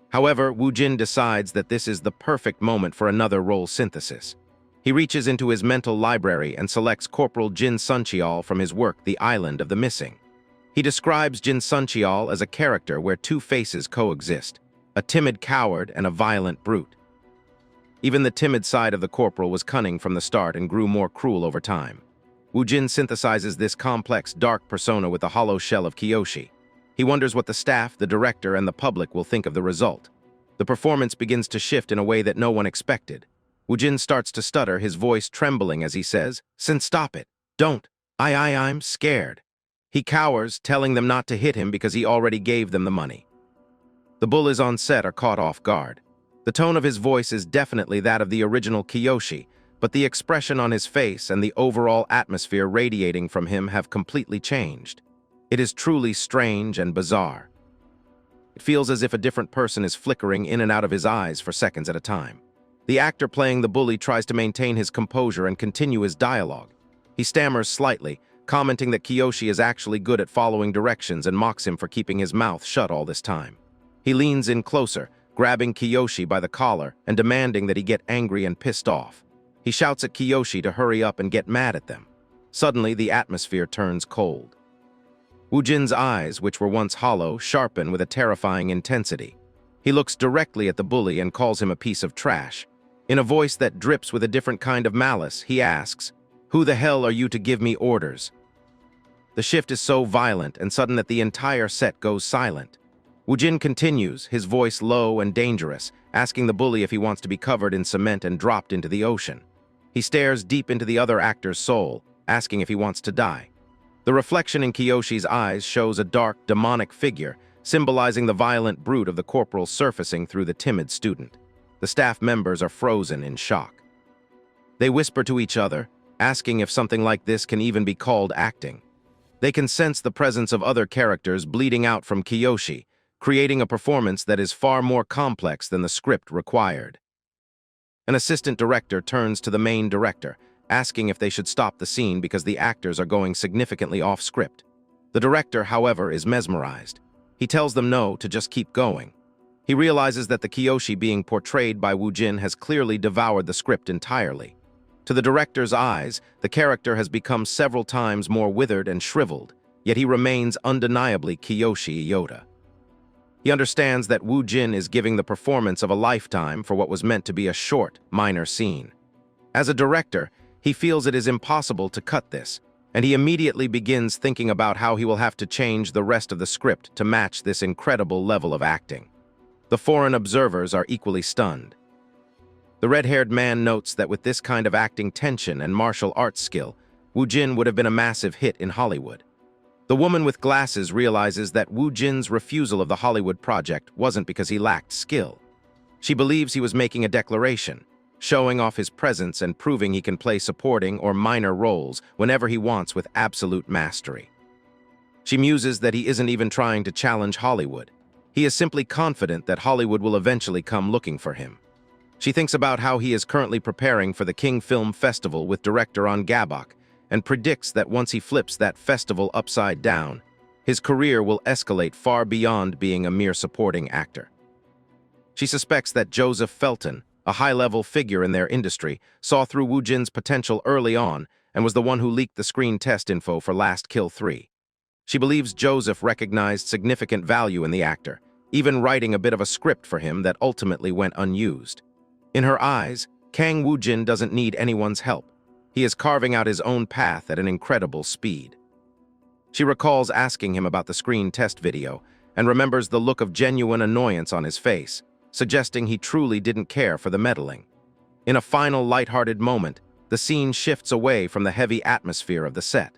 However, Woo Jin decides that this is the perfect moment for another role synthesis. He reaches into his mental library and selects Corporal Jin Suncheol from his work The Island of the Missing. He describes Jin Suncheol as a character where two faces coexist, a timid coward and a violent brute. Even the timid side of the corporal was cunning from the start and grew more cruel over time. Woo Jin synthesizes this complex, dark persona with the hollow shell of Kiyoshi. He wonders what the staff, the director, and the public will think of the result. The performance begins to shift in a way that no one expected. Woo Jin starts to stutter, his voice trembling as he says, "Sin, stop it. Don't. I'm scared." He cowers, telling them not to hit him because he already gave them the money. The bullies on set are caught off guard. The tone of his voice is definitely that of the original Kiyoshi, but the expression on his face and the overall atmosphere radiating from him have completely changed. It is truly strange and bizarre. It feels as if a different person is flickering in and out of his eyes for seconds at a time. The actor playing the bully tries to maintain his composure and continue his dialogue. He stammers slightly, commenting that Kiyoshi is actually good at following directions and mocks him for keeping his mouth shut all this time. He leans in closer, grabbing Kiyoshi by the collar and demanding that he get angry and pissed off. He shouts at Kiyoshi to hurry up and get mad at them. Suddenly, the atmosphere turns cold. Woojin's eyes, which were once hollow, sharpen with a terrifying intensity. He looks directly at the bully and calls him a piece of trash. In a voice that drips with a different kind of malice, he asks, "Who the hell are you to give me orders?" The shift is so violent and sudden that the entire set goes silent. Woojin continues, his voice low and dangerous, asking the bully if he wants to be covered in cement and dropped into the ocean. He stares deep into the other actor's soul, asking if he wants to die. The reflection in Kiyoshi's eyes shows a dark, demonic figure, symbolizing the violent brute of the corporal surfacing through the timid student. The staff members are frozen in shock. They whisper to each other, asking if something like this can even be called acting. They can sense the presence of other characters bleeding out from Kiyoshi, creating a performance that is far more complex than the script required. An assistant director turns to the main director, asking if they should stop the scene because the actors are going significantly off script. The director, however, is mesmerized. He tells them no, to just keep going. He realizes that the Kiyoshi being portrayed by Woojin has clearly devoured the script entirely. To the director's eyes, the character has become several times more withered and shriveled, yet he remains undeniably Kiyoshi Iota. He understands that Woojin is giving the performance of a lifetime for what was meant to be a short, minor scene. As a director, he feels it is impossible to cut this, and he immediately begins thinking about how he will have to change the rest of the script to match this incredible level of acting. The foreign observers are equally stunned. The red-haired man notes that with this kind of acting tension and martial arts skill, Woojin would have been a massive hit in Hollywood. The woman with glasses realizes that Woojin's refusal of the Hollywood project wasn't because he lacked skill. She believes he was making a declaration, showing off his presence and proving he can play supporting or minor roles whenever he wants with absolute mastery. She muses that he isn't even trying to challenge Hollywood. He is simply confident that Hollywood will eventually come looking for him. She thinks about how he is currently preparing for the King Film Festival with director on Gabok, and predicts that once he flips that festival upside down, his career will escalate far beyond being a mere supporting actor. She suspects that Joseph Felton, a high-level figure in their industry, saw through Woojin's potential early on and was the one who leaked the screen test info for Last Kill 3. She believes Joseph recognized significant value in the actor, even writing a bit of a script for him that ultimately went unused. In her eyes, Kang Woojin doesn't need anyone's help. He is carving out his own path at an incredible speed. She recalls asking him about the screen test video and remembers the look of genuine annoyance on his face, suggesting he truly didn't care for the meddling. In a final lighthearted moment, the scene shifts away from the heavy atmosphere of the set.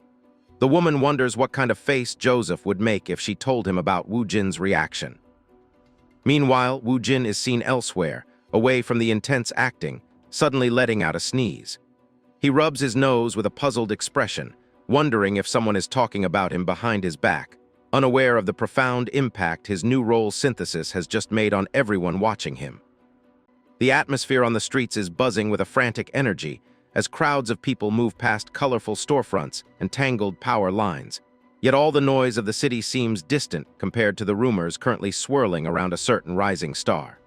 The woman wonders what kind of face Joseph would make if she told him about Woojin's reaction. Meanwhile, Woojin is seen elsewhere, away from the intense acting, suddenly letting out a sneeze. He rubs his nose with a puzzled expression, wondering if someone is talking about him behind his back, unaware of the profound impact his new role synthesis has just made on everyone watching him. The atmosphere on the streets is buzzing with a frantic energy as crowds of people move past colorful storefronts and tangled power lines. Yet all the noise of the city seems distant compared to the rumors currently swirling around a certain rising star.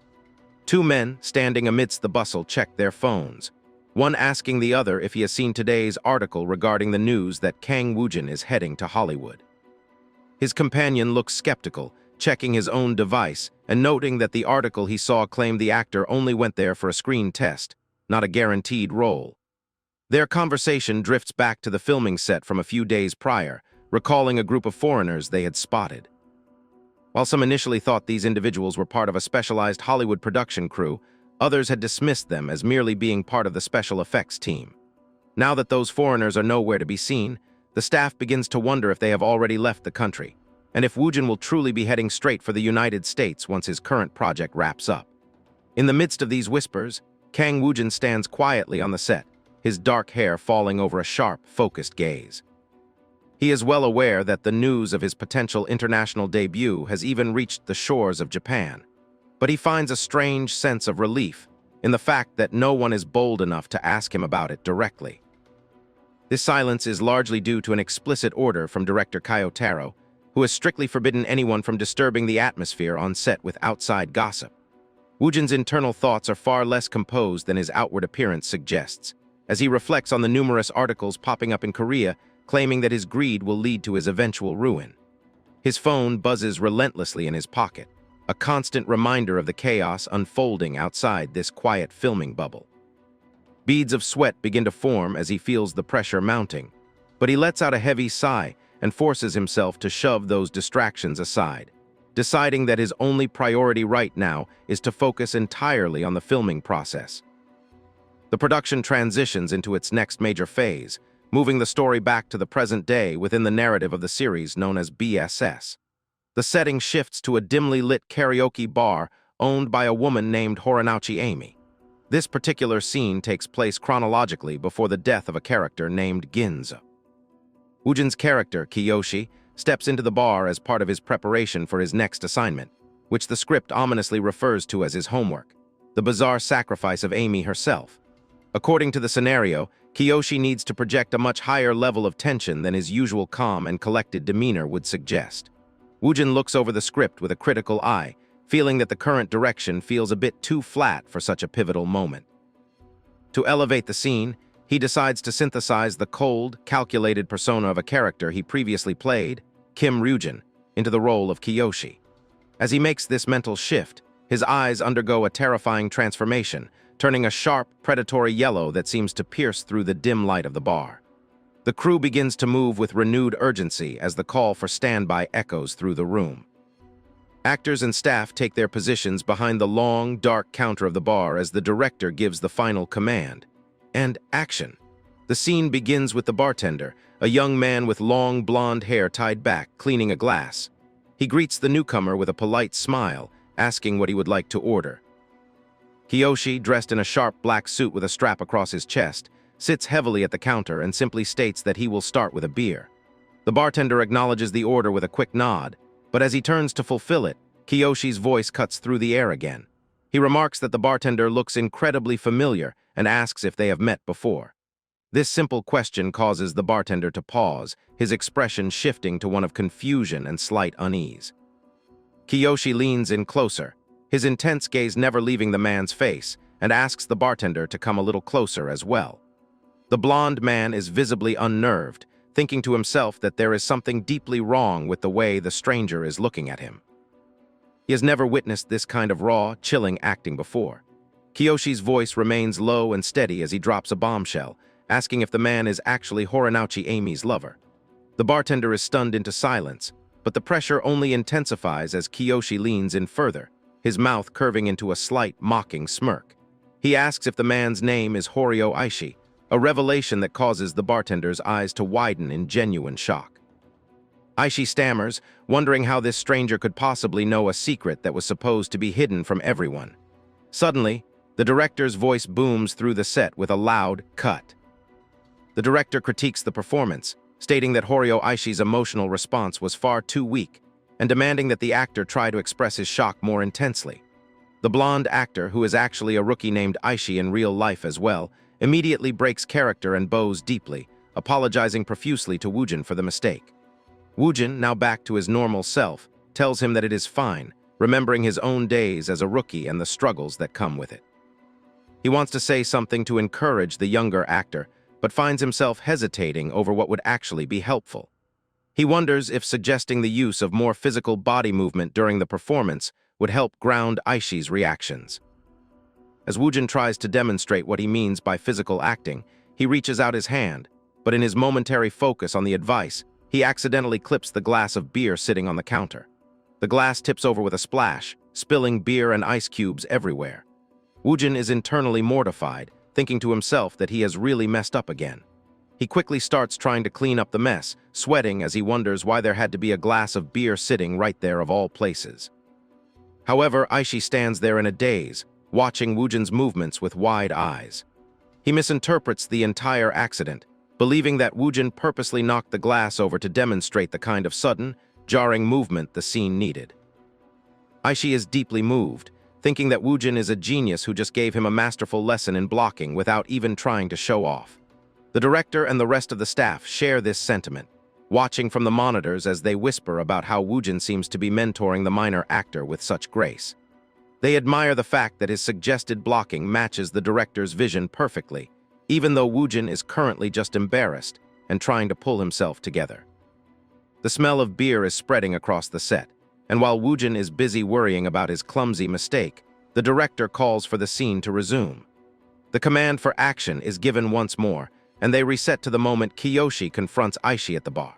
Two men standing amidst the bustle check their phones, one asking the other if he has seen today's article regarding the news that Kang Woojin is heading to Hollywood. His companion looks skeptical, checking his own device and noting that the article he saw claimed the actor only went there for a screen test, not a guaranteed role. Their conversation drifts back to the filming set from a few days prior, recalling a group of foreigners they had spotted. While some initially thought these individuals were part of a specialized Hollywood production crew, others had dismissed them as merely being part of the special effects team. Now that those foreigners are nowhere to be seen, the staff begins to wonder if they have already left the country, and if Woojin will truly be heading straight for the United States once his current project wraps up. In the midst of these whispers, Kang Woojin stands quietly on the set, his dark hair falling over a sharp, focused gaze. He is well aware that the news of his potential international debut has even reached the shores of Japan, but he finds a strange sense of relief in the fact that no one is bold enough to ask him about it directly. This silence is largely due to an explicit order from director who has strictly forbidden anyone from disturbing the atmosphere on set with outside gossip. Woojin's internal thoughts are far less composed than his outward appearance suggests, as he reflects on the numerous articles popping up in Korea claiming that his greed will lead to his eventual ruin. His phone buzzes relentlessly in his pocket, a constant reminder of the chaos unfolding outside this quiet filming bubble. Beads of sweat begin to form as he feels the pressure mounting, but he lets out a heavy sigh and forces himself to shove those distractions aside, deciding that his only priority right now is to focus entirely on the filming process. The production transitions into its next major phase, moving the story back to the present day within the narrative of the series known as BSS. The setting shifts to a dimly lit karaoke bar owned by a woman named Horanouchi Amy. This particular scene takes place chronologically before the death of a character named Ginza. Woojin's character, Kiyoshi, steps into the bar as part of his preparation for his next assignment, which the script ominously refers to as his homework, the bizarre sacrifice of Amy herself. According to the scenario, Kiyoshi needs to project a much higher level of tension than his usual calm and collected demeanor would suggest. Woojin looks over the script with a critical eye, feeling that the current direction feels a bit too flat for such a pivotal moment. To elevate the scene, he decides to synthesize the cold, calculated persona of a character he previously played, Kim Ryujin, into the role of Kiyoshi. As he makes this mental shift, his eyes undergo a terrifying transformation, turning a sharp, predatory yellow that seems to pierce through the dim light of the bar. The crew begins to move with renewed urgency as the call for standby echoes through the room. Actors and staff take their positions behind the long, dark counter of the bar as the director gives the final command. And action. The scene begins with the bartender, a young man with long blonde hair tied back, cleaning a glass. He greets the newcomer with a polite smile, asking what he would like to order. Kiyoshi, dressed in a sharp black suit with a strap across his chest, sits heavily at the counter and simply states that he will start with a beer. The bartender acknowledges the order with a quick nod, but as he turns to fulfill it, Kiyoshi's voice cuts through the air again. He remarks that the bartender looks incredibly familiar and asks if they have met before. This simple question causes the bartender to pause, his expression shifting to one of confusion and slight unease. Kiyoshi leans in closer, his intense gaze never leaving the man's face, and asks the bartender to come a little closer as well. The blonde man is visibly unnerved, thinking to himself that there is something deeply wrong with the way the stranger is looking at him. He has never witnessed this kind of raw, chilling acting before. Kiyoshi's voice remains low and steady as he drops a bombshell, asking if the man is actually Horanouchi Amy's lover. The bartender is stunned into silence, but the pressure only intensifies as Kiyoshi leans in further, his mouth curving into a slight, mocking smirk. He asks if the man's name is Horio Aishi, a revelation that causes the bartender's eyes to widen in genuine shock. Aishi stammers, wondering how this stranger could possibly know a secret that was supposed to be hidden from everyone. Suddenly, the director's voice booms through the set with a loud cut. The director critiques the performance, stating that Horio Aishi's emotional response was far too weak, and demanding that the actor try to express his shock more intensely. The blonde actor, who is actually a rookie named Aishi in real life as well, immediately breaks character and bows deeply, apologizing profusely to Woojin for the mistake. Woojin, now back to his normal self, tells him that it is fine, remembering his own days as a rookie and the struggles that come with it. He wants to say something to encourage the younger actor, but finds himself hesitating over what would actually be helpful. He wonders if suggesting the use of more physical body movement during the performance would help ground Aishi's reactions. As Woojin tries to demonstrate what he means by physical acting, he reaches out his hand, but in his momentary focus on the advice, he accidentally clips the glass of beer sitting on the counter. The glass tips over with a splash, spilling beer and ice cubes everywhere. Woojin is internally mortified, thinking to himself that he has really messed up again. He quickly starts trying to clean up the mess, sweating as he wonders why there had to be a glass of beer sitting right there of all places. However, Aishi stands there in a daze, watching Woojin's movements with wide eyes. He misinterprets the entire accident, believing that Woojin purposely knocked the glass over to demonstrate the kind of sudden, jarring movement the scene needed. Aishi is deeply moved, thinking that Woojin is a genius who just gave him a masterful lesson in blocking without even trying to show off. The director and the rest of the staff share this sentiment, watching from the monitors as they whisper about how Woojin seems to be mentoring the minor actor with such grace. They admire the fact that his suggested blocking matches the director's vision perfectly, even though Woojin is currently just embarrassed and trying to pull himself together. The smell of beer is spreading across the set, and while Woojin is busy worrying about his clumsy mistake, the director calls for the scene to resume. The command for action is given once more, and they reset to the moment Kiyoshi confronts Aishi at the bar.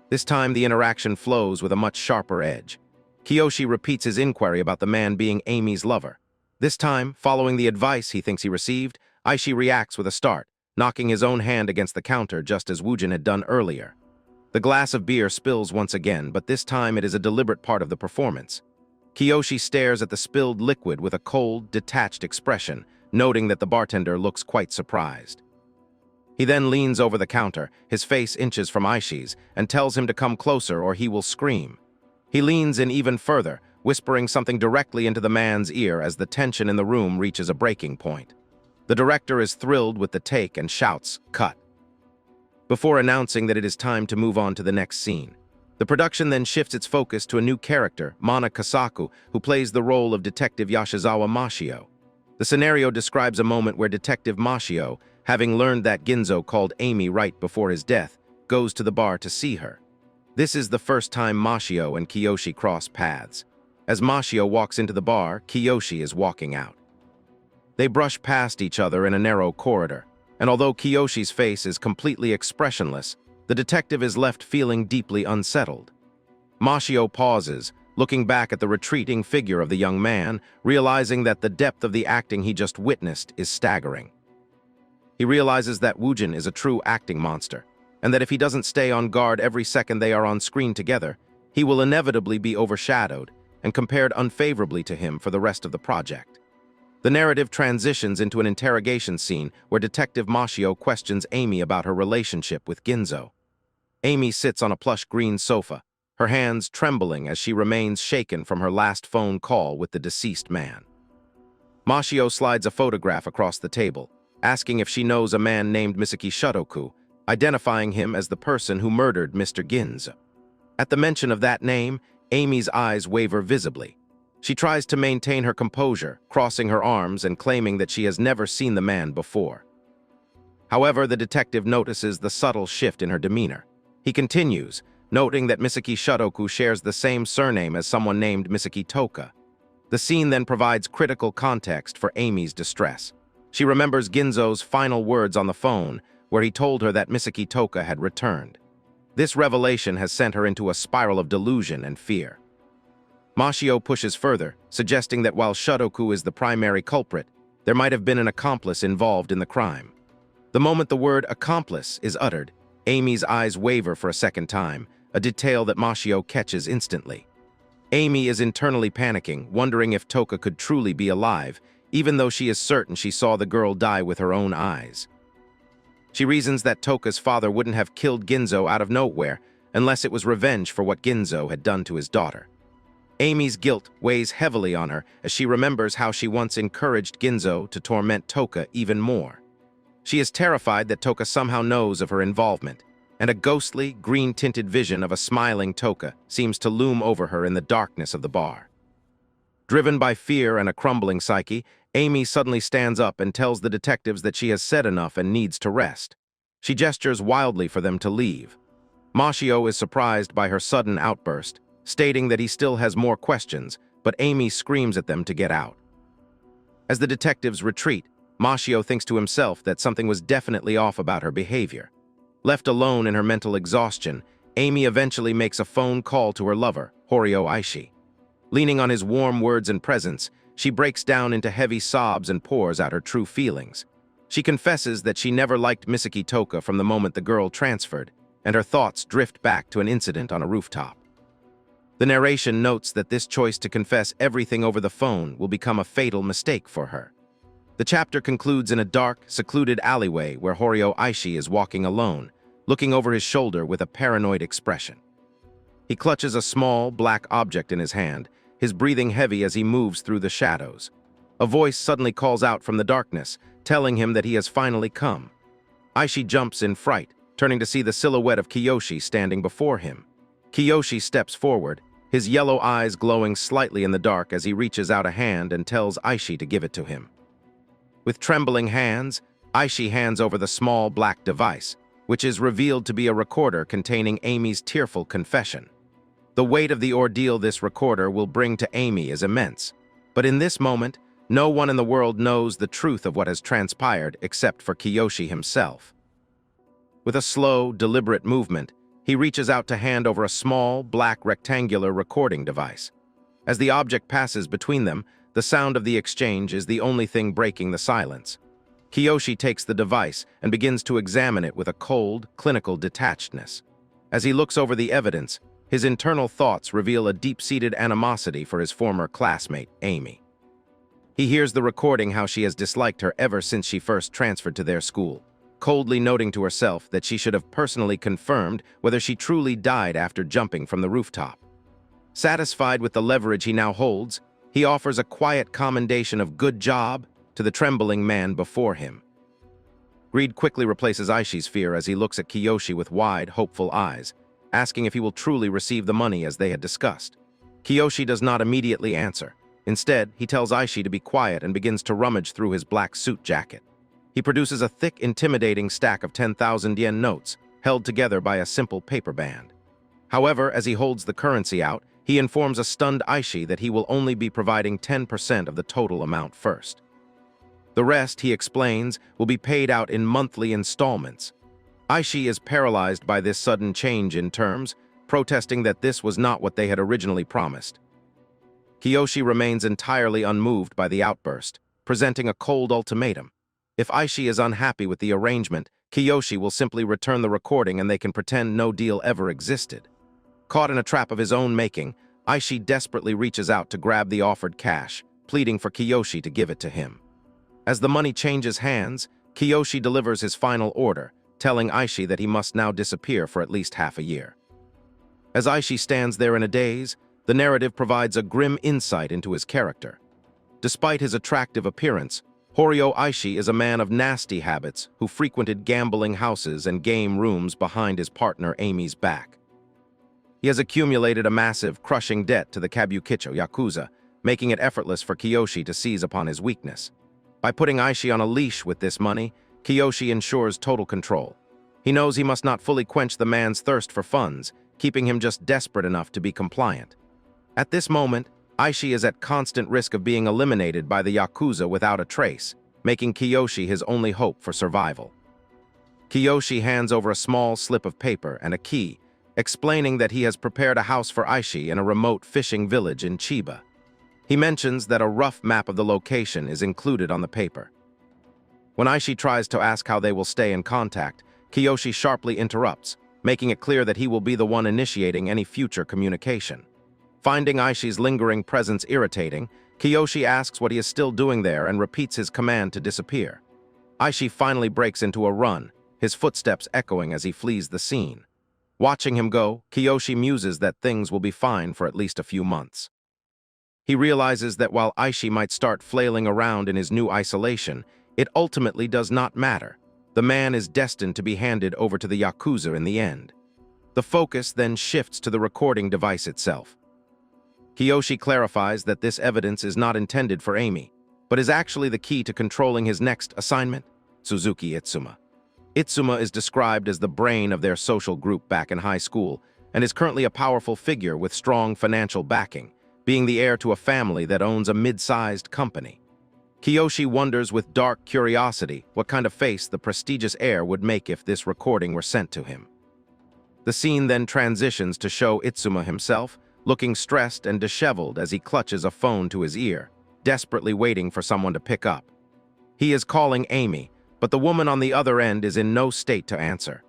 This time, the interaction flows with a much sharper edge. Kiyoshi repeats his inquiry about the man being Amy's lover. This time, following the advice he thinks he received, Aishi reacts with a start, knocking his own hand against the counter just as Woojin had done earlier. The glass of beer spills once again, but this time it is a deliberate part of the performance. Kiyoshi stares at the spilled liquid with a cold, detached expression, noting that the bartender looks quite surprised. He then leans over the counter, his face inches from Aishi's, and tells him to come closer or he will scream. He leans in even further, whispering something directly into the man's ear as the tension in the room reaches a breaking point. The director is thrilled with the take and shouts, "Cut," before announcing that it is time to move on to the next scene. The production then shifts its focus to a new character, Mana Kasaku, who plays the role of Detective Yashizawa Mashio. The scenario describes a moment where Detective Mashio, having learned that Ginzo called Amy right before his death, goes to the bar to see her. This is the first time Mashio and Kiyoshi cross paths. As Mashio walks into the bar, Kiyoshi is walking out. They brush past each other in a narrow corridor, and although Kiyoshi's face is completely expressionless, the detective is left feeling deeply unsettled. Mashio pauses, looking back at the retreating figure of the young man, realizing that the depth of the acting he just witnessed is staggering. He realizes that Woojin is a true acting monster, and that if he doesn't stay on guard every second they are on screen together, he will inevitably be overshadowed and compared unfavorably to him for the rest of the project. The narrative transitions into an interrogation scene where Detective Mashio questions Amy about her relationship with Ginzo. Amy sits on a plush green sofa, her hands trembling as she remains shaken from her last phone call with the deceased man. Mashio slides a photograph across the table, asking if she knows a man named Misaki Shudoku, identifying him as the person who murdered Mr. Ginzo. At the mention of that name, Amy's eyes waver visibly. She tries to maintain her composure, crossing her arms and claiming that she has never seen the man before. However, the detective notices the subtle shift in her demeanor. He continues, noting that Misaki Shudoku shares the same surname as someone named Misaki Toka. The scene then provides critical context for Amy's distress. She remembers Ginzo's final words on the phone, where he told her that Misaki Toka had returned. This revelation has sent her into a spiral of delusion and fear. Mashio pushes further, suggesting that while Shudoku is the primary culprit, there might have been an accomplice involved in the crime. The moment the word accomplice is uttered, Amy's eyes waver for a second time, a detail that Mashio catches instantly. Amy is internally panicking, wondering if Toka could truly be alive, even though she is certain she saw the girl die with her own eyes. She reasons that Toka's father wouldn't have killed Ginzo out of nowhere unless it was revenge for what Ginzo had done to his daughter. Amy's guilt weighs heavily on her as she remembers how she once encouraged Ginzo to torment Toka even more. She is terrified that Toka somehow knows of her involvement, and a ghostly, green-tinted vision of a smiling Toka seems to loom over her in the darkness of the bar. Driven by fear and a crumbling psyche, Amy suddenly stands up and tells the detectives that she has said enough and needs to rest. She gestures wildly for them to leave. Mashio is surprised by her sudden outburst, stating that he still has more questions, but Amy screams at them to get out. As the detectives retreat, Mashio thinks to himself that something was definitely off about her behavior. Left alone in her mental exhaustion, Amy eventually makes a phone call to her lover, Horio Aishi. Leaning on his warm words and presence, she breaks down into heavy sobs and pours out her true feelings. She confesses that she never liked Misaki Toka from the moment the girl transferred, and her thoughts drift back to an incident on a rooftop. The narration notes that this choice to confess everything over the phone will become a fatal mistake for her. The chapter concludes in a dark, secluded alleyway where Horio Aishi is walking alone, looking over his shoulder with a paranoid expression. He clutches a small, black object in his hand, his breathing heavy as he moves through the shadows. A voice suddenly calls out from the darkness, telling him that he has finally come. Aishi jumps in fright, turning to see the silhouette of Kiyoshi standing before him. Kiyoshi steps forward, his yellow eyes glowing slightly in the dark as he reaches out a hand and tells Aishi to give it to him. With trembling hands, Aishi hands over the small black device, which is revealed to be a recorder containing Amy's tearful confession. The weight of the ordeal this recorder will bring to Amy is immense, but in this moment, no one in the world knows the truth of what has transpired except for Kiyoshi himself. With a slow, deliberate movement, he reaches out to hand over a small, black rectangular recording device. As the object passes between them, the sound of the exchange is the only thing breaking the silence. Kiyoshi takes the device and begins to examine it with a cold, clinical detachedness. As he looks over the evidence, his internal thoughts reveal a deep-seated animosity for his former classmate, Amy. He hears the recording how she has disliked her ever since she first transferred to their school, coldly noting to herself that she should have personally confirmed whether she truly died after jumping from the rooftop. Satisfied with the leverage he now holds, he offers a quiet commendation of "good job" to the trembling man before him. Greed quickly replaces Aishi's fear as he looks at Kiyoshi with wide, hopeful eyes, asking if he will truly receive the money as they had discussed. Kiyoshi does not immediately answer. Instead, he tells Aishi to be quiet and begins to rummage through his black suit jacket. He produces a thick, intimidating stack of 10,000 yen notes, held together by a simple paper band. However, as he holds the currency out, he informs a stunned Aishi that he will only be providing 10% of the total amount first. The rest, he explains, will be paid out in monthly installments. Aishi is paralyzed by this sudden change in terms, protesting that this was not what they had originally promised. Kiyoshi remains entirely unmoved by the outburst, presenting a cold ultimatum. If Aishi is unhappy with the arrangement, Kiyoshi will simply return the recording and they can pretend no deal ever existed. Caught in a trap of his own making, Aishi desperately reaches out to grab the offered cash, pleading for Kiyoshi to give it to him. As the money changes hands, Kiyoshi delivers his final order, telling Aishi that he must now disappear for at least half a year. As Aishi stands there in a daze, the narrative provides a grim insight into his character. Despite his attractive appearance, Horio Aishi is a man of nasty habits who frequented gambling houses and game rooms behind his partner Amy's back. He has accumulated a massive, crushing debt to the Kabukicho Yakuza, making it effortless for Kiyoshi to seize upon his weakness. By putting Aishi on a leash with this money, Kiyoshi ensures total control. He knows he must not fully quench the man's thirst for funds, keeping him just desperate enough to be compliant. At this moment, Aishi is at constant risk of being eliminated by the Yakuza without a trace, making Kiyoshi his only hope for survival. Kiyoshi hands over a small slip of paper and a key, explaining that he has prepared a house for Aishi in a remote fishing village in Chiba. He mentions that a rough map of the location is included on the paper. When Aishi tries to ask how they will stay in contact, Kiyoshi sharply interrupts, making it clear that he will be the one initiating any future communication. Finding Aishi's lingering presence irritating, Kiyoshi asks what he is still doing there and repeats his command to disappear. Aishi finally breaks into a run, his footsteps echoing as he flees the scene. Watching him go, Kiyoshi muses that things will be fine for at least a few months. He realizes that while Aishi might start flailing around in his new isolation, it ultimately does not matter. The man is destined to be handed over to the Yakuza in the end. The focus then shifts to the recording device itself. Kiyoshi clarifies that this evidence is not intended for Amy, but is actually the key to controlling his next assignment, Suzuki Itsuma. Itsuma is described as the brain of their social group back in high school and is currently a powerful figure with strong financial backing, being the heir to a family that owns a mid-sized company. Kiyoshi wonders with dark curiosity what kind of face the prestigious heir would make if this recording were sent to him. The scene then transitions to show Itsuma himself, looking stressed and disheveled as he clutches a phone to his ear, desperately waiting for someone to pick up. He is calling Amy, but the woman on the other end is in no state to answer.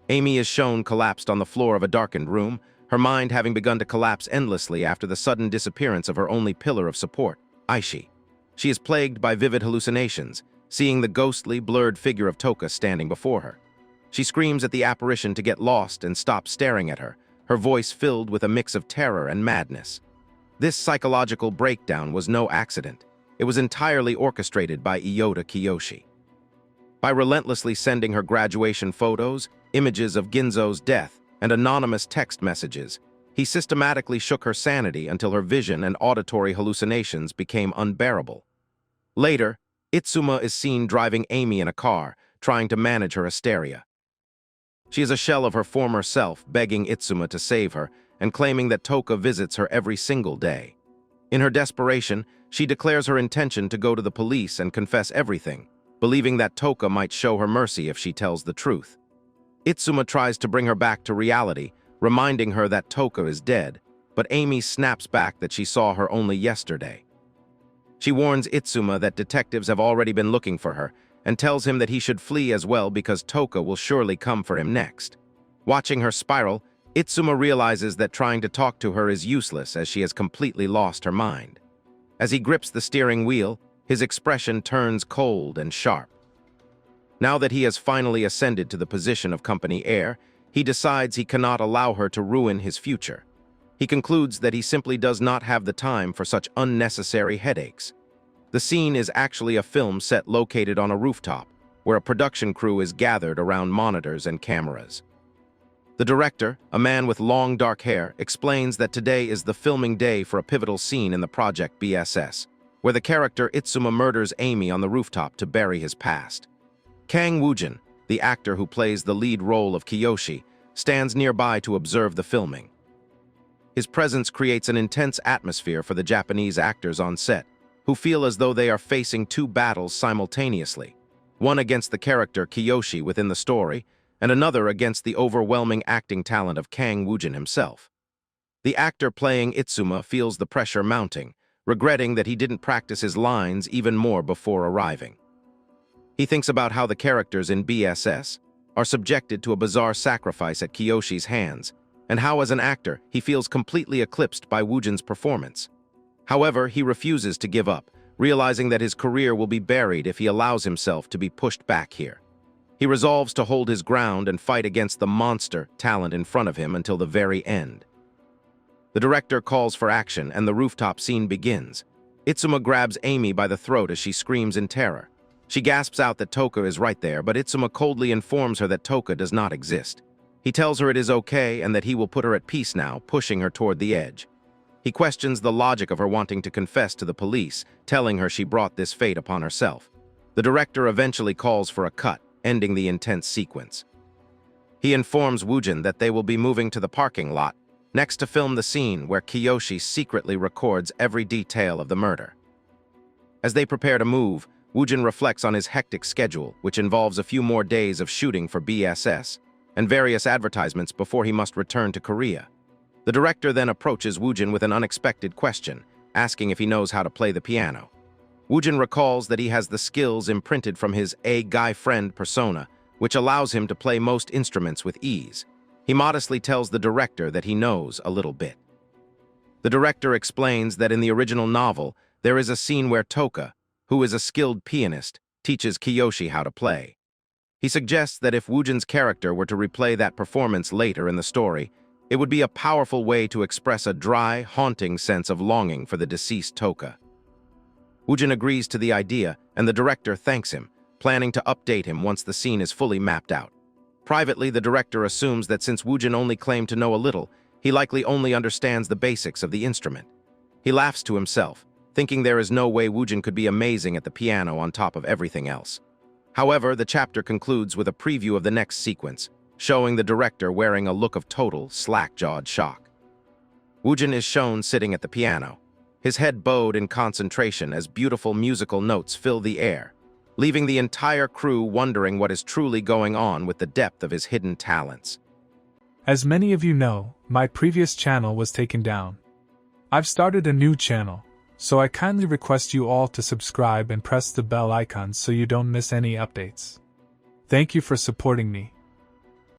Amy is shown collapsed on the floor of a darkened room, her mind having begun to collapse endlessly after the sudden disappearance of her only pillar of support, Aishi. She is plagued by vivid hallucinations, seeing the ghostly, blurred figure of Toka standing before her. She screams at the apparition to get lost and stop staring at her, her voice filled with a mix of terror and madness. This psychological breakdown was no accident. It was entirely orchestrated by Iota Kiyoshi. By relentlessly sending her graduation photos, images of Ginzo's death, and anonymous text messages, He systematically shook her sanity until her vision and auditory hallucinations became unbearable. Later, Itsuma is seen driving Amy in a car, trying to manage her hysteria. She is a shell of her former self, begging Itsuma to save her and claiming that Toka visits her every single day. In her desperation, she declares her intention to go to the police and confess everything, believing that Toka might show her mercy if she tells the truth. Itsuma tries to bring her back to reality, reminding her that Toka is dead, but Amy snaps back that she saw her only yesterday. She warns Itsuma that detectives have already been looking for her and tells him that he should flee as well because Toka will surely come for him next. Watching her spiral, Itsuma realizes that trying to talk to her is useless as she has completely lost her mind. As he grips the steering wheel, his expression turns cold and sharp. Now that he has finally ascended to the position of company heir, he decides he cannot allow her to ruin his future. He concludes that he simply does not have the time for such unnecessary headaches. The scene is actually a film set located on a rooftop, where a production crew is gathered around monitors and cameras. The director, a man with long dark hair, explains that today is the filming day for a pivotal scene in the project BSS, where the character Itsuma murders Amy on the rooftop to bury his past. Kang Woojin, the actor who plays the lead role of Kiyoshi, stands nearby to observe the filming. His presence creates an intense atmosphere for the Japanese actors on set, who feel as though they are facing two battles simultaneously, one against the character Kiyoshi within the story, and another against the overwhelming acting talent of Kang Woojin himself. The actor playing Itsuma feels the pressure mounting, regretting that he didn't practice his lines even more before arriving. He thinks about how the characters in BSS are subjected to a bizarre sacrifice at Kiyoshi's hands, and how as an actor he feels completely eclipsed by Woojin's performance. However, he refuses to give up, realizing that his career will be buried if he allows himself to be pushed back here. He resolves to hold his ground and fight against the monster talent in front of him until the very end. The director calls for action and the rooftop scene begins. Itsuma grabs Amy by the throat as she screams in terror. She gasps out that Toka is right there, but Itsuma coldly informs her that Toka does not exist. He tells her it is okay and that he will put her at peace now, pushing her toward the edge. He questions the logic of her wanting to confess to the police, telling her she brought this fate upon herself. The director eventually calls for a cut, ending the intense sequence. He informs Woojin that they will be moving to the parking lot, next to film the scene where Kiyoshi secretly records every detail of the murder. As they prepare to move, Woojin reflects on his hectic schedule, which involves a few more days of shooting for BSS and various advertisements before he must return to Korea. The director then approaches Woojin with an unexpected question, asking if he knows how to play the piano. Woojin recalls that he has the skills imprinted from his guy friend persona, which allows him to play most instruments with ease. He modestly tells the director that he knows a little bit. The director explains that in the original novel, there is a scene where Toka, who is a skilled pianist, teaches Kiyoshi how to play. He suggests that if Woojin's character were to replay that performance later in the story, it would be a powerful way to express a dry, haunting sense of longing for the deceased Toka. Woojin agrees to the idea, and the director thanks him, planning to update him once the scene is fully mapped out. Privately, the director assumes that since Woojin only claimed to know a little, he likely only understands the basics of the instrument. He laughs to himself, thinking there is no way Woojin could be amazing at the piano on top of everything else. However, the chapter concludes with a preview of the next sequence, showing the director wearing a look of total, slack-jawed shock. Woojin is shown sitting at the piano, his head bowed in concentration as beautiful musical notes fill the air, leaving the entire crew wondering what is truly going on with the depth of his hidden talents. As many of you know, my previous channel was taken down. I've started a new channel, so I kindly request you all to subscribe and press the bell icon so you don't miss any updates. Thank you for supporting me.